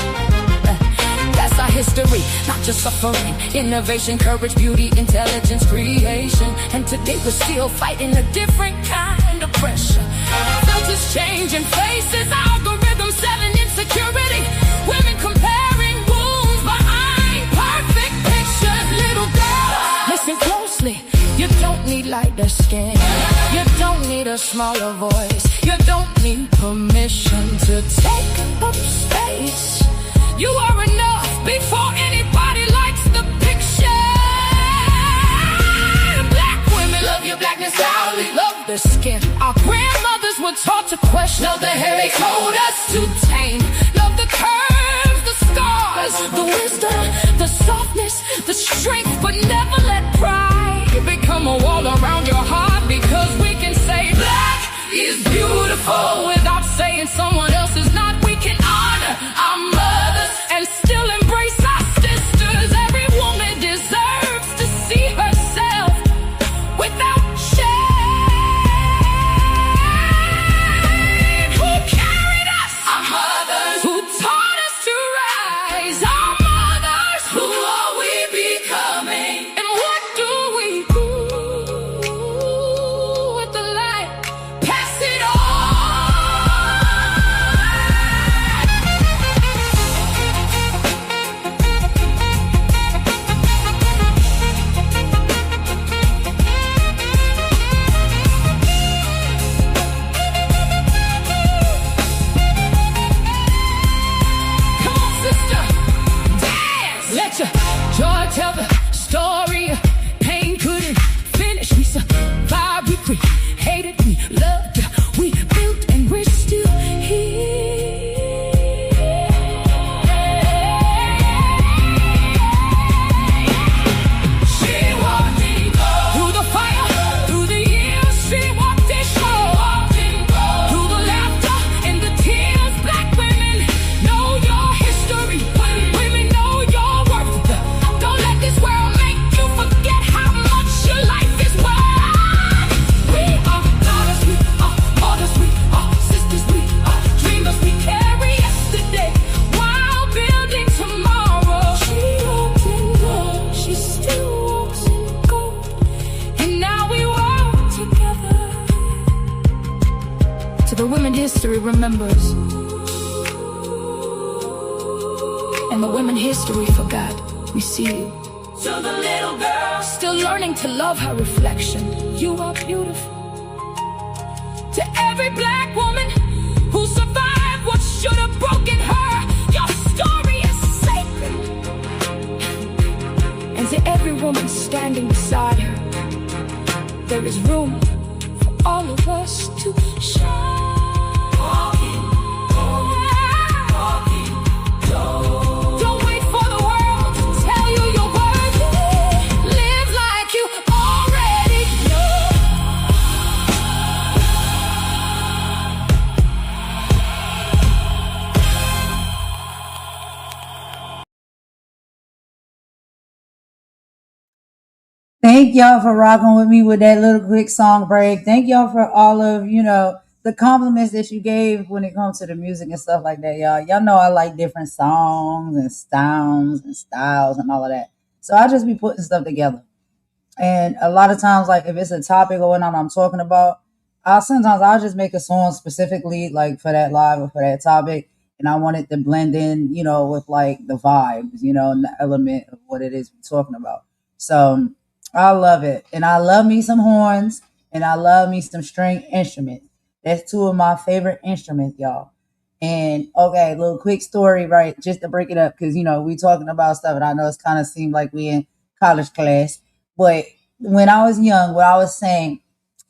That's our history, not just suffering. Innovation, courage, beauty, intelligence, creation. And today we're still fighting a different kind of pressure. Filters changing faces, algorithms selling insecurity. Women comparing wounds behind perfect pictures. Little girl, listen closely. You don't need lighter skin. You don't need a smaller voice. You don't need permission to take up space. You are enough before anybody likes the picture. Black women, love your blackness loudly. Love the skin. Our grandmothers were taught to question. Love the hair they told us to tame. Love the curves, the scars, the wisdom, the softness, the strength. But never let pride become a wall around your heart. Because we can say black is beautiful without saying someone else is not. We can honor our mothers and still embrace our sisters. Every woman deserves to see herself without shame. Who carried us? Our mothers. Who taught us to rise? Our mothers. Who are we becoming? And what do we do with the light? Pass it on. women history remembers, and the women history forgot. We see you. To the little girl still learning to love her reflection, you are beautiful. To every black woman who survived what should have broken her, your story is sacred. And to every woman standing beside her, there is room for all of us to shine. Don't wait for the world to tell you you're worthy. Live like you already know. Thank y'all for rocking with me with that little quick song break. Thank y'all for all of, the compliments that you gave when it comes to the music and stuff like that, y'all. Y'all know I like different songs and styles and all of that. So I just be putting stuff together. And a lot of times, like if it's a topic or whatnot I'm talking about, I'll just make a song specifically like for that live or for that topic. And I want it to blend in, with like the vibes, and the element of what it is we're talking about. So I love it. And I love me some horns and I love me some string instruments. That's two of my favorite instruments, y'all. And okay, little quick story, right? Just to break it up, because we talking about stuff, and I know it's kind of seemed like we in college class. But when I was young, what I was saying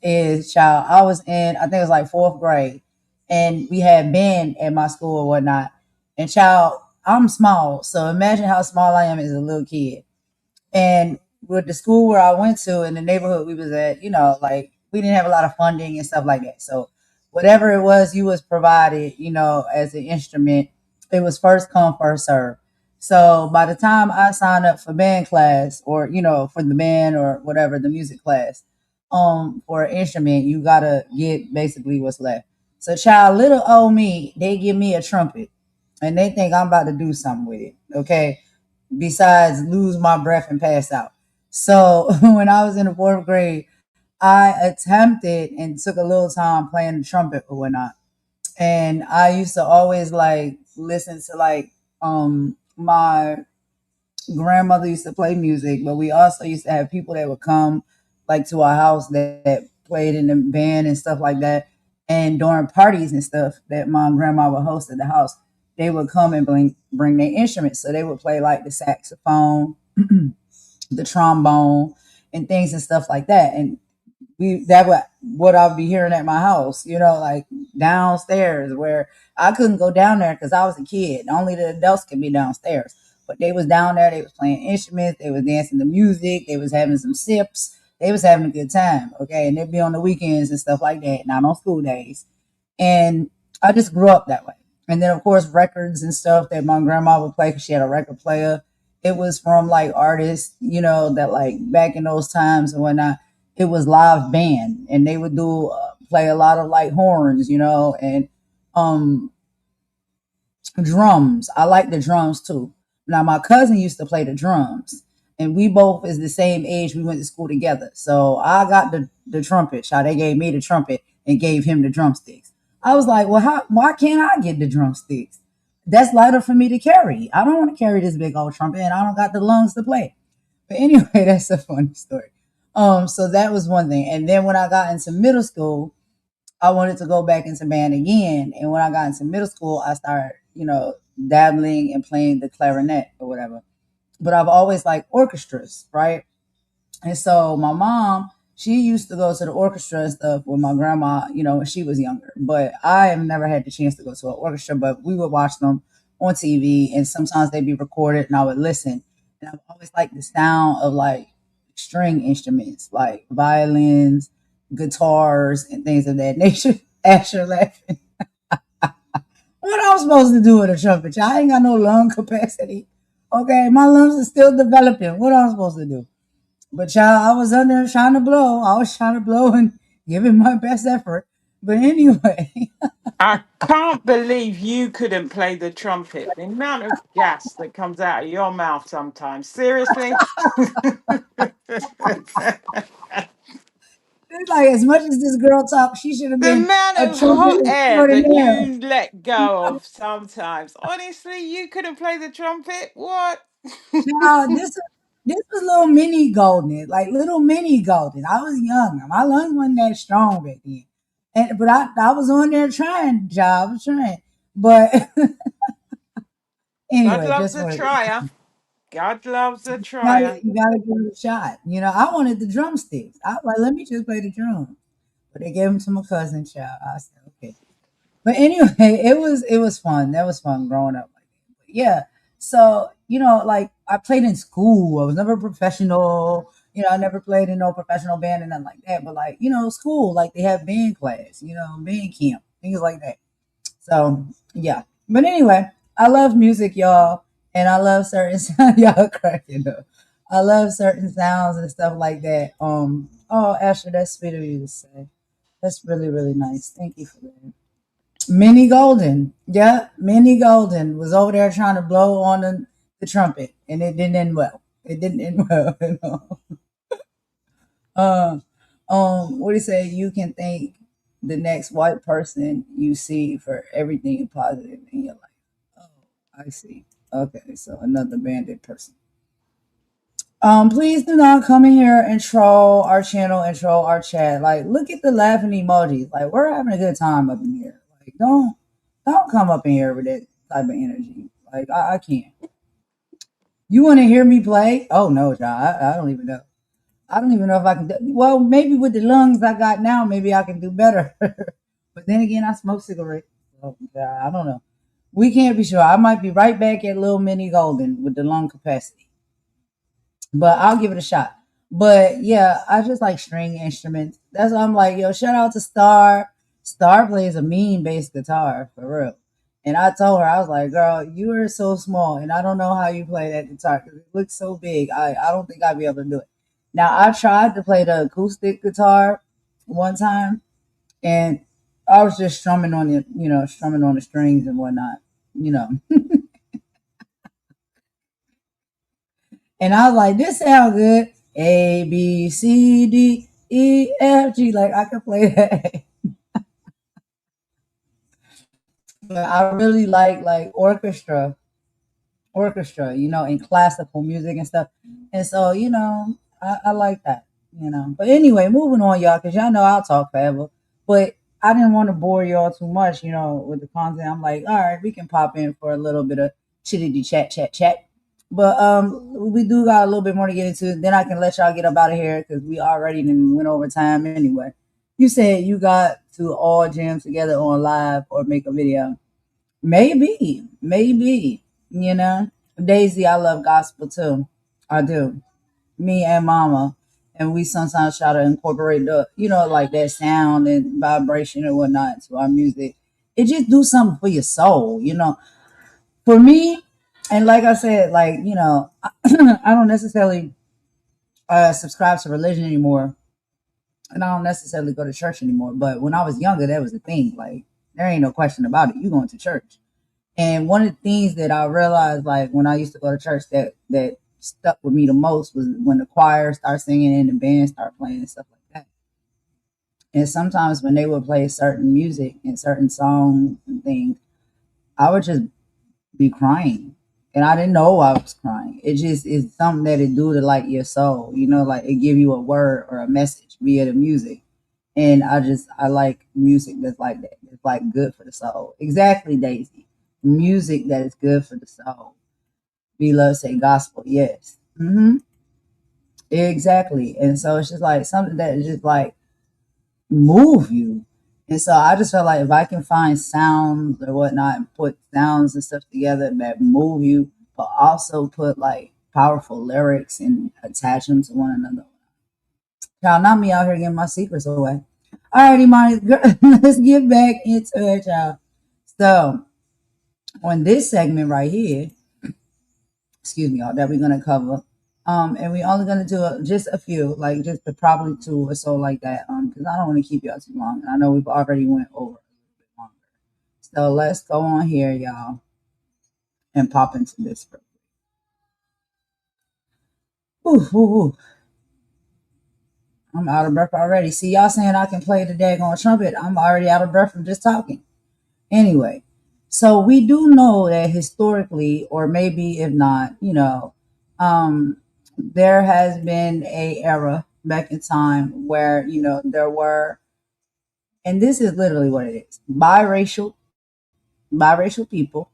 is, child, I was in, I think it was like fourth grade, and we had band at my school or whatnot. And child, I'm small, so imagine how small I am as a little kid. And with the school where I went to in the neighborhood we was at, like we didn't have a lot of funding and stuff like that. So whatever it was you was provided, as an instrument, it was first come, first serve. So by the time I signed up for band class or, for the band or whatever, the music class, for an instrument, you gotta get basically what's left. So child, little old me, they give me a trumpet and they think I'm about to do something with it. Okay. Besides lose my breath and pass out. So when I was in the fourth grade, I attempted and took a little time playing the trumpet or whatnot. And I used to always like listen to like my grandmother used to play music, but we also used to have people that would come like to our house that played in the band and stuff like that. And during parties and stuff that my grandma would host at the house, they would come and bring their instruments. So they would play like the saxophone, the trombone, and things and stuff like that. And that what I'll be hearing at my house, like downstairs where I couldn't go down there because I was a kid. Only the adults could be downstairs. But they was down there, they was playing instruments, they was dancing to music, they was having some sips, they was having a good time. Okay. And they'd be on the weekends and stuff like that, not on school days. And I just grew up that way. And then of course records and stuff that my grandma would play because she had a record player. It was from like artists, that like back in those times and whatnot, it was live band and they would do play a lot of like horns, and drums. I like the drums too. Now my cousin used to play the drums and we both is the same age. We went to school together. So I got the trumpet. They gave me the trumpet and gave him the drumsticks. I was like, well, why can't I get the drumsticks? That's lighter for me to carry. I don't want to carry this big old trumpet and I don't got the lungs to play. But anyway, that's a funny story. So that was one thing. And then when I got into middle school, I wanted to go back into band again. And when I got into middle school, I started, dabbling and playing the clarinet or whatever. But I've always liked orchestras, right? And so my mom, she used to go to the orchestra and stuff with my grandma, when she was younger. But I have never had the chance to go to an orchestra, but we would watch them on TV and sometimes they'd be recorded and I would listen. And I've always liked the sound of like string instruments, like violins, guitars, and things of that nature. Asher laughing. What I'm supposed to do with a trumpet? I ain't got no lung capacity. Okay, my lungs are still developing. What am I supposed to do? But child, I was under trying to blow. I was trying to blow and giving my best effort. But anyway, I can't believe you couldn't play the trumpet. The amount of gas that comes out of your mouth sometimes. Seriously? Like as much as this girl talks, she should have The been amount a of hot trumpet air that extraordinaire. you let go of sometimes. Honestly, you couldn't play the trumpet? What? Now this was little mini golden, like little mini golden. I was young. My lungs wasn't that strong back then. But I was on there trying, job, I was trying. But God anyway, loves just a for trier. God loves a trier. you gotta give it a shot. I wanted the drumsticks. I was like, let me just play the drums. But they gave them to my cousin, child. I said, okay. But anyway, it was fun. That was fun growing up like that. But yeah. So, like I played in school. I was never professional. I never played in no professional band and nothing like that. But like, school, like they have band class, band camp, things like that. So yeah. But anyway, I love music, y'all, and I love certain sounds. Y'all cracking up. I love certain sounds and stuff like that. Oh, Ashley, that's sweet of you to say. That's really, really nice. Thank you for that. Minnie Golden. Yeah, Minnie Golden was over there trying to blow on the trumpet, and it didn't end well. It didn't end well at all. Uh, what do you say? You can thank the next white person you see for everything positive in your life. Oh, I see. Okay, so another bandit person. Please do not come in here and troll our channel and troll our chat. Like, look at the laughing emojis. Like, we're having a good time up in here. Like, don't come up in here with that type of energy. Like, I can't. You want to hear me play? Oh no, John. I don't even know. I don't even know if I can. Well, maybe with the lungs I got now, maybe I can do better. But then again, I smoke cigarettes. So, I don't know. We can't be sure. I might be right back at Little Minnie Golden with the lung capacity, but I'll give it a shot. But yeah, I just like string instruments. That's why I'm like, yo, shout out to Star. Star plays a mean bass guitar for real. And I told her, I was like, girl, you are so small, and I don't know how you play that guitar because it looks so big. I don't think I'd be able to do it. Now I tried to play the acoustic guitar one time, and I was just strumming on it, strumming on the strings and whatnot, you know. And I was like, this sounds good. A B C D E F G. Like I could play that. But I really like orchestra, and classical music and stuff. And so, I like that, But anyway, moving on, y'all, because y'all know I'll talk forever. But I didn't want to bore y'all too much, with the content. I'm like, all right, we can pop in for a little bit of chitty chat, chat, chat. But we do got a little bit more to get into. Then I can let y'all get up out of here because we already went over time anyway. You said you got to all jam together on live or make a video. Maybe, Daisy, I love gospel too. I do. Me and Mama. And we sometimes try to incorporate like that sound and vibration and whatnot to our music. It just do something for your soul. For me, and like I said, like, I don't necessarily subscribe to religion anymore. And I don't necessarily go to church anymore. But when I was younger, that was the thing. Like, there ain't no question about it. You going to church. And one of the things that I realized, like when I used to go to church, that stuck with me the most was when the choir started singing and the band started playing and stuff like that. And sometimes when they would play certain music and certain songs and things, I would just be crying, and I didn't know I was crying. It just is something that it do to like your soul, like it give you a word or a message via the music. And I like music that's like that. It's like good for the soul. Exactly, Daisy. Music that is good for the soul. We love say gospel, yes. Exactly. And so it's just like something that is just like move you. And so I just felt like if I can find sounds or whatnot and put sounds and stuff together that move you, but also put like powerful lyrics and attach them to one another. Y'all, not me out here getting my secrets away. Alrighty, Imani, let's get back into it, y'all. So on this segment right here, excuse me, y'all, that we're gonna cover. And we're only gonna do just a few, like just probably two or so like that. Because I don't want to keep y'all too long. And I know we've already went over a little bit longer. So let's go on here, y'all, and pop into this. Ooh, ooh, ooh. I'm out of breath already. See, y'all saying I can play the daggone trumpet. I'm already out of breath from just talking. Anyway, so we do know that historically, or maybe if not, there has been a era back in time where, there were, and this is literally what it is, biracial people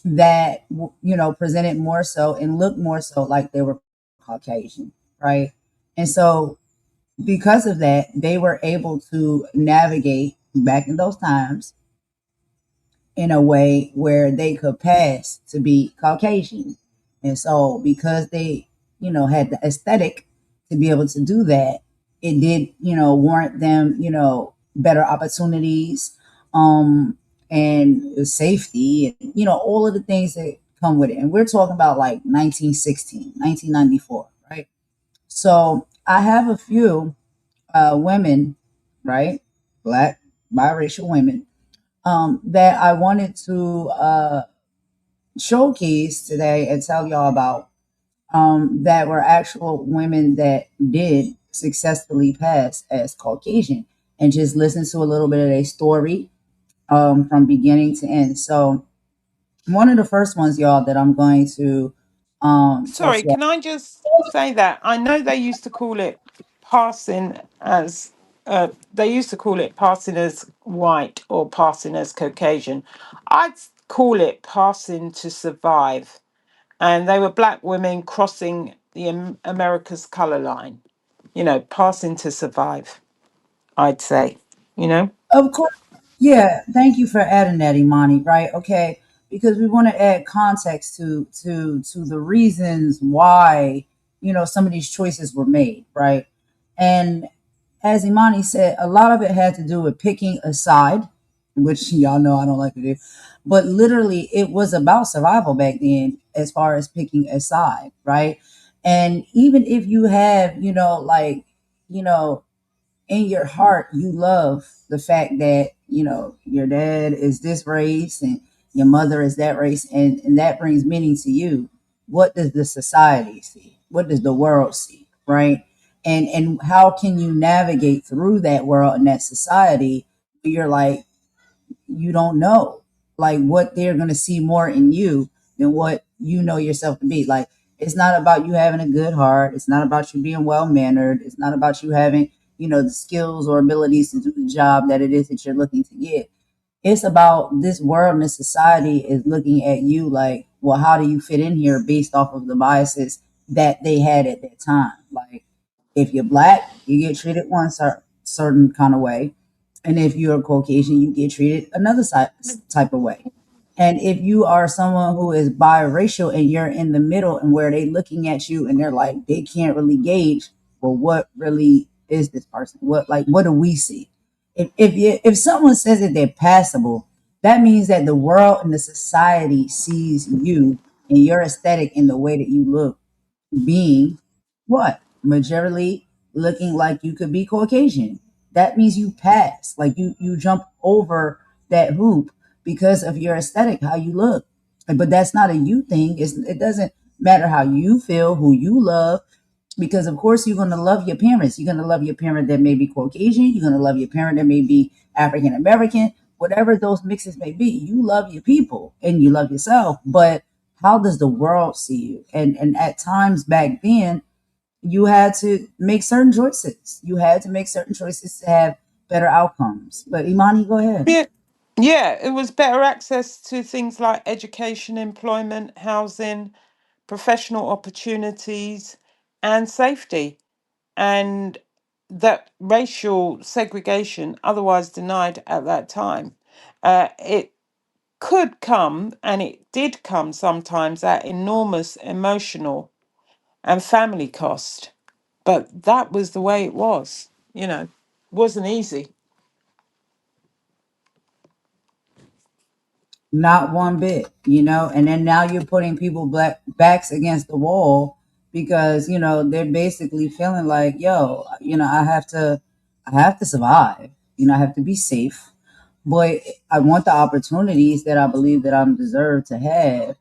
that, presented more so and looked more so like they were Caucasian, right? And so because of that, they were able to navigate back in those times in a way where they could pass to be Caucasian. And so because they, had the aesthetic to be able to do that, it did, warrant them, better opportunities, and safety, and, all of the things that come with it. And we're talking about like 1916, 1994, right? So I have a few women, right? Black biracial women, that I wanted to showcase today and tell y'all about, that were actual women that did successfully pass as Caucasian, and just listen to a little bit of their story, from beginning to end. So one of the first ones, y'all, that I'm going to talk Sorry, to. can I just say that I know they used to call it passing as they used to call it passing as white or passing as Caucasian. I'd call it passing to survive. And they were black women crossing the America's color line, passing to survive, I'd say, you know. Of course. Yeah, thank you for adding that, Imani, right? Okay, because we want to add context to the reasons why, some of these choices were made, right? And as Imani said, a lot of it had to do with picking a side, which y'all know I don't like to do. But literally, it was about survival back then, as far as picking a side, right? And even if you have, you know, in your heart you love the fact that, your dad is this race and your mother is that race, and that brings meaning to you. What does the society see? What does the world see, right? And how can you navigate through that world and that society? You're like, you don't know, like, what they're going to see more in you than what you know yourself to be. Like, it's not about you having a good heart, it's not about you being well mannered, it's not about you having, the skills or abilities to do the job that it is that you're looking to get. It's about this world and this society is looking at you like, well, how do you fit in here based off of the biases that they had at that time? Like, if you're black, you get treated one certain kind of way, and if you're a Caucasian, you get treated another type of way. And if you are someone who is biracial and you're in the middle, and where they looking at you and they're like, they can't really gauge, well, what really is this person? What do we see? If someone says that they're passable, that means that the world and the society sees you and your aesthetic and the way that you look being what? Majorly looking like you could be Caucasian. That means you pass. Like, you jump over that hoop because of your aesthetic, how you look. But that's not a you thing. It doesn't matter how you feel, who you love, because of course you're gonna love your parents. You're gonna love your parent that may be Caucasian, you're gonna love your parent that may be African American, whatever those mixes may be. You love your people and you love yourself, but how does the world see you? And at times back then, you had to make certain choices. You had to make certain choices to have better outcomes. But Imani, go ahead. Yeah, yeah, it was better access to things like education, employment, housing, professional opportunities, and safety. And that racial segregation, otherwise denied at that time, it could come, and it did come sometimes, at enormous emotional and family cost. But that was the way it was, wasn't easy. Not one bit, and then now you're putting people black backs against the wall because, they're basically feeling like, yo, I have to survive. I have to be safe, but I want the opportunities that I believe that I'm deserved to have.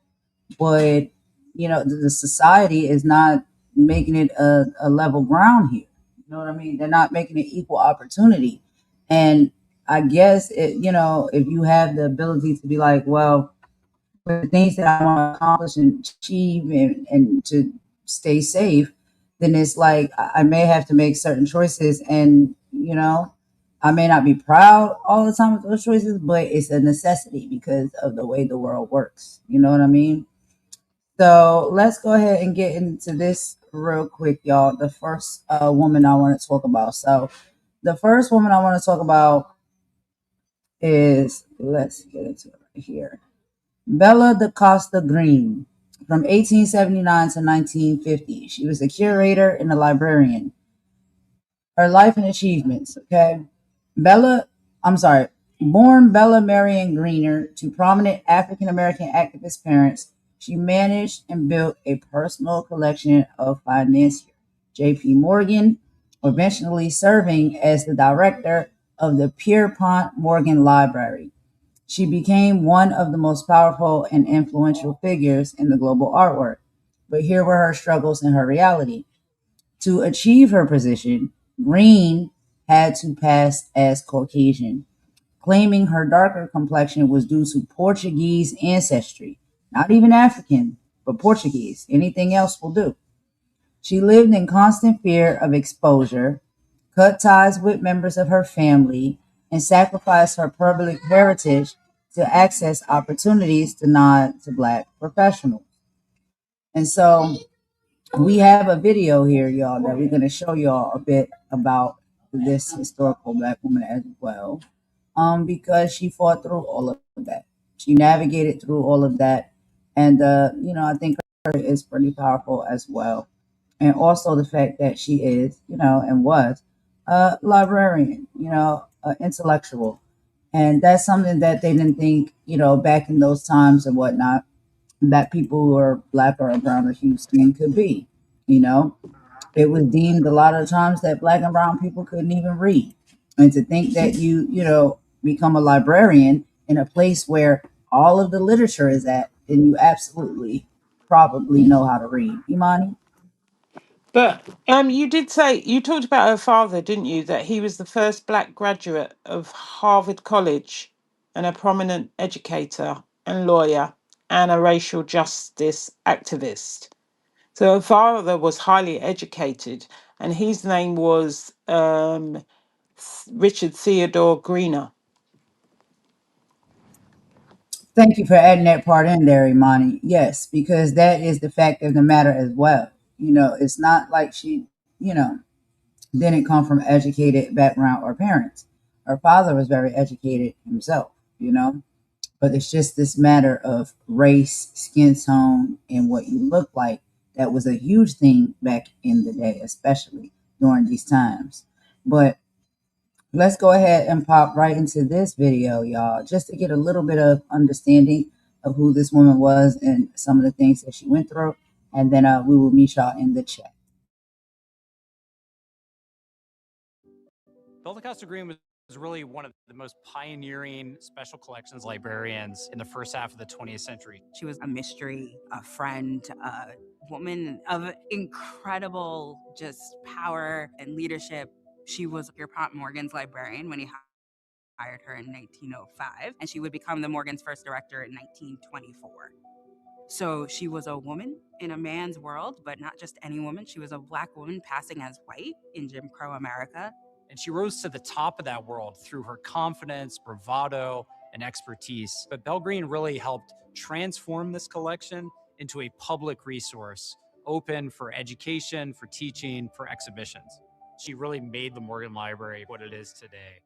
But, the society is not making it a level ground here. You know what I mean? They're not making it equal opportunity. And I guess it, you know, if you have the ability to be like, well, for the things that I want to accomplish and achieve and to stay safe, then it's like I may have to make certain choices. And, you know, I may not be proud all the time of those choices, but it's a necessity because of the way the world works. You know what I mean? So let's go ahead and get into this real quick, y'all. The first woman I want to talk about. So the first woman I want to talk about is, let's get into it right here. Bella DaCosta Green, from 1879 to 1950. She was a curator and a librarian. Her life and achievements, okay? Bella, I'm sorry, born Bella Marion Greener to prominent African American activist parents, she managed and built a personal collection of financier J.P. Morgan, eventually serving as the director of the Pierpont Morgan Library. She became one of the most powerful and influential figures in the global artwork. But here were her struggles and her reality. To achieve her position, Green had to pass as Caucasian, claiming her darker complexion was due to Portuguese ancestry. Not even African, but Portuguese. Anything else will do. She lived in constant fear of exposure, cut ties with members of her family, and sacrificed her public heritage to access opportunities to nod to Black professionals. And so we have a video here, y'all, that we're going to show y'all a bit about this historical Black woman as well, because she fought through all of that. She navigated through all of that. And, you know, I think her is pretty powerful as well. And also the fact that she is, you know, and was a librarian, you know, intellectual. And that's something that they didn't think, you know, back in those times and whatnot, that people who are Black or brown or hue skin could be, you know. It was deemed a lot of times that Black and brown people couldn't even read. And to think that you know, become a librarian in a place where all of the literature is at, then you absolutely probably know how to read. Imani? But you did say you talked about her father, didn't you? That he was the first black graduate of Harvard College and a prominent educator and lawyer and a racial justice activist. So her father was highly educated, and his name was Richard Theodore Greener. Thank you for adding that part in there, Imani. Yes, because that is the fact of the matter as well. You know, it's not like she, you know, didn't come from educated background or parents. Her father was very educated himself, you know, but it's just this matter of race, skin tone, and what you look like. That was a huge thing back in the day, especially during these times. But let's go ahead and pop right into this video, y'all, just to get a little bit of understanding of who this woman was and some of the things that she went through. And then we will meet y'all in the chat. Belle Costa Green was really one of the most pioneering special collections librarians in the first half of the 20th century. She was a mystery, a friend, a woman of incredible just power and leadership. She was Pierpont Morgan's librarian when he hired her in 1905, and she would become the Morgan's first director in 1924. So she was a woman in a man's world, but not just any woman. She was a Black woman passing as white in Jim Crow America. And she rose to the top of that world through her confidence, bravado, and expertise. But Belle Green really helped transform this collection into a public resource, open for education, for teaching, for exhibitions. She really made the Morgan Library what it is today.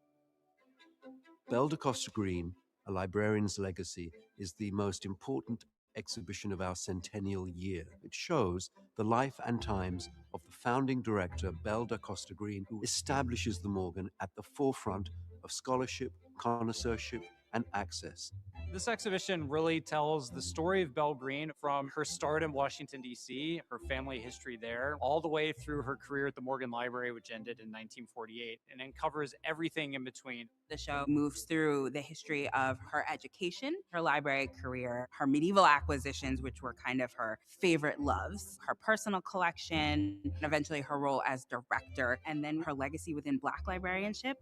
Belle Costa Green, A Librarian's Legacy, is the most important exhibition of our centennial year. It shows the life and times of the founding director, Belle Costa Green, who establishes the Morgan at the forefront of scholarship, connoisseurship, and access. This exhibition really tells the story of Belle Green from her start in Washington, D.C., her family history there, all the way through her career at the Morgan Library, which ended in 1948, and then covers everything in between. The show moves through the history of her education, her library career, her medieval acquisitions, which were kind of her favorite loves, her personal collection, and eventually her role as director, and then her legacy within Black librarianship.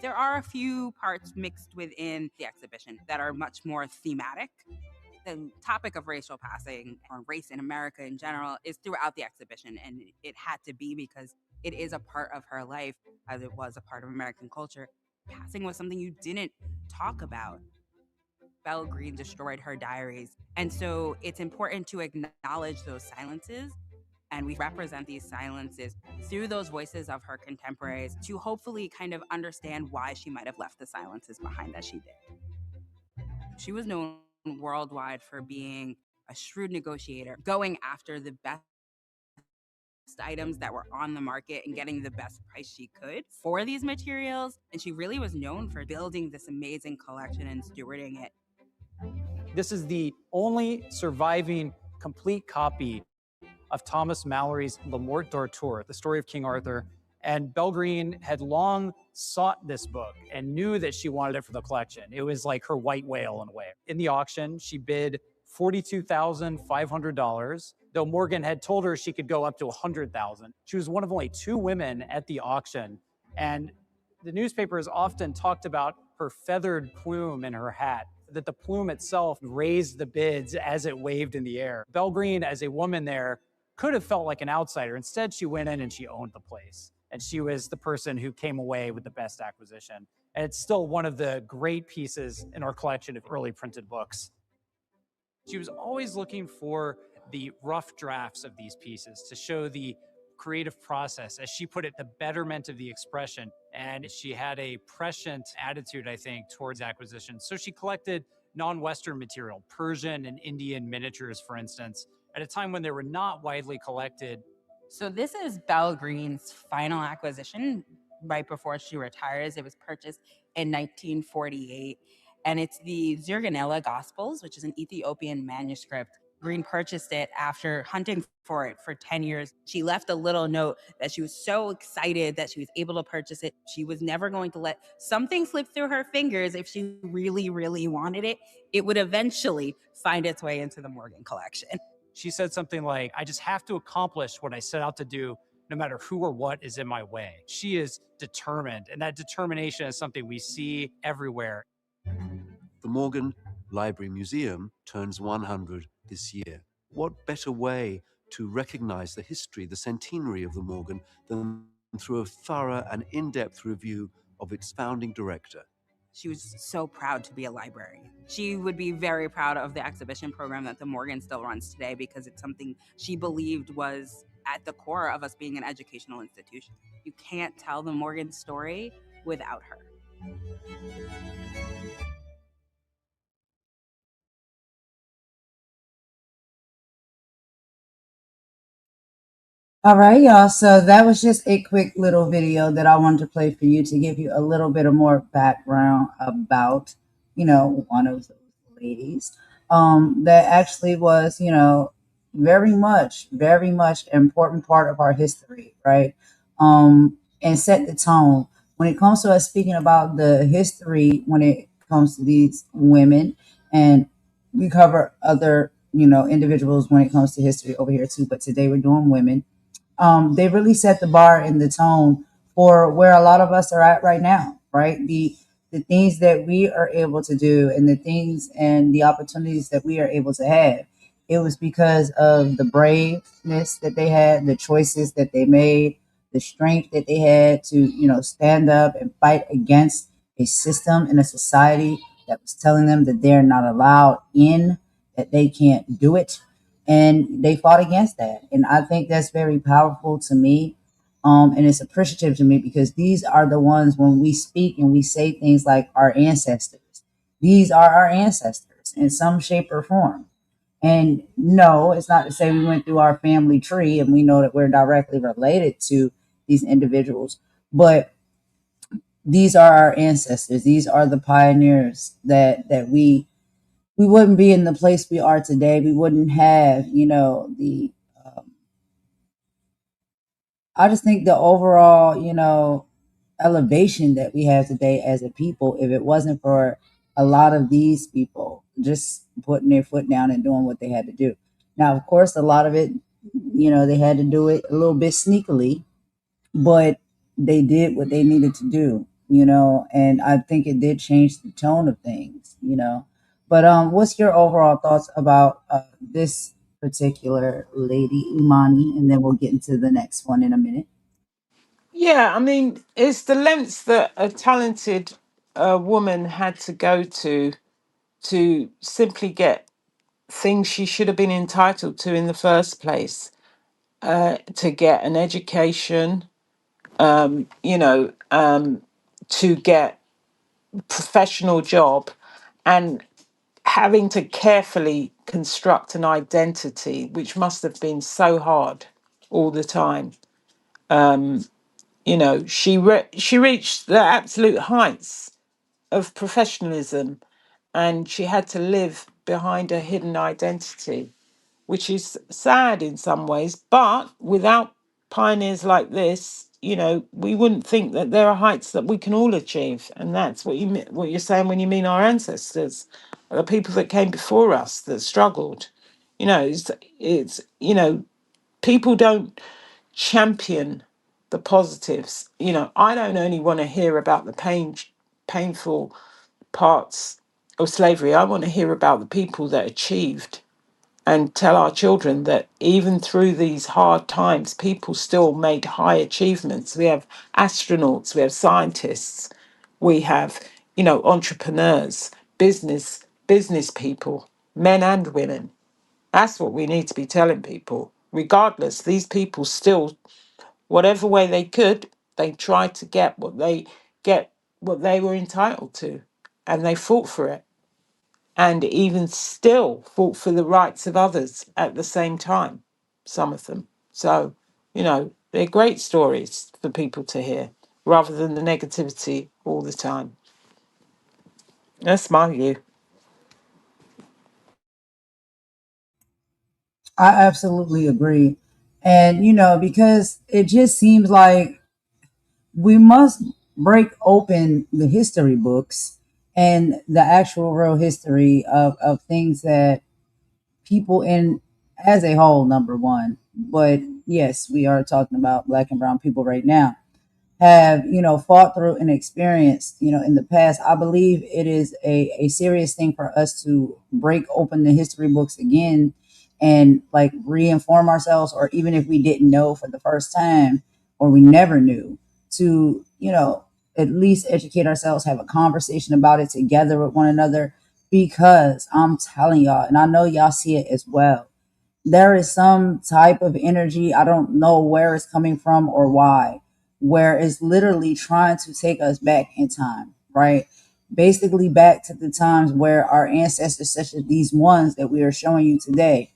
There are a few parts mixed within the exhibition that are much more thematic. The topic of racial passing or race in America in general is throughout the exhibition, and it had to be because it is a part of her life as it was a part of American culture. Passing was something you didn't talk about. Belle Green destroyed her diaries, and so it's important to acknowledge those silences, and we represent these silences through those voices of her contemporaries to hopefully kind of understand why she might have left the silences behind that she did. She was known worldwide for being a shrewd negotiator, going after the best items that were on the market and getting the best price she could for these materials. And she really was known for building this amazing collection and stewarding it. This is the only surviving complete copy of Thomas Mallory's Le Morte d'Arthur, the story of King Arthur. And Belle Green had long sought this book and knew that she wanted it for the collection. It was like her white whale in a way. In the auction, she bid $42,500, though Morgan had told her she could go up to $100,000. She was one of only 2 women at the auction. And the newspapers often talked about her feathered plume in her hat, that the plume itself raised the bids as it waved in the air. Belle Green, as a woman there, could have felt like an outsider. Instead, she went in and she owned the place. And she was the person who came away with the best acquisition. And it's still one of the great pieces in our collection of early printed books. She was always looking for the rough drafts of these pieces to show the creative process, as she put it, the betterment of the expression. And she had a prescient attitude, I think, towards acquisition. So she collected non-Western material, Persian and Indian miniatures, for instance, at a time when they were not widely collected. So this is Belle Green's final acquisition right before she retires. It was purchased in 1948, and it's the Zurganella Gospels, which is an Ethiopian manuscript. Green purchased it after hunting for it for 10 years. She left a little note that she was so excited that she was able to purchase it. She was never going to let something slip through her fingers. If she really, really wanted it, it would eventually find its way into the Morgan collection. She said something like, I just have to accomplish what I set out to do, no matter who or what is in my way. She is determined, and that determination is something we see everywhere. The Morgan Library Museum turns 100 this year. What better way to recognize the history, the centenary of the Morgan, than through a thorough and in-depth review of its founding director? She was so proud to be a librarian. She would be very proud of the exhibition program that the Morgan still runs today because it's something she believed was at the core of us being an educational institution. You can't tell the Morgan story without her. All right, y'all. So that was just a quick little video that I wanted to play for you to give you a little bit of more background about, one of those ladies that actually was, very much important part of our history, right? And set the tone when it comes to us speaking about the history when it comes to these women, and we cover other, individuals when it comes to history over here too. But today we're doing women. They really set the bar and the tone for where a lot of us are at right now, right? The things that we are able to do and the things and the opportunities that we are able to have. It was because of the braveness that they had, the choices that they made, the strength that they had to, stand up and fight against a system and a society that was telling them that they're not allowed in, that they can't do it. And they fought against that. And I think that's very powerful to me. And it's appreciative to me because these are the ones when we speak and we say things like our ancestors. These are our ancestors in some shape or form. And no, it's not to say we went through our family tree and we know that we're directly related to these individuals. But these are our ancestors. These are the pioneers that we wouldn't be in the place we are today. We wouldn't have, the I just think the overall, elevation that we have today as a people, if it wasn't for a lot of these people just putting their foot down and doing what they had to do. Now, of course, a lot of it, they had to do it a little bit sneakily, but they did what they needed to do, and I think it did change the tone of things. But what's your overall thoughts about this particular lady, Imani, and then we'll get into the next one in a minute. Yeah, I mean, it's the lengths that a talented woman had to go to simply get things she should have been entitled to in the first place, to get an education, to get professional job, and having to carefully construct an identity, which must have been so hard all the time. She reached the absolute heights of professionalism, and she had to live behind a hidden identity, which is sad in some ways. But without pioneers like this, we wouldn't think that there are heights that we can all achieve. And that's what you're saying when you mean our ancestors, the people that came before us that struggled. It's people don't champion the positives. I don't only want to hear about the painful parts of slavery. I want to hear about the people that achieved, and tell our children that even through these hard times, people still made high achievements. We have astronauts, we have scientists, we have, entrepreneurs, business people, men and women. That's what we need to be telling people. Regardless, these people still, whatever way they could, they tried to get what they were entitled to, and they fought for it, and even still fought for the rights of others at the same time, some of them. So, they're great stories for people to hear rather than the negativity all the time. That's my view. I absolutely agree. And, because it just seems like we must break open the history books and the actual real history of things that people in as a whole, number one. But yes, we are talking about black and brown people right now, have fought through and experienced in the past. I believe it is a serious thing for us to break open the history books again and like reinform ourselves, or even if we didn't know for the first time or we never knew, to at least educate ourselves, have a conversation about it together with one another. Because I'm telling y'all, and I know y'all see it as well, there is some type of energy, I don't know where it's coming from or why, where it's literally trying to take us back in time, right? Basically back to the times where our ancestors, such as these ones that we are showing you today,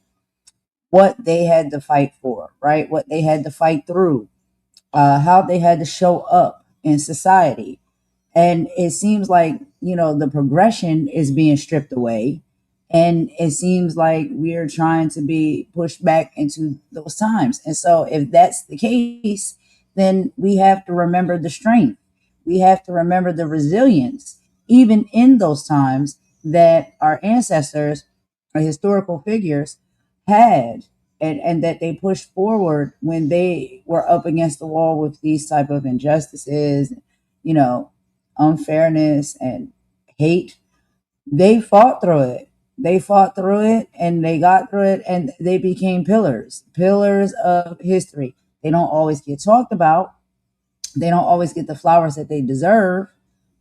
what they had to fight for, right? What they had to fight through, how they had to show up in society. And it seems like the progression is being stripped away, and it seems like we're trying to be pushed back into those times. And so if that's the case, then we have to remember the strength, we have to remember the resilience, even in those times, that our ancestors or historical figures had, and that they pushed forward when they were up against the wall with these type of injustices, you know unfairness and hate. They fought through it. They fought through it, and they got through it, and they became pillars of history. They don't always get talked about. They don't always get the flowers that they deserve,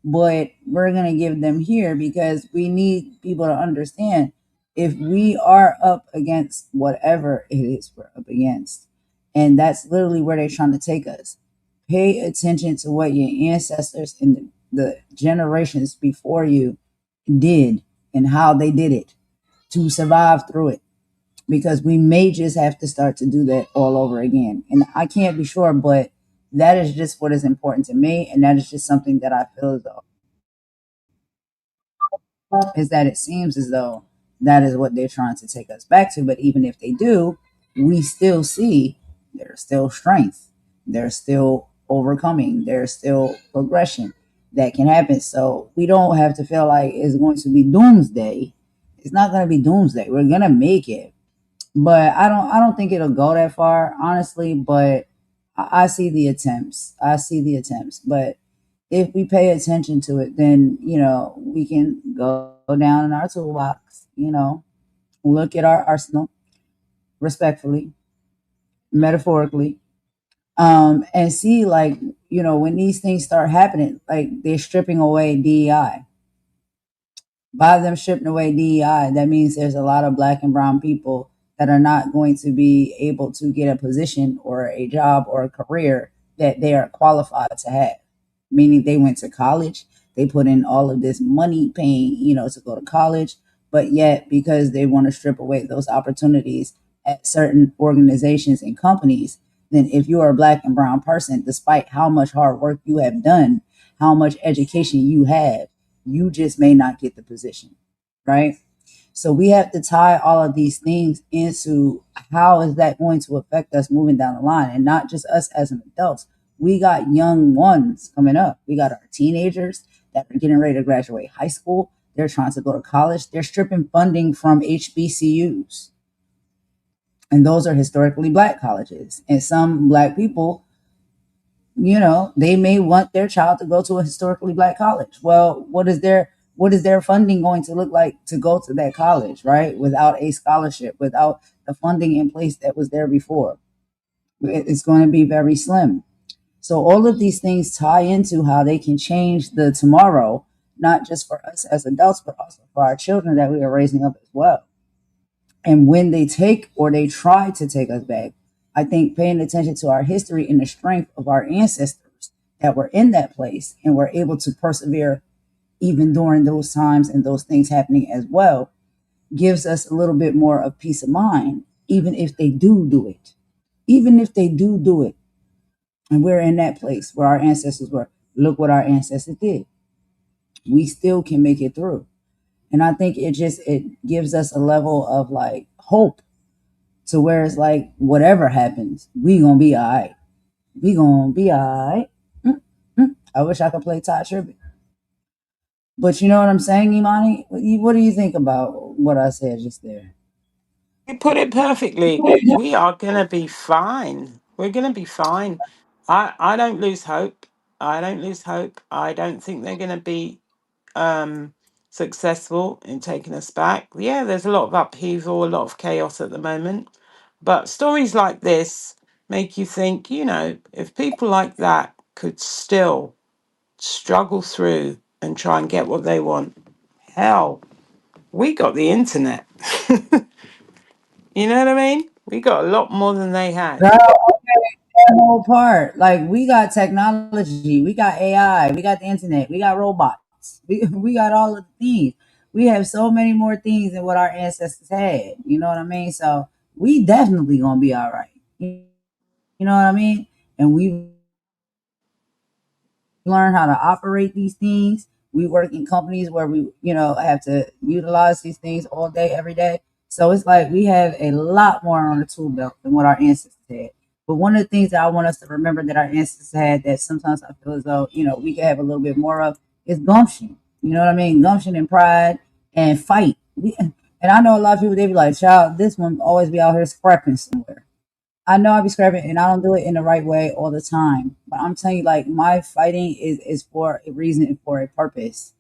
but we're going to give them here because we need people to understand, if we are up against whatever it is we're up against, and that's literally where they're trying to take us. Pay attention to what your ancestors and the generations before you did and how they did it to survive through it, because we may just have to start to do that all over again. And I can't be sure, but That is just what is important to me, and that is just something that I feel as though is that it seems as though that is what they're trying to take us back to. But even if they do, we still see there's still strength, there's still overcoming, there's still progression that can happen. So we don't have to feel like it's going to be doomsday. It's not going to be doomsday. We're going to make it. But I don't think it'll go that far, honestly, but I see the attempts. I see the attempts. But if we pay attention to it, then, we can go down in our toolbox, look at our arsenal respectfully, metaphorically, and see, like, when these things start happening, like they're stripping away DEI. By them stripping away DEI, that means there's a lot of black and brown people that are not going to be able to get a position or a job or a career that they are qualified to have. Meaning they went to college, they put in all of this money paying, to go to college, but yet because they want to strip away those opportunities at certain organizations and companies, then if you are a black and brown person, despite how much hard work you have done, how much education you have, you just may not get the position, right? So we have to tie all of these things into how is that going to affect us moving down the line, and not just us as an adults. We got young ones coming up. We got our teenagers that are getting ready to graduate high school. They're trying to go to college. They're stripping funding from HBCUs. And those are historically black colleges. And some black people, they may want their child to go to a historically black college. Well, what is their funding going to look like to go to that college, right? Without a scholarship, without the funding in place that was there before. It's going to be very slim. So all of these things tie into how they can change the tomorrow, not just for us as adults, but also for our children that we are raising up as well. And when they take or they try to take us back, I think paying attention to our history and the strength of our ancestors that were in that place and were able to persevere even during those times and those things happening as well, gives us a little bit more of peace of mind, even if they do it. Even if they do it. And we're in that place where our ancestors were. Look what our ancestors did. We still can make it through. And I think it gives us a level of like hope to where it's like, whatever happens, we gonna be all right. We gonna be all right. I wish I could play Todd Tribbett. But you know what I'm saying, Imani? What do you think about what I said just there? You put it perfectly. We are going to be fine. We're going to be fine. I don't lose hope. I don't lose hope. I don't think they're going to be successful in taking us back. Yeah, there's a lot of upheaval, a lot of chaos at the moment. But stories like this make you think, if people like that could still struggle through and try and get what they want, hell, we got the internet. You know what I mean? We got a lot more than they had. Girl, that whole part. Like, we got technology, we got AI, we got the internet, we got robots, we got all of the things. We have so many more things than what our ancestors had. You know what I mean? So we definitely gonna be all right. You know what I mean? And we learn how to operate these things. We work in companies where we, have to utilize these things all day, every day. So it's like we have a lot more on the tool belt than what our ancestors had. But one of the things that I want us to remember that our ancestors had that sometimes I feel as though, we could have a little bit more of is gumption. You know what I mean? Gumption and pride and fight. And I know a lot of people, they be like, child, this one always be out here scrapping somewhere. I know I be scrapping and I don't do it in the right way all the time. But I'm telling you, like, my fighting is for a reason and for a purpose.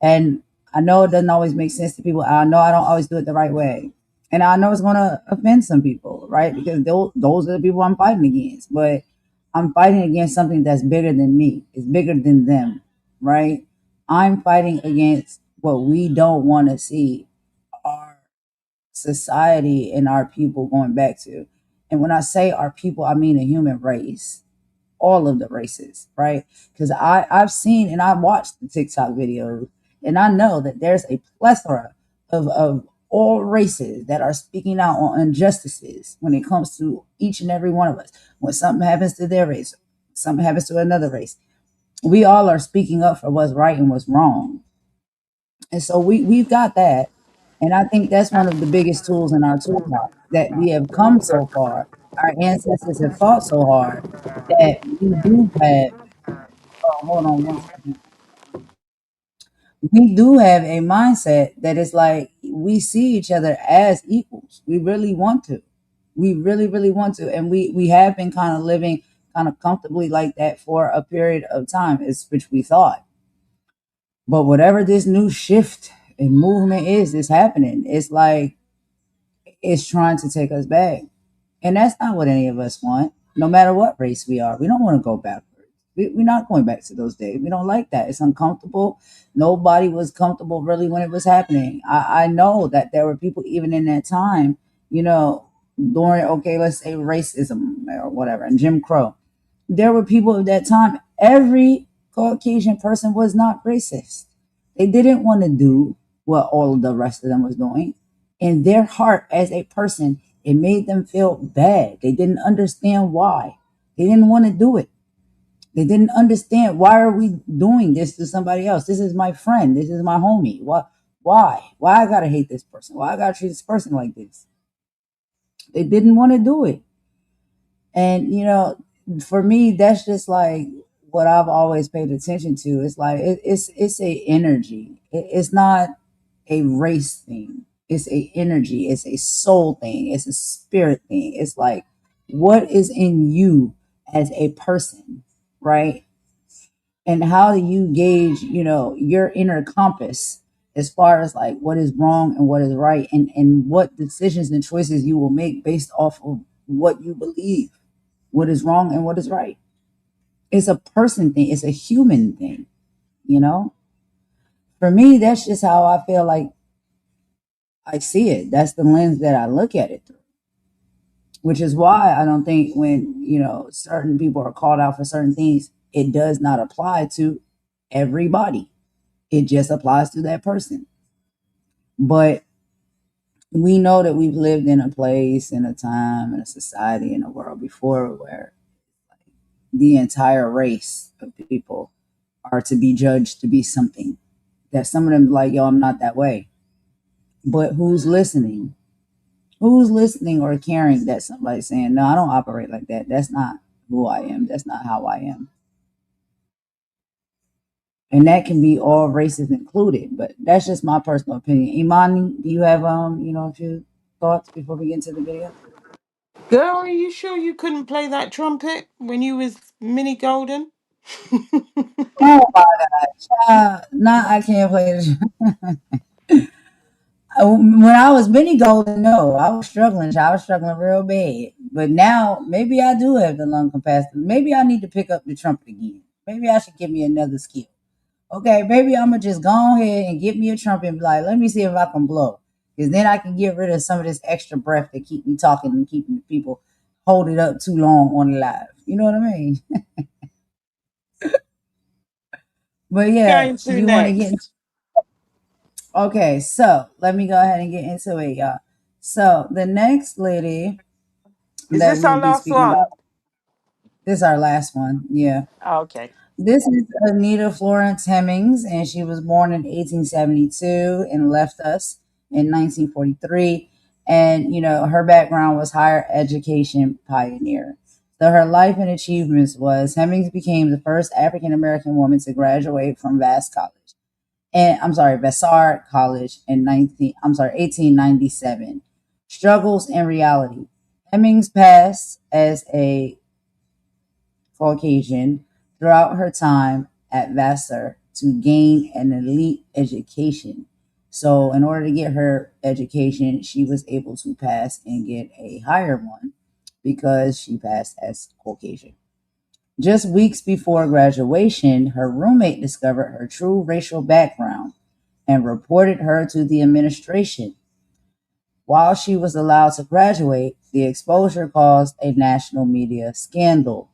And I know it doesn't always make sense to people. I know I don't always do it the right way. And I know it's going to offend some people, right? Because those are the people I'm fighting against. But I'm fighting against something that's bigger than me. It's bigger than them, right? I'm fighting against what we don't want to see our society and our people going back to. And when I say our people, I mean the human race, all of the races, right? Because I've seen and I've watched the TikTok videos, and I know that there's a plethora of all races that are speaking out on injustices when it comes to each and every one of us. When something happens to their race, something happens to another race. We all are speaking up for what's right and what's wrong. And so we've got that. And I think that's one of the biggest tools in our toolbox, that we have come so far. Our ancestors have fought so hard that we do have, oh, hold on one second. We do have a mindset that is like we see each other as equals. We really want to. We really, really want to. And we have been kind of living kind of comfortably like that for a period of time, is which we thought. But whatever this new shift and movement is happening. It's like it's trying to take us back. And that's not what any of us want, no matter what race we are. We don't want to go backwards. We're not going back to those days. We don't like that. It's uncomfortable. Nobody was comfortable really when it was happening. I know that there were people even in that time, during, okay, let's say racism or whatever, and Jim Crow. There were people at that time. Every Caucasian person was not racist. They didn't want to do what all of the rest of them was doing. In their heart as a person, it made them feel bad. They didn't understand why. They didn't want to do it. They didn't understand, why are we doing this to somebody else? This is my friend. This is my homie. What? Why? Why I gotta hate this person? Why I gotta treat this person like this? They didn't want to do it. And for me, that's just like what I've always paid attention to. It's like it's a energy. It's not a race thing. It's a energy. It's a soul thing. It's a spirit thing. It's like, what is in you as a person, right? And how do you gauge, your inner compass as far as like what is wrong and what is right, and what decisions and choices you will make based off of what you believe, what is wrong and what is right. It's a person thing. It's a human thing, For me, that's just how I feel like I see it. That's the lens that I look at it through. Which is why I don't think when, certain people are called out for certain things, it does not apply to everybody. It just applies to that person. But we know that we've lived in a place, in a time, in a society, in a world before where the entire race of people are to be judged to be something. That some of them like, yo, I'm not that way. But who's listening? Who's listening or caring that somebody's saying, no, I don't operate like that. That's not who I am. That's not how I am. And that can be all races included, but that's just my personal opinion. Imani, do you have a few thoughts before we get into the video? Girl, are you sure you couldn't play that trumpet when you was mini golden? Oh my gosh. Nah, I can't play it. When I was mini golden, no, I was struggling. I was struggling real bad. But now maybe I do have the lung capacity. Maybe I need to pick up the trumpet again. Maybe I should give me another skill. Okay, maybe I'm gonna just go ahead and get me a trumpet and be like, let me see if I can blow. Because then I can get rid of some of this extra breath that keep me talking and keeping people hold it up too long on the live. You know what I mean? But yeah, Going to you want to get next. okay, so let me go ahead and get into it, y'all. So the next lady Is that this we'll our be last speaking one? about, this is our last one. Yeah. Oh, okay. This is Anita Florence Hemmings, and she was born in 1872 and left us in 1943. And, her background was higher education pioneer. So her life and achievements was Hemmings became the first African American woman to graduate from Vassar College in 1897. Struggles and reality. Hemmings passed as a Caucasian throughout her time at Vassar to gain an elite education. So, in order to get her education, she was able to pass and get a higher one because she passed as Caucasian. Just weeks before graduation, her roommate discovered her true racial background and reported her to the administration. While she was allowed to graduate, the exposure caused a national media scandal,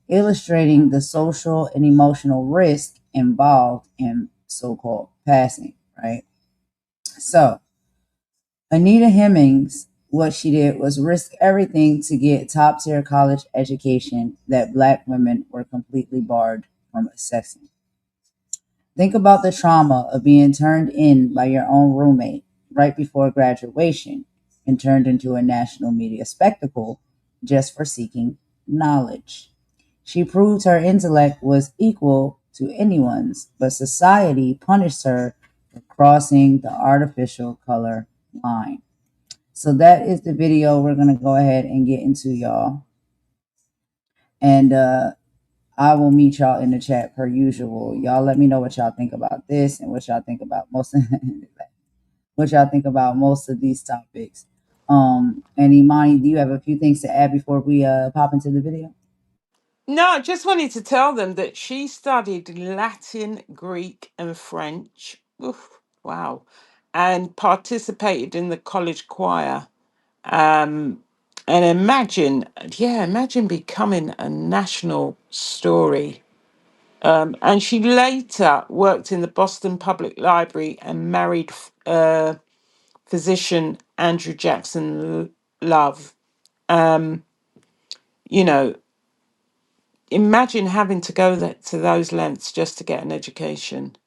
illustrating the social and emotional risk involved in so-called passing, right? So, Anita Hemmings what she did was risk everything to get top tier college education that black women were completely barred from accessing. Think about the trauma of being turned in by your own roommate right before graduation and turned into a national media spectacle just for seeking knowledge. She proved her intellect was equal to anyone's, but society punished her for crossing the artificial color line. So that is the video we're going to go ahead and get into, y'all. And I will meet y'all in the chat per usual. Y'all let me know what y'all think about this and what y'all think about most of what y'all think about most of these topics. And Imani, do you have a few things to add before we pop into the video? No, I just wanted to tell them that she studied Latin, Greek, and French. Oof, wow. And participated in the college choir. Um, and imagine becoming a national story. And she later worked in the Boston Public Library and married physician Andrew Jackson Love. Um, you know, imagine having to go to those lengths just to get an education.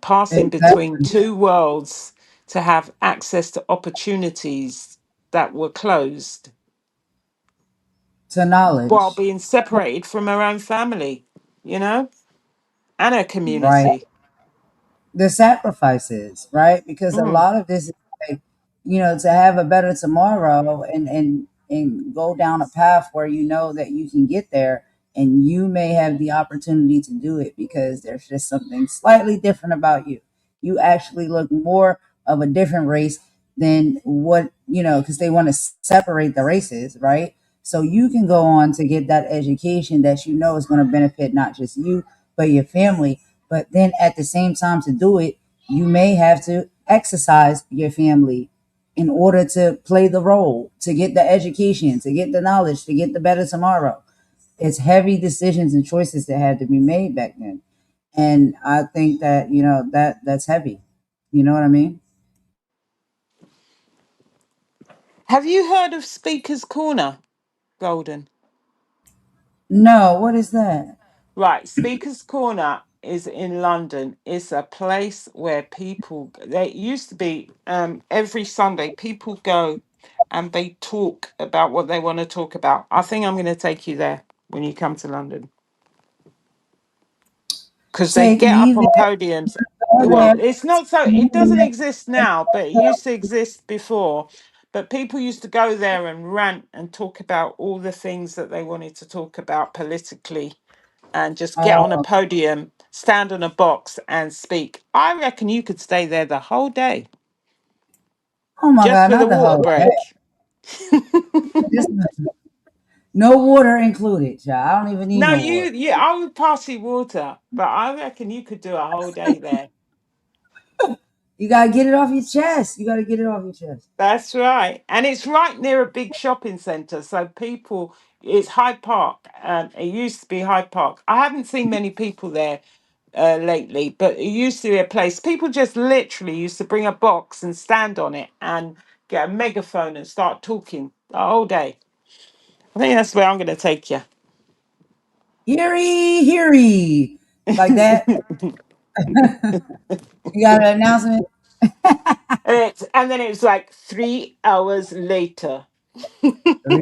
Passing between Exactly. two worlds to have access to opportunities that were closed To while knowledge. being separated from her own family, you know, and her Right. community. The sacrifices, right? Because a Mm. lot of this is like, to have a better tomorrow and go down a path where you know that you can get there and you may have the opportunity to do it because there's just something slightly different about you. You actually look more of a different race than what, because they want to separate the races, right? So you can go on to get that education that you know is going to benefit not just you, but your family. But then at the same time, to do it, you may have to exercise your family in order to play the role, to get the education, to get the knowledge, to get the better tomorrow. It's heavy decisions and choices that had to be made back then. And I think that, that's heavy. You know what I mean? Have you heard of Speaker's Corner, Golden? No, what is that? Right, Speaker's Corner is in London. It's a place where they used to be every Sunday, people go and they talk about what they want to talk about. I think I'm going to take you there when you come to London because they Take get me up on there. podiums. Go Well, there. it's not so, Take me it doesn't there. exist now, but it used to exist before. But people used to go there and rant and talk about all the things that they wanted to talk about politically and just get on a Oh, podium, stand on a box and speak. I reckon you could stay there the whole day oh my just God, for the not the water whole day. break. Just no water included, child. I don't even need No, no water. I would pass you water, but I reckon you could do a whole day there. You gotta get it off your chest. You gotta get it off your chest. That's right. And it's right near a big shopping centre. So it's Hyde Park. It used to be Hyde Park. I haven't seen many people there lately, but it used to be a place people just literally used to bring a box and stand on it and get a megaphone and start talking the whole day. I think that's where I'm going to take you. Heary, heary. Like that. You got an announcement? And then it was like 3 hours later. 3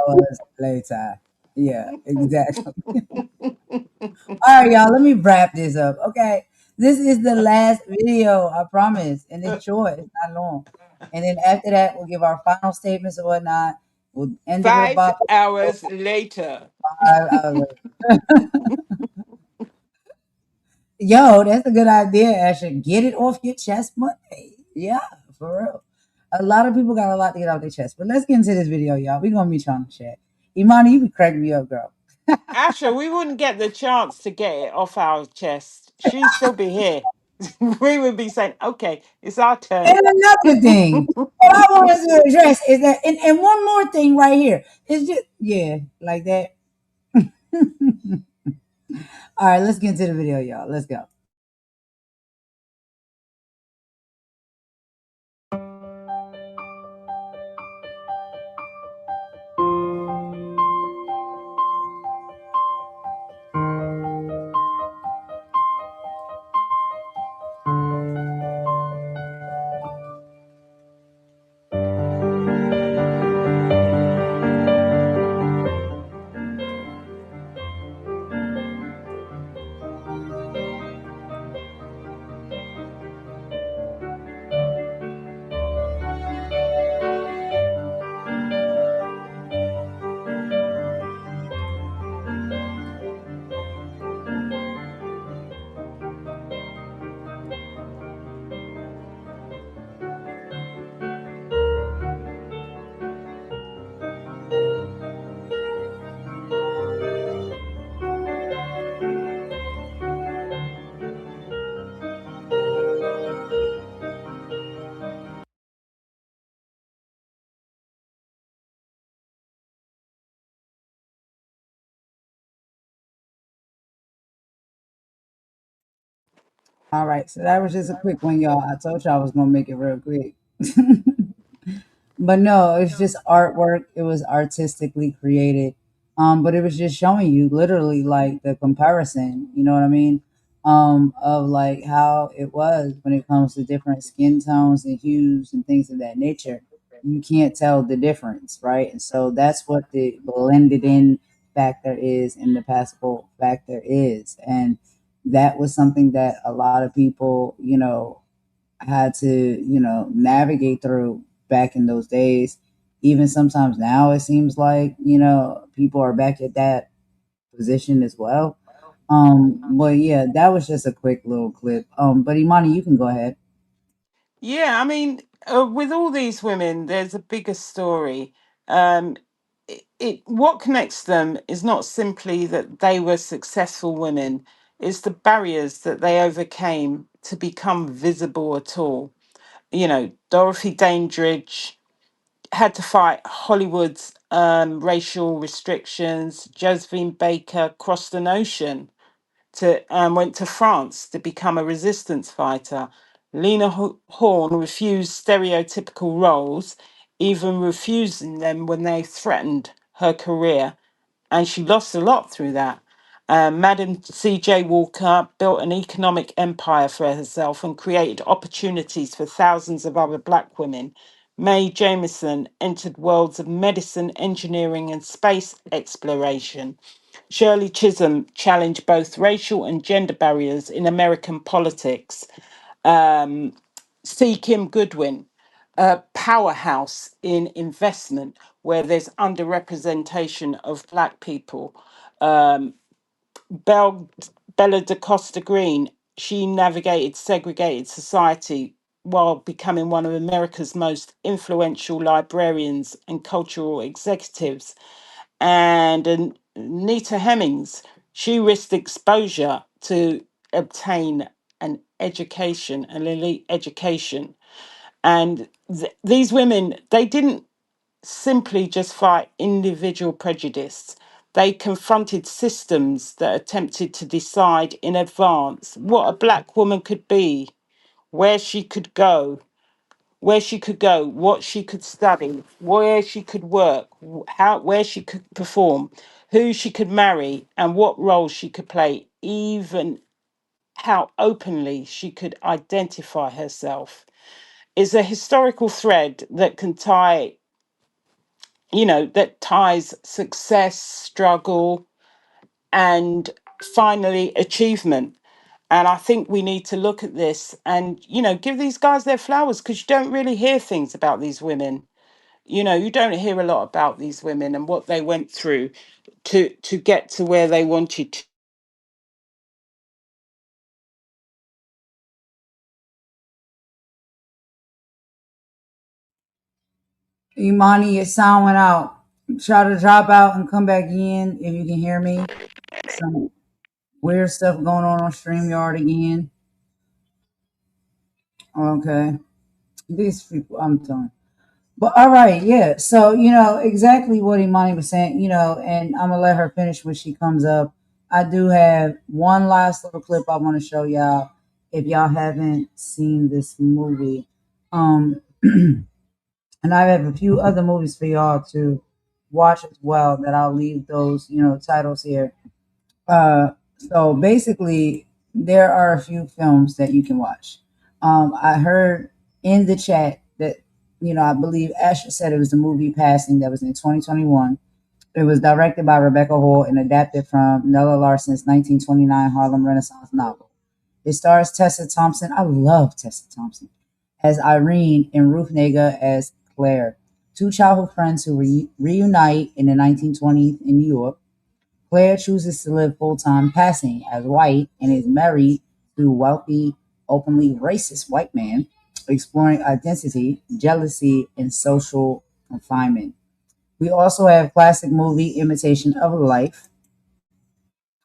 hours later. Yeah, exactly. All right, y'all, let me wrap this up. Okay. This is the last video, I promise. And it's short, it's not long. And then after that, we'll give our final statements or whatnot. We'll end it with a Five bop. hours later. 5 hours. Yo, that's a good idea, Asher. Get it off your chest Monday. Yeah, for real. A lot of people got a lot to get off their chest. But let's get into this video, y'all. We're gonna meet y'all in the chat. Imani, you can crack me up, girl. Asha, we wouldn't get the chance to get it off our chest. She'd still be here. We would be saying, okay, it's our turn. And another thing, what I want to address is that, and one more thing right here. It's just, yeah, like that. All right, let's get into the video, y'all. Let's go. All right, so that was just a quick one, y'all. I told y'all I was gonna make it real quick. But no, it's just artwork. It was artistically created. But it was just showing you literally like the comparison, you know what I mean? Of like how it was when it comes to different skin tones and hues and things of that nature. You can't tell the difference, right? And so that's what the blended in factor is and the passable factor is. And that was something that a lot of people, had to, navigate through back in those days. Even sometimes now, it seems like, people are back at that position as well. But yeah, that was just a quick little clip. But Imani, you can go ahead. Yeah, I mean, with all these women, there's a bigger story. Um, what connects them is not simply that they were successful women; it's the barriers that they overcame to become visible at all. Dorothy Dandridge had to fight Hollywood's racial restrictions. Josephine Baker crossed an ocean to went to France to become a resistance fighter. Lena Horne refused stereotypical roles, even refusing them when they threatened her career, and she lost a lot through that. Madam C.J. Walker built an economic empire for herself and created opportunities for thousands of other black women. Mae Jemison entered worlds of medicine, engineering, and space exploration. Shirley Chisholm challenged both racial and gender barriers in American politics. C. Kim Goodwin, a powerhouse in investment where there's underrepresentation of Black people. Bell, Bella DeCosta Green, she navigated segregated society while becoming one of America's most influential librarians and cultural executives. And Nita Hemmings, she risked exposure to obtain an elite education. And these women, they didn't simply just fight individual prejudice. They confronted systems that attempted to decide in advance what a black woman could be, where she could go, what she could study, where she could work, where she could perform, who she could marry, and what role she could play, even how openly she could identify herself. Is a historical thread that can tie, that ties success, struggle, and finally achievement. And I think we need to look at this and, give these guys their flowers, because you don't really hear things about these women. You don't hear a lot about these women and what they went through to get to where they wanted to. Imani, your sound went out. Try to drop out and come back in if you can hear me. Some weird stuff going on StreamYard again. Okay. These people, I'm done. But all right, yeah. So, exactly what Imani was saying, and I'm gonna let her finish when she comes up. I do have one last little clip I want to show y'all if y'all haven't seen this movie. And I have a few other movies for y'all to watch as well that I'll leave those, titles here. So basically, there are a few films that you can watch. I heard in the chat that, I believe Asher said it was the movie Passing that was in 2021. It was directed by Rebecca Hall and adapted from Nella Larsen's 1929 Harlem Renaissance novel. It stars Tessa Thompson. I love Tessa Thompson as Irene and Ruth Negga as Claire, two childhood friends who reunite in the 1920s in New York. Claire chooses to live full-time passing as white and is married to a wealthy, openly racist white man, exploring identity, jealousy, and social confinement. We also have classic movie Imitation of Life.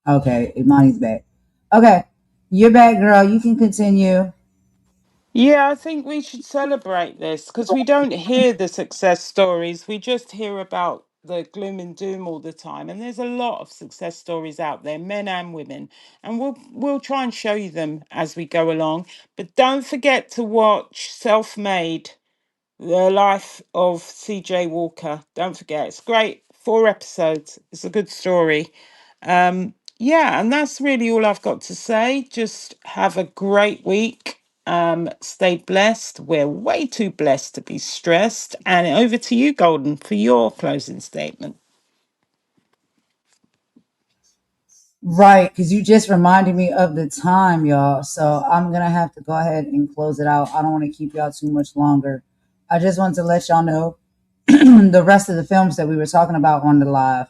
Okay, Imani's back. Okay, you're back, girl. You can continue. Yeah, I think we should celebrate this because we don't hear the success stories. We just hear about the gloom and doom all the time. And there's a lot of success stories out there, men and women, and we'll try and show you them as we go along. But don't forget to watch Self Made, the life of CJ Walker. Don't forget, it's great. 4 episodes. It's a good story. Yeah, and that's really all I've got to say. Just have a great week. Stay blessed. We're way too blessed to be stressed. And over to you, Golden, for your closing statement. Right, because you just reminded me of the time, y'all. So I'm gonna have to go ahead and close it out. I don't want to keep y'all too much longer. I just want to let y'all know the rest of the films that we were talking about on the live.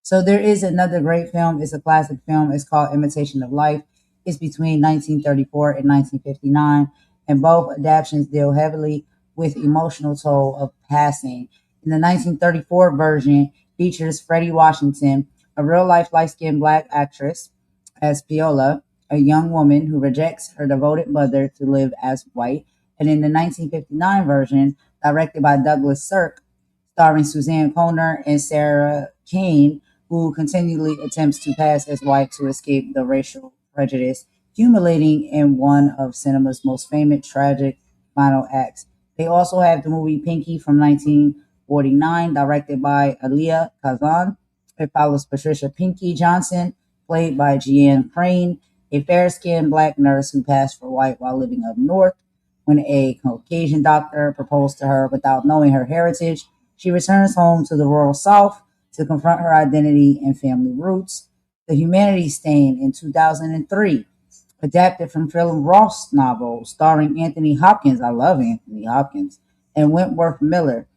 So there is another great film. It's a classic film. It's called Imitation of Life. It's between 1934 and 1959, and both adaptations deal heavily with emotional toll of passing. In the 1934 version, features Freddie Washington, a real-life light-skinned black actress, as Piola, a young woman who rejects her devoted mother to live as white. And in the 1959 version, directed by Douglas Sirk, starring Suzanne Conner and Sarah Kane, who continually attempts to pass as white to escape the racial prejudice, accumulating in one of cinema's most famous tragic final acts. They also have the movie Pinky from 1949, directed by Elia Kazan. It follows Patricia Pinky Johnson, played by Jeanne Crane, a fair-skinned black nurse who passed for white while living up north. When a Caucasian doctor proposed to her without knowing her heritage, she returns home to the rural South to confront her identity and family roots. The Humanity Stain in 2003, adapted from Philip Roth's novel starring Anthony Hopkins. I love Anthony Hopkins. And Wentworth Miller.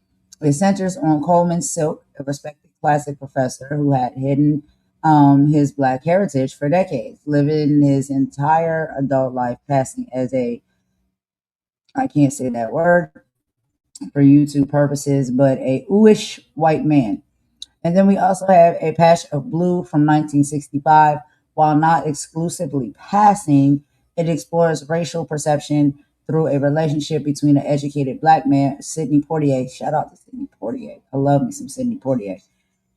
It centers on Coleman Silk, a respected classic professor who had hidden his black heritage for decades, living his entire adult life passing as I can't say that word for YouTube purposes, but a ooish white man. And then we also have A Patch of Blue from 1965. While not exclusively passing, it explores racial perception through a relationship between an educated black man, Sidney Poitier. Shout out to Sidney Poitier. I love me some Sidney Poitier.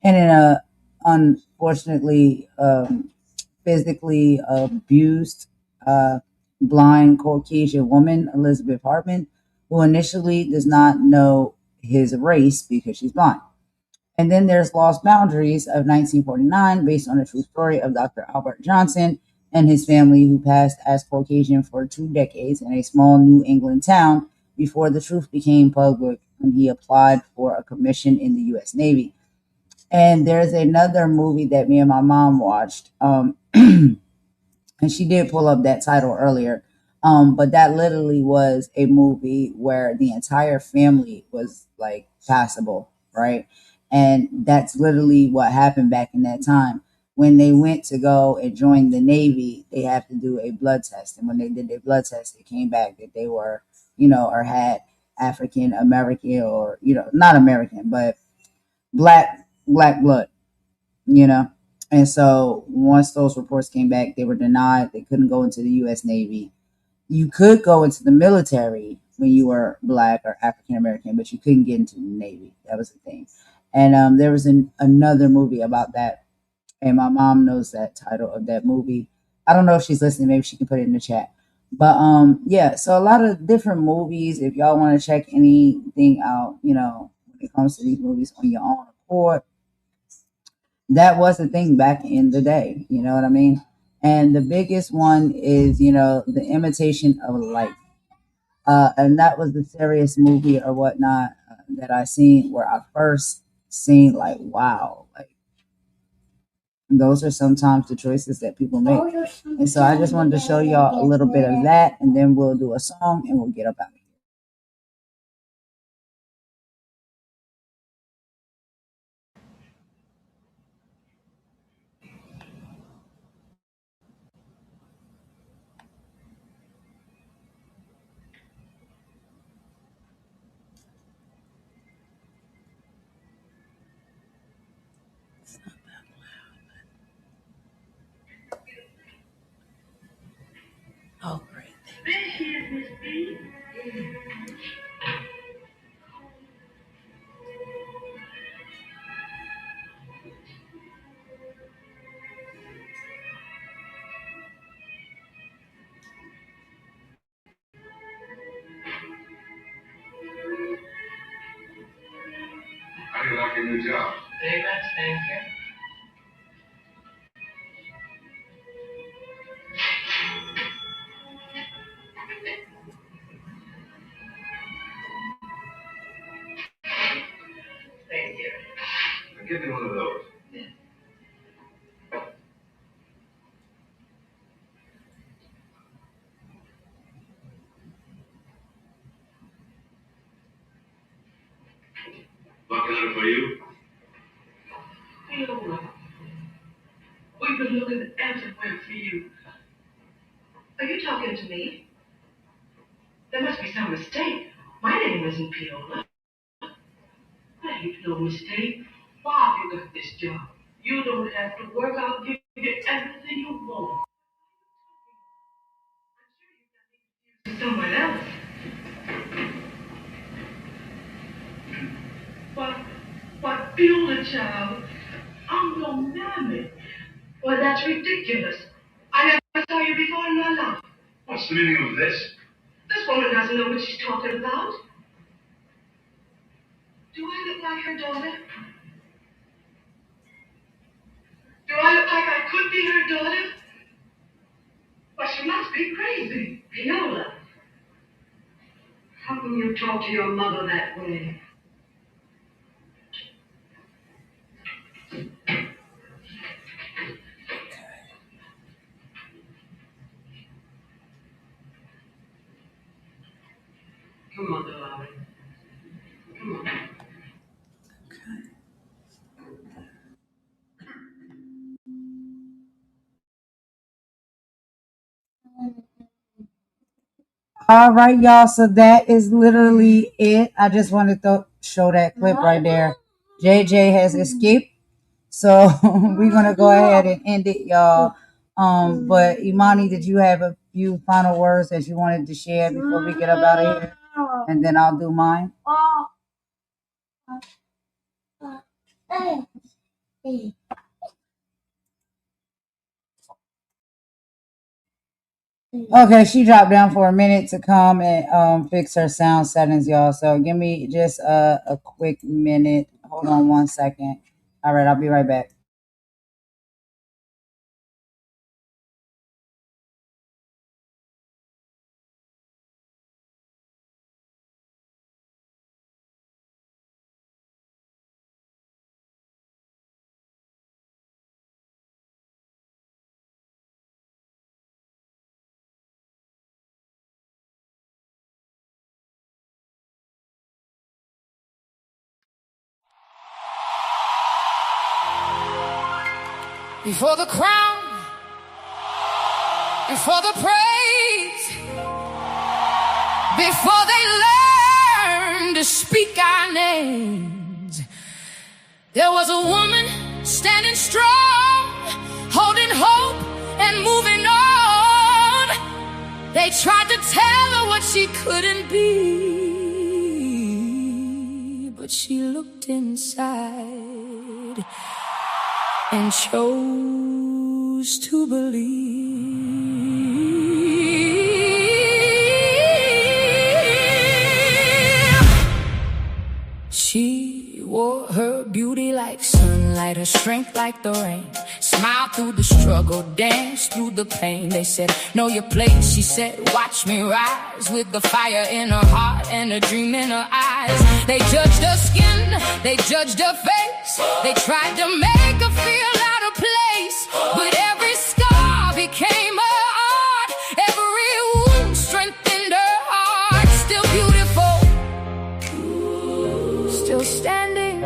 And in a unfortunately physically abused blind Caucasian woman, Elizabeth Hartman, who initially does not know his race because she's blind. And then there's Lost Boundaries of 1949, based on a true story of Dr. Albert Johnson and his family, who passed as Caucasian for 2 decades in a small New England town before the truth became public when he applied for a commission in the U.S. Navy. And there's another movie that me and my mom watched, and she did pull up that title earlier. But that literally was a movie where the entire family was like passable, right? And that's literally what happened back in that time. When they went to go and join the Navy, they have to do a blood test. And when they did their blood test, it came back that they were, or had African American or, not American, but black blood, you know. And so once those reports came back, they were denied. They couldn't go into the U.S. Navy. You could go into the military when you were black or African American, but you couldn't get into the Navy. That was the thing. And there was another movie about that, and my mom knows that title of that movie. I don't know if she's listening. Maybe she can put it in the chat. But yeah. So a lot of different movies. If y'all want to check anything out, when it comes to these movies on your own accord, that was the thing back in the day. You know what I mean? And the biggest one is, The Imitation of Life. And that was the serious movie or whatnot that I seen, where I first seen like, wow, like those are sometimes the choices that people make. And so I just wanted to show y'all a little bit of that, and then we'll do a song and we'll get up out of here. Oh, great. your new job. Very much, thank you. Thank you. Now give me one of those. Looking at it for you? Viola, we've been looking everywhere for you. Are you talking to me? There must be some mistake. My name isn't Viola. There ain't no mistake. Why have you got this job? You don't have to work. I'll give you everything you want. Someone else. What, Viola, child? I'm your mammy. Well, that's ridiculous. I never saw you before in my life. What's the meaning of this? This woman doesn't know what she's talking about. Do I look like her daughter? Do I look like I could be her daughter? Well, she must be crazy. Viola, how can you talk to your mother that way? Come on, darling. Come on. All right, y'all. So that is literally it. I just wanted to show that clip right there. JJ has escaped. So we're gonna go ahead and end it, y'all. But Imani, did you have a few final words that you wanted to share before we get up out of here? And then I'll do mine. Okay, she dropped down for a minute to come and fix her sound settings, y'all. So give me just a quick minute. Hold on 1 second. All right, I'll be right back. Before the crown, before the praise, before they learn to speak our names, there was a woman standing strong, holding hope and moving on. They tried to tell her what she couldn't be, but she looked inside and chose to believe. She wore her beauty like sunlight, her strength like the rain. Smile through the struggle, dance through the pain. They said, know your place. She said, watch me rise, with the fire in her heart and a dream in her eyes. They judged her skin, they judged her face. They tried to make her feel out of place, but every scar became her art. Every wound strengthened her heart. Still beautiful, still standing.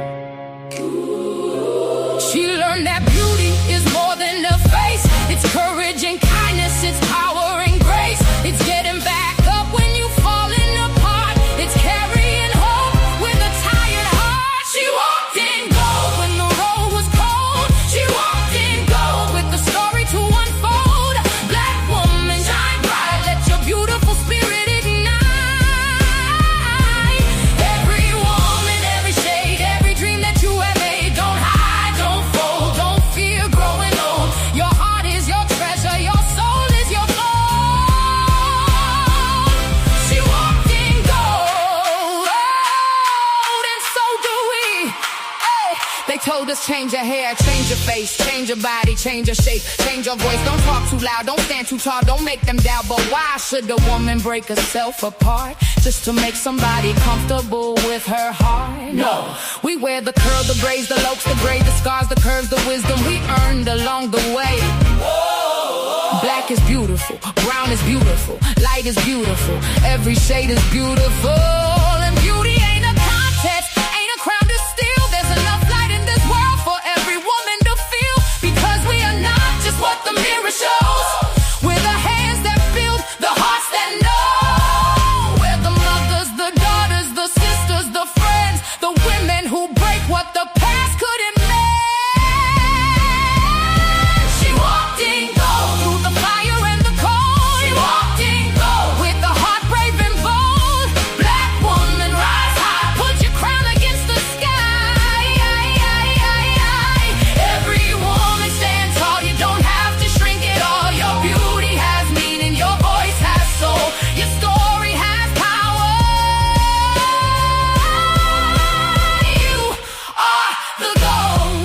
She learned that beauty is more than a face. It's courage and kindness, it's power and grace. It's getting back up when you've fallen apart. It's carrying hope with a tired heart. She walked in gold when the road was cold. She walked in gold with the story to unfold. Black woman, shine bright, let your beautiful spirit ignite. Every woman, every shade, every dream that you have made. Don't hide, don't fold, don't fear, grow shoulders, change your hair, change your face, change your body, change your shape, change your voice. Don't talk too loud, don't stand too tall, don't make them doubt. But why should a woman break herself apart just to make somebody comfortable with her heart? No, we wear the curl, the braids, the looks, the gray, the scars, the curves, the wisdom we earned along the way. Black is beautiful, brown is beautiful, light is beautiful, every shade is beautiful. And beauty ain't a contest, ain't a crown to steal. There's enough light in this world for every woman to feel. Because we are not just what the mirror shows. We're the hands that build, the hearts that know. We're the mothers, the daughters, the sisters, the friends, the women who break what the past couldn't make. She walked in gold through the fire and the cold. She walked in gold with the heart brave and bold. Black woman, rise high, put your crown against the sky. Every woman stand tall, you don't have to shrink at all. Your beauty has meaning, your voice has soul, your story has power. You are the gold.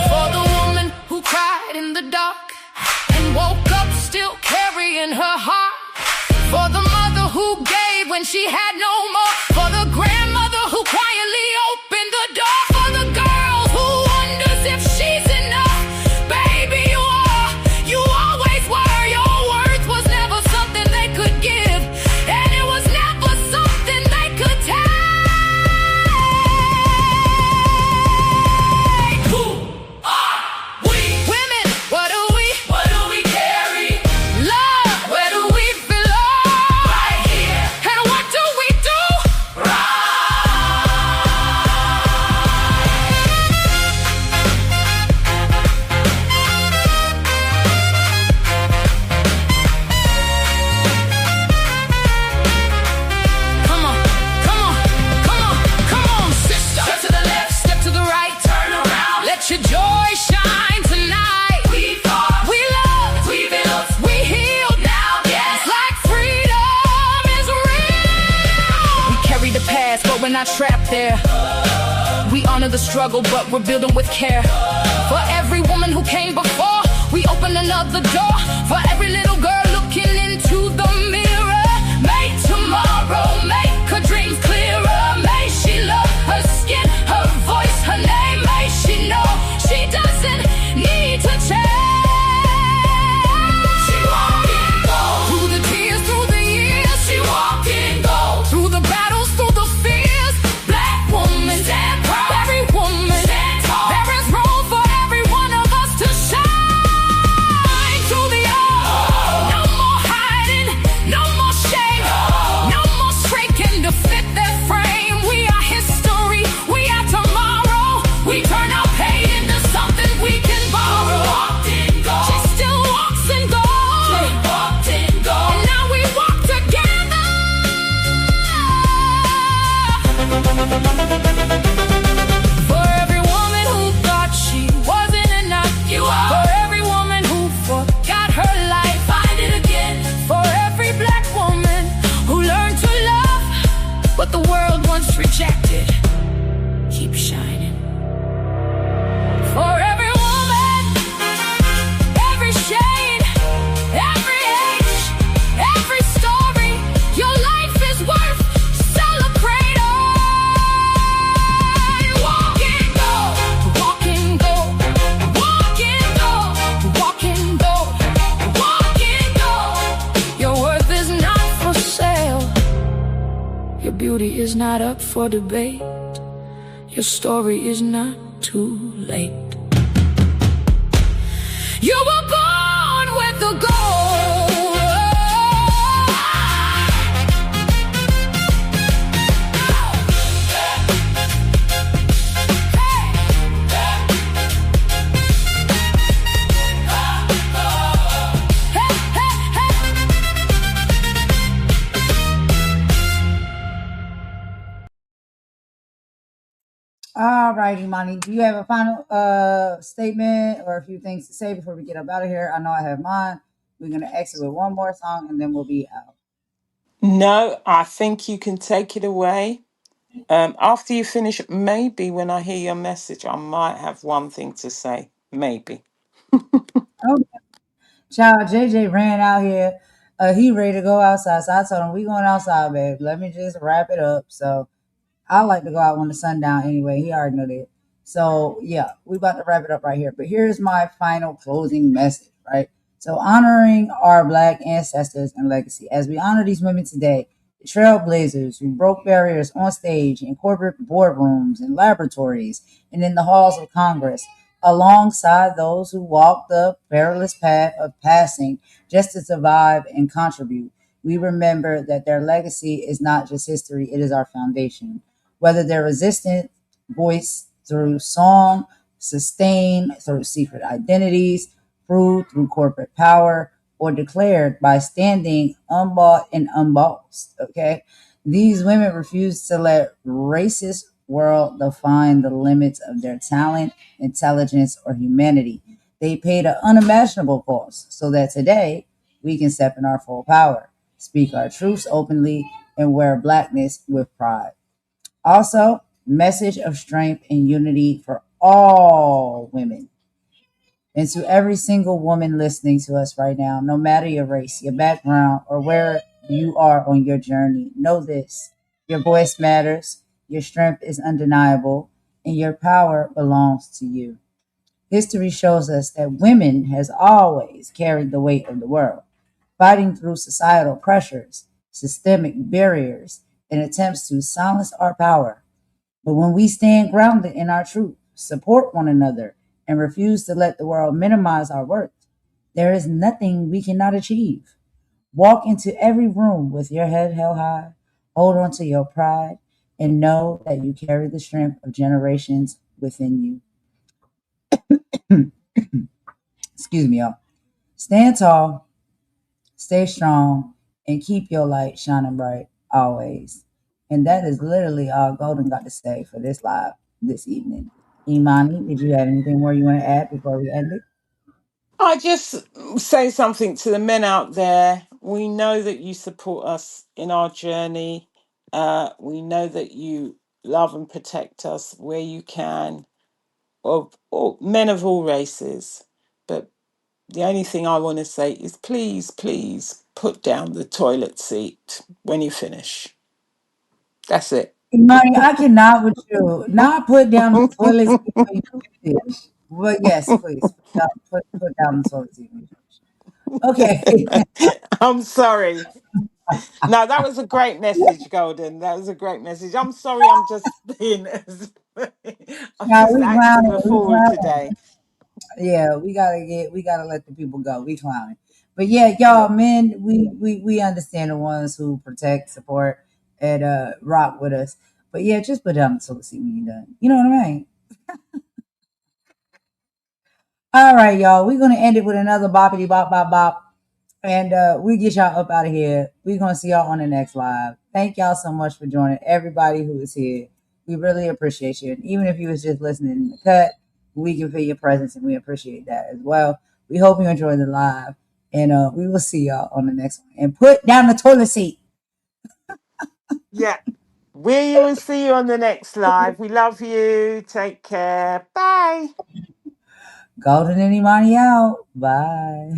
For the woman who cried in the dark and woke up still carrying her heart. For the mother who gave when she had no more. For the grandmother who quietly opened the door. For the girl who wonders if she's enough. Baby, you are, you always were. Your worth was never something they could give, and it was never something they could take. Who are we? Women, what do we? What do we carry? Love, where do we belong? Right here. And what do we do? Come on, come on, come on, come on, sister. Step to the left, step to the right, turn around. Let your joy shine tonight. We fought, we loved, we built, we healed. Now, yes, like freedom is real. We carry the past, but we're not trapped there. We honor the struggle, but we're building with care. For every woman who came before, we open another door. For every little girl looking into the mirror, make tomorrow, make her dreams clearer. May she love her skin, her voice, her name. May she know she doesn't need to change. She walked in gold. Through the tears, through the years, she walked in gold. Through the battles, through the fears. Black woman, stand proud. Every woman, stand tall. There is room for every one of us to shine through the all. No more hiding, no more shame, no more shrinking to fit their frame. We are history, we are tomorrow. We turn our pain into something we can borrow. Walked in gold. She still walks in gold. She walked in gold. And now we walk together. For every woman who thought she wasn't enough, you are. For every woman who forgot her life, find it again. For every black woman who learned to love what the world once rejected, keep shining. For every woman, every shade, every age, every story, your life is worth celebrating. Walk in gold, walk in gold, walk in gold, walk in gold, walk in gold. Your worth is not for sale. Your beauty is not up for debate. Your story is not too late. You were born with the gold. All right, Imani, do you have a final statement or a few things to say before we get up out of here? I know I have mine. We're going to exit with one more song and then we'll be out. No, I think you can take it away. After you finish, maybe when I hear your message, I might have one thing to say. Maybe. Oh, child, JJ ran out here. He ready to go outside. So I told him, we going outside, babe. Let me just wrap it up. So I like to go out when the sun down anyway. He already know that. So yeah, we about to wrap it up right here. But here's my final closing message, right? So honoring our Black ancestors and legacy. As we honor these women today, the trailblazers who broke barriers on stage in corporate boardrooms and laboratories and in the halls of Congress, alongside those who walked the perilous path of passing just to survive and contribute, we remember that their legacy is not just history, it is our foundation. Whether their resistant voice through song, sustained through secret identities, proved through corporate power, or declared by standing unbought and unbossed. Okay, these women refuse to let racist world define the limits of their talent, intelligence, or humanity. They paid an unimaginable cost so that today we can step in our full power, speak our truths openly, and wear blackness with pride. Also, message of strength and unity for all women. And to every single woman listening to us right now, no matter your race, your background, or where you are on your journey, know this: your voice matters, your strength is undeniable, and your power belongs to you. History shows us that women has always carried the weight of the world, fighting through societal pressures, systemic barriers, and attempts to silence our power. But when we stand grounded in our truth, support one another, and refuse to let the world minimize our worth, there is nothing we cannot achieve. Walk into every room with your head held high, hold on to your pride, and know that you carry the strength of generations within you. Excuse me, y'all. Stand tall, stay strong, and keep your light shining bright always. And that is literally all Golden got to say for this live this evening. Imani, did you have anything more you want to add before we end it? I just say something to the men out there. We know that you support us in our journey. We know that you love and protect us where you can, of all, men of all races. But the only thing I want to say is please, please put down the toilet seat when you finish. That's it. Imani, I cannot with you. Not put down the toilet seat when you finish. But yes, please put down the toilet seat when you finish. Okay. I'm sorry. No, that was a great message, Golden. That was a great message. I'm sorry, I'm just being, I'm Now just we acting clowning. a We fool clowning. today. Yeah, we gotta let the people go. We clowning. But yeah, y'all, Yep. men, we understand the ones who protect, support, and rock with us. But yeah, just put down the toilet seat when you're done. You know what I mean? All right, y'all. We're gonna end it with another boppity bop bop bop. And we get y'all up out of here. We're gonna see y'all on the next live. Thank y'all so much for joining. Everybody who is here, we really appreciate you. And even if you was just listening in the cut, we can feel your presence, and we appreciate that as well. We hope you enjoy the live, and we will see y'all on the next one. And put down the toilet seat. Yeah. We will see you on the next live. We love you. Take care. Bye. Golden and Imani out. Bye.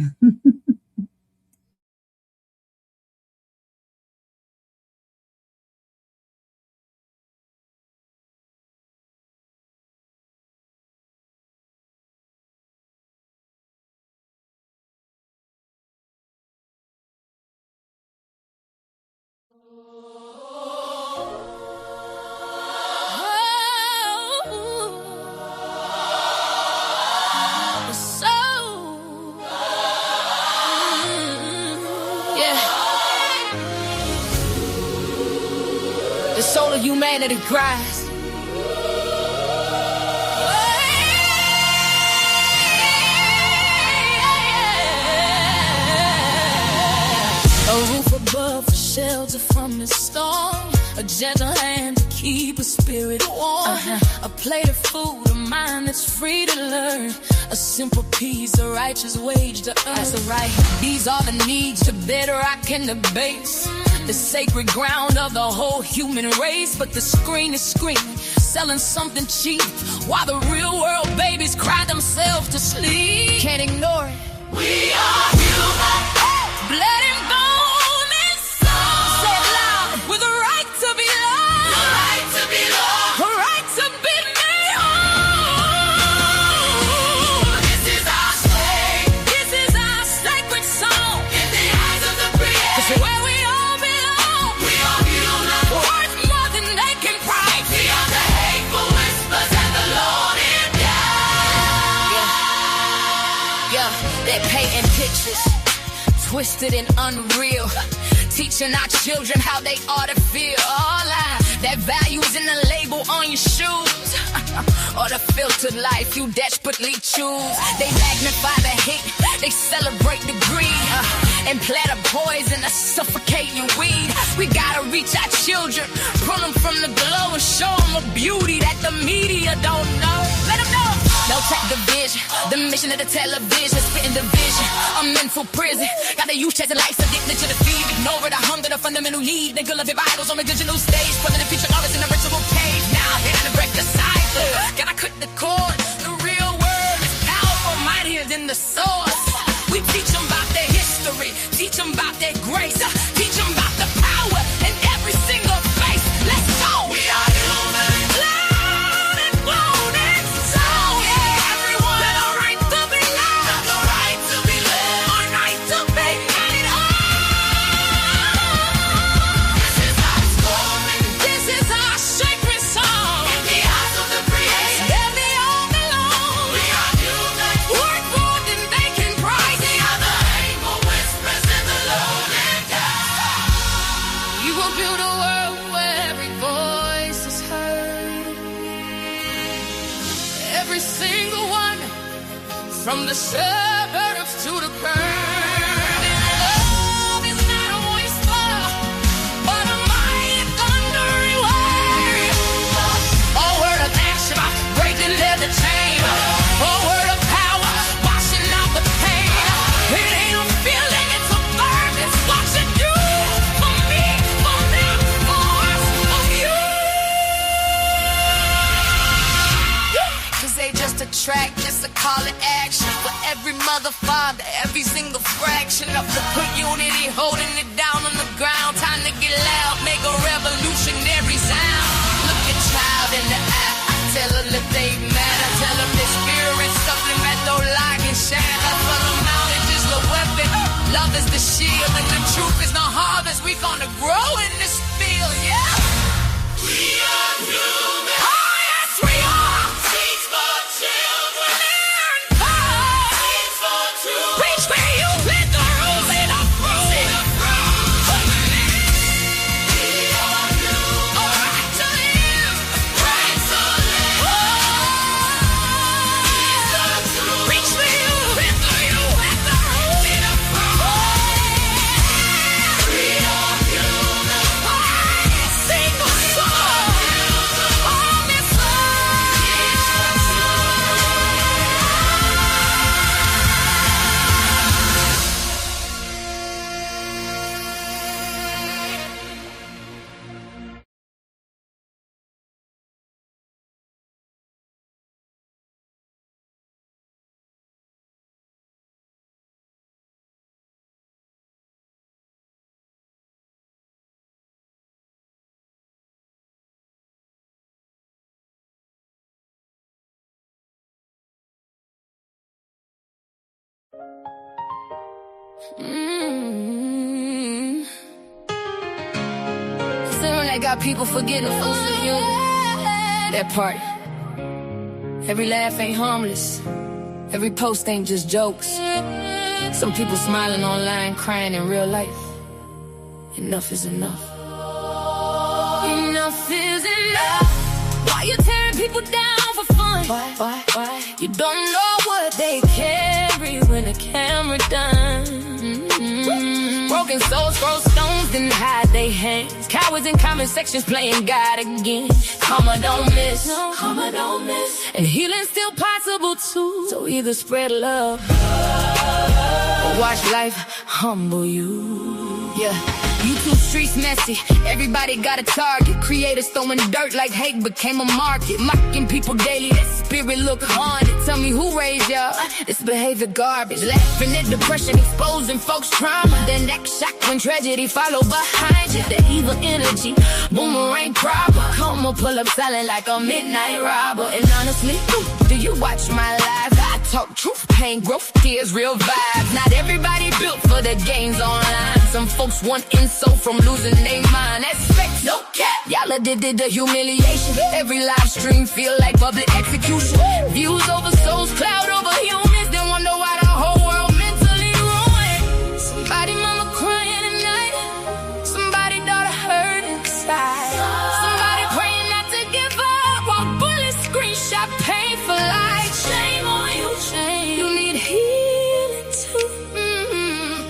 The soul of humanity cries. A roof above, a shelter from the storm, a gentle hand to keep a spirit warm, a plate of food, a mind that's free to learn, a simple peace, a righteous wage to earn. That's right. These are the needs to bedrock and the base. the sacred ground of the whole human race. But the screen is screaming, selling something cheap, while the real world babies cry themselves to sleep. Can't ignore it. We are human. Blood and bone and soul. Say it loud. With a right to be loved. The right to be loved. A right to be made whole. This is our slave. This is our sacred song. In the eyes of the creator. It's where we all belong. We are human. Worth more than they can price. Beyond the hateful whispers and the loaded gun. Yeah, they're painting pictures, twisted and unreal, teaching our children how they ought to feel. All that value is in the label on your shoes, or the filtered life you desperately choose. They magnify the hate, they celebrate the greed, and plant a poison to suffocating weed. We gotta reach our children, pull them from the glow and show them a beauty that the media don't know. Let them know. No tech division, the mission of the television, spitting division, a mental prison. Got the youth chasing life, addicted to the feed. Ignore the hunger, the fundamental need. They love their idols on the digital stage, putting the future artists in the ritual cage. Now here to break the cipher. Gotta cut the cord. The real word is powerful, mightier than the source. We teach them about their history, teach them about their grace, teach them about the power in every single face. Let's go. We are human. Loud and blown and soul. Everyone with a right to be loved, the right to be loved, a right to be made whole. This is our story. This is our sacred song. In the eyes of the creator, where we all belong. We are human. Worth more than they can price. The other hateful whispers in the lonely dark. You will build a world where every voice is heard. Every single one, from the suburbs to the curb. Love is not a whisper, but a mighty thundering word. A word of action, breaking the chain. A word of power, washing out the pain. It ain't a feeling, it's a verb. It's what you do for me, for them, for us, for you. Cause they just a track, just a call to action. For every mother, father, every single fraction of the unity, holding it down on the ground. Time to get loud, make a revolutionary sound. Look a child in the eye, I tell her that they matter. Tell them their spirit's something that don't lie and shine. That's what the mountain is the weapon, love is the shield, and the truth is the harvest. We gonna grow in this field, yeah. We are human. Oh yes, we are. Teach for children. Learn power. Teach for truth. Preach where you let the rules in the fruit. We are human. A right to live. Right to live. Oh. Teach the truth. Preach where you let the rules in the fruit. We are human. Single soul. On this They got people forgetting the fruits of human. That part. Every laugh ain't harmless. Every post ain't just jokes. Some people smiling online, crying in real life. Enough is enough. Enough is enough. Why you tearing people down for fun? Why? You don't know what they carry when the camera done. Broken souls throw stones, then hide they hands. Cowards in comment sections playing God again. Karma don't miss, karma don't miss. And healing's still possible too. So either spread love or watch life humble you. Yeah, YouTube streets messy. Everybody got a target. Creators throwing dirt like hate became a market. Mocking people daily. That spirit look haunted. Tell me who raised y'all? This behavior garbage. Laughing at depression, exposing folks' trauma. Then next shock when tragedy follow behind you. The evil energy, boomerang proper. Come on, pull up silent like a midnight robber. And honestly, do you watch my live? I talk truth, pain, growth, tears, real vibes. Not everybody built for the games online. Some folks want insult from losing their mind. That's fake, no cap. Y'all addicted to humiliation. Every live stream feel like public execution. Views over souls, cloud over humans. Then wonder why the whole world mentally ruined. Somebody mama crying at night. Somebody daughter hurt inside. Somebody praying not to give up while bullets screenshot pain for life. Shame on you, shame. You need healing too.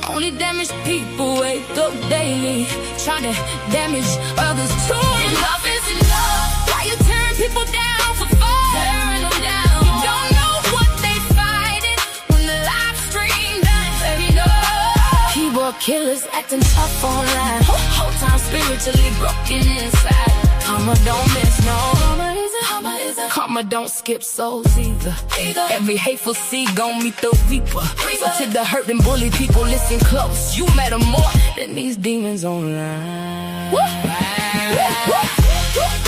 Only damaged people wake up daily, trying to damage others too. Enough is enough. Why you tearing people down for fun? Tearing them down. You don't know what they fighting when the live stream done. Baby, no. Keyboard killers acting tough online. Whole time spiritually broken inside. Karma don't miss, no. Karma don't skip souls either. Every hateful seed gon' meet the reaper. So to the hurt and bully people, listen close. You matter more than these demons online.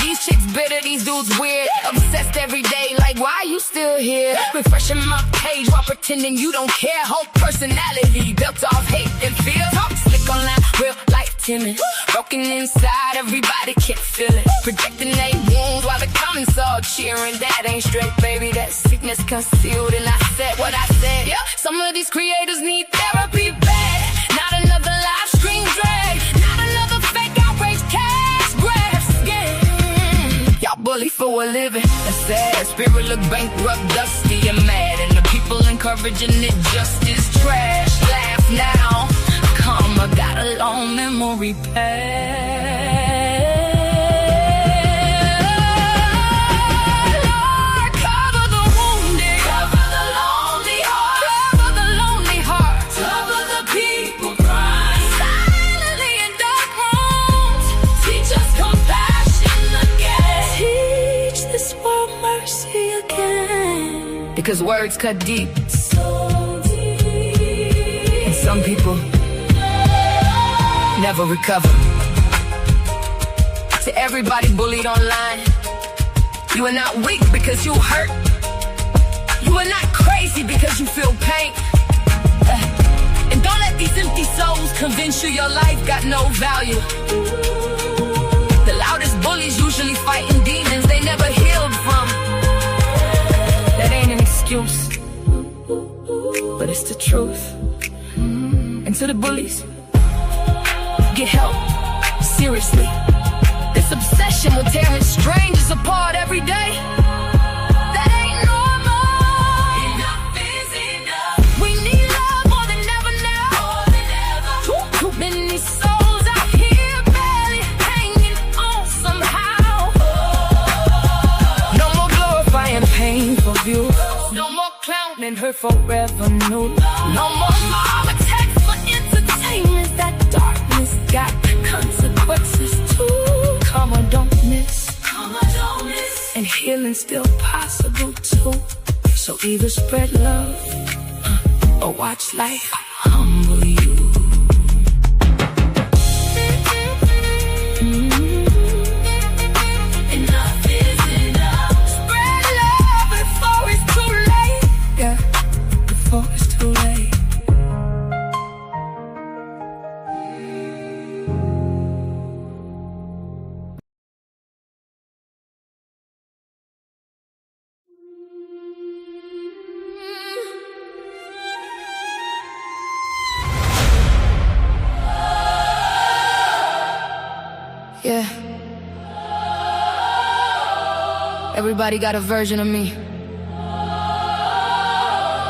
These chicks bitter, these dudes weird. Obsessed every day, like why you still here? Refreshing my page while pretending you don't care. Whole personality built off hate and fear. Talk slick online, real life timid. Broken inside, everybody can't feel it. Projecting their wounds while the comments all cheering. That ain't straight, baby, that sickness concealed. And I said what I said. Yeah, some of these creators need therapy bad. Not another live stream drag. Not another fake outrage cash grabs. Yeah. Y'all bully for a living. That's sad. Spirit look bankrupt, dusty and mad. And the people encouraging it just is trash. Laugh now. Karma got a long memory past. Lord, cover the wounded, cover the lonely heart, cover the lonely heart, cover the people crying silently in dark rooms. Teach us compassion again. Teach this world mercy again. Because words cut deep, so deep. And some people never recover. To everybody bullied online, you are not weak because you hurt. You are not crazy because you feel pain. And don't let these empty souls convince you your life got no value. The loudest bullies usually fighting demons they never healed from. That ain't an excuse, but it's the truth. And to the bullies, get help, seriously. This obsession will tear his strangers apart every day. That ain't normal. Enough is enough. We need love more than ever now. More than ever. Too many souls out here barely hanging on somehow. No more glorifying painful views. No more clowning her forever new. No more mob attacks for entertainment. That darkness got consequences too. Karma don't miss. Karma don't miss. And healing's still possible too. So either spread love or watch life humble you. Enough is enough. Spread love before it's too late. Yeah, before it's too late. Yeah. Everybody got a version of me.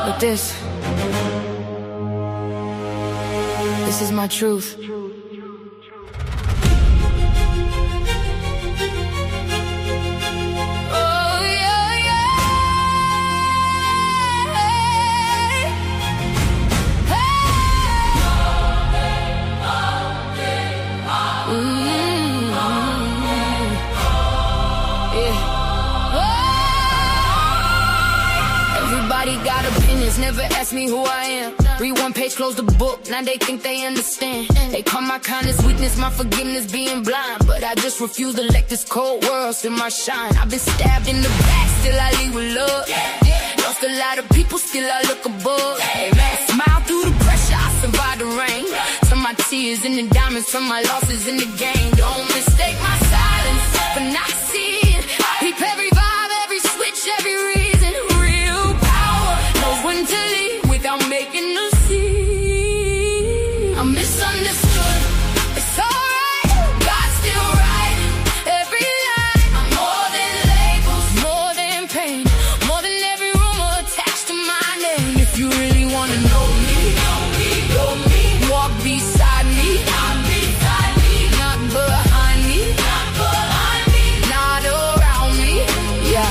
But this is my truth. Everybody got opinions, never ask me who I am. Read one page, close the book, now they think they understand. They call my kindness weakness, my forgiveness being blind. But I just refuse to let this cold world steal my shine. I've been stabbed in the back, still I lead with love. Lost a lot of people, still I look above. Smile through the pressure, I survive the rain. Turn my tears into diamonds, from my losses in the game. Don't mistake my silence for not seeing. Peep every vibe, every switch, every reason. Real power knows when to leave without making a scene. I'm misunderstood, it's alright. God's still writing every line. I'm more than labels, more than pain, more than every rumor attached to my name. If you really wanna know me, walk beside me, not behind me, not around me. Yeah,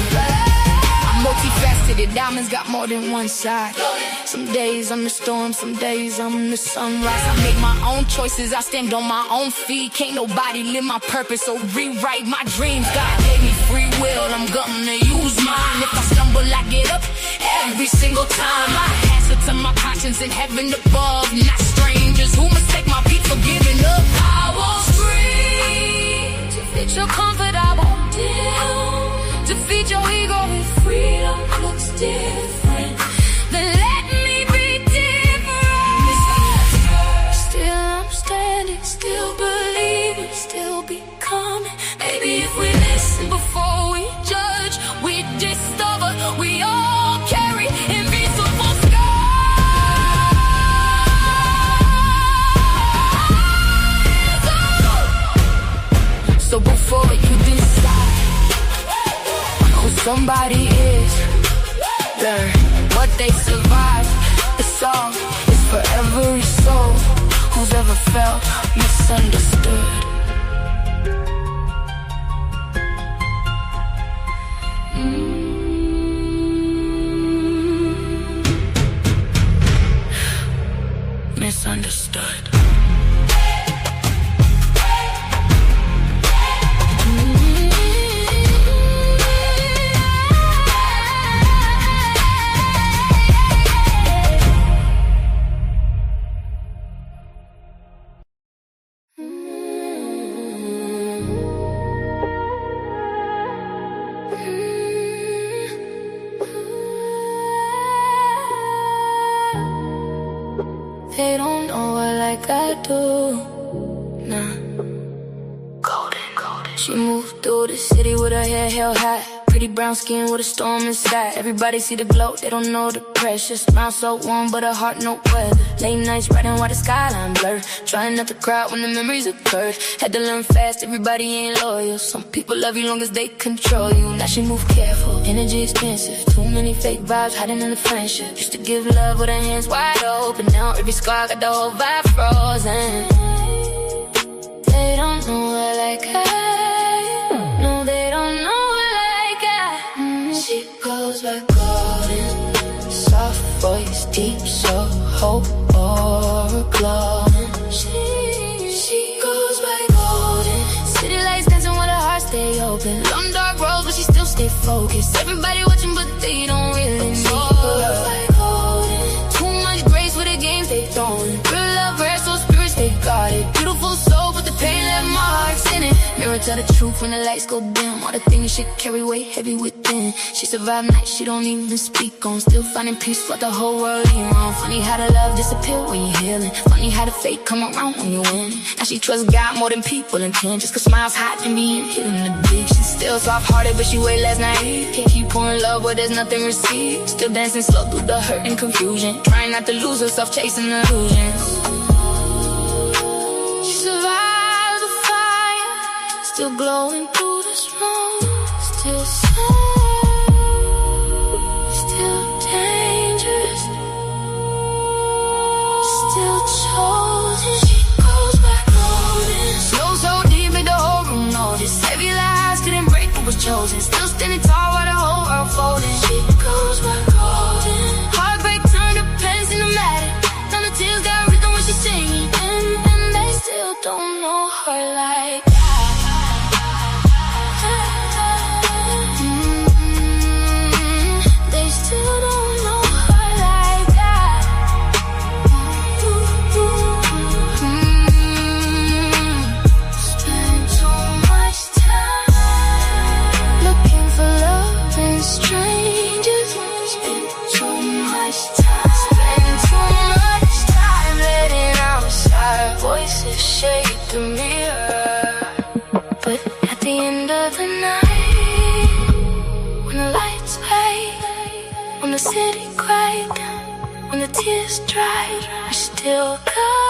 I'm multifaceted, diamonds got more than one side. Some days I'm the storm, some days I'm the sunrise. I make my own choices, I stand on my own feet. Can't nobody live my purpose or rewrite my dreams. God gave me free will, I'm gonna use mine. If I stumble, I get up every single time. I answer to my conscience in heaven above, not strangers who mistake my peace for giving up. I will scream to fit your comfort, I won't dim. Defeat your ego with freedom looks different. Then let me be different. Still I'm standing, still believing, still becoming. Maybe if we listen before we judge, we discover we all carry invisible scars. So before you decide who somebody is, learn what they survived. The song is for every soul who's ever felt misunderstood. Misunderstood. They don't know her like I do. Nah. Golden. She moved through the city with her hair held high. Pretty brown skin with a storm inside. Everybody see the glow, they don't know the pressure. Smile so warm, but her heart no weather. Late nights riding while the skyline blur. Trying not to cry when the memories occurred. Had to learn fast, everybody ain't loyal. Some people love you long as they control you. Now she move careful, energy expensive. Too many fake vibes hiding in the friendship. Used to give love with her hands wide open. Now every scar got the whole vibe frozen. They don't know her like I. No, they don't know her like I. She goes by golden. Soft voice, deep soul, hope or glowing. She goes by golden. City lights dancing with her heart stay open. Long dark roads, but she still stay focused. Everybody watching, but they don't really know her. Too much grace with the games they throwing. Real love, rare, so spirits they got it. Beautiful soul, but the pain left marks in it. Mirror tell the truth when the lights go dim. All the things she carry weight heavy within. She survived nights she don't even speak on. Still finding peace, but the whole world ain't wrong. Funny how the love disappear when you're healing. Funny how the fate come around when you win. Now she trusts God more than people intend. Just cause smiles hot and being hidden the big. She's still soft-hearted, but she way less naive. Can't keep pouring love where there's nothing received. Still dancing slow through the hurt and confusion. Trying not to lose herself, chasing illusions. She survived the fire, still glowing through the smoke. Still sad, still dangerous, still chosen. She goes back golden. Slow so deep made the whole room notice. Heavy lies couldn't break what was chosen. Still standing tall while the whole world folding. She goes back golden. Heartbreak turned to pens-in-the-matic. Now the tears got rhythm when she's singing. And they still don't know her like that. They still don't know stride, we still got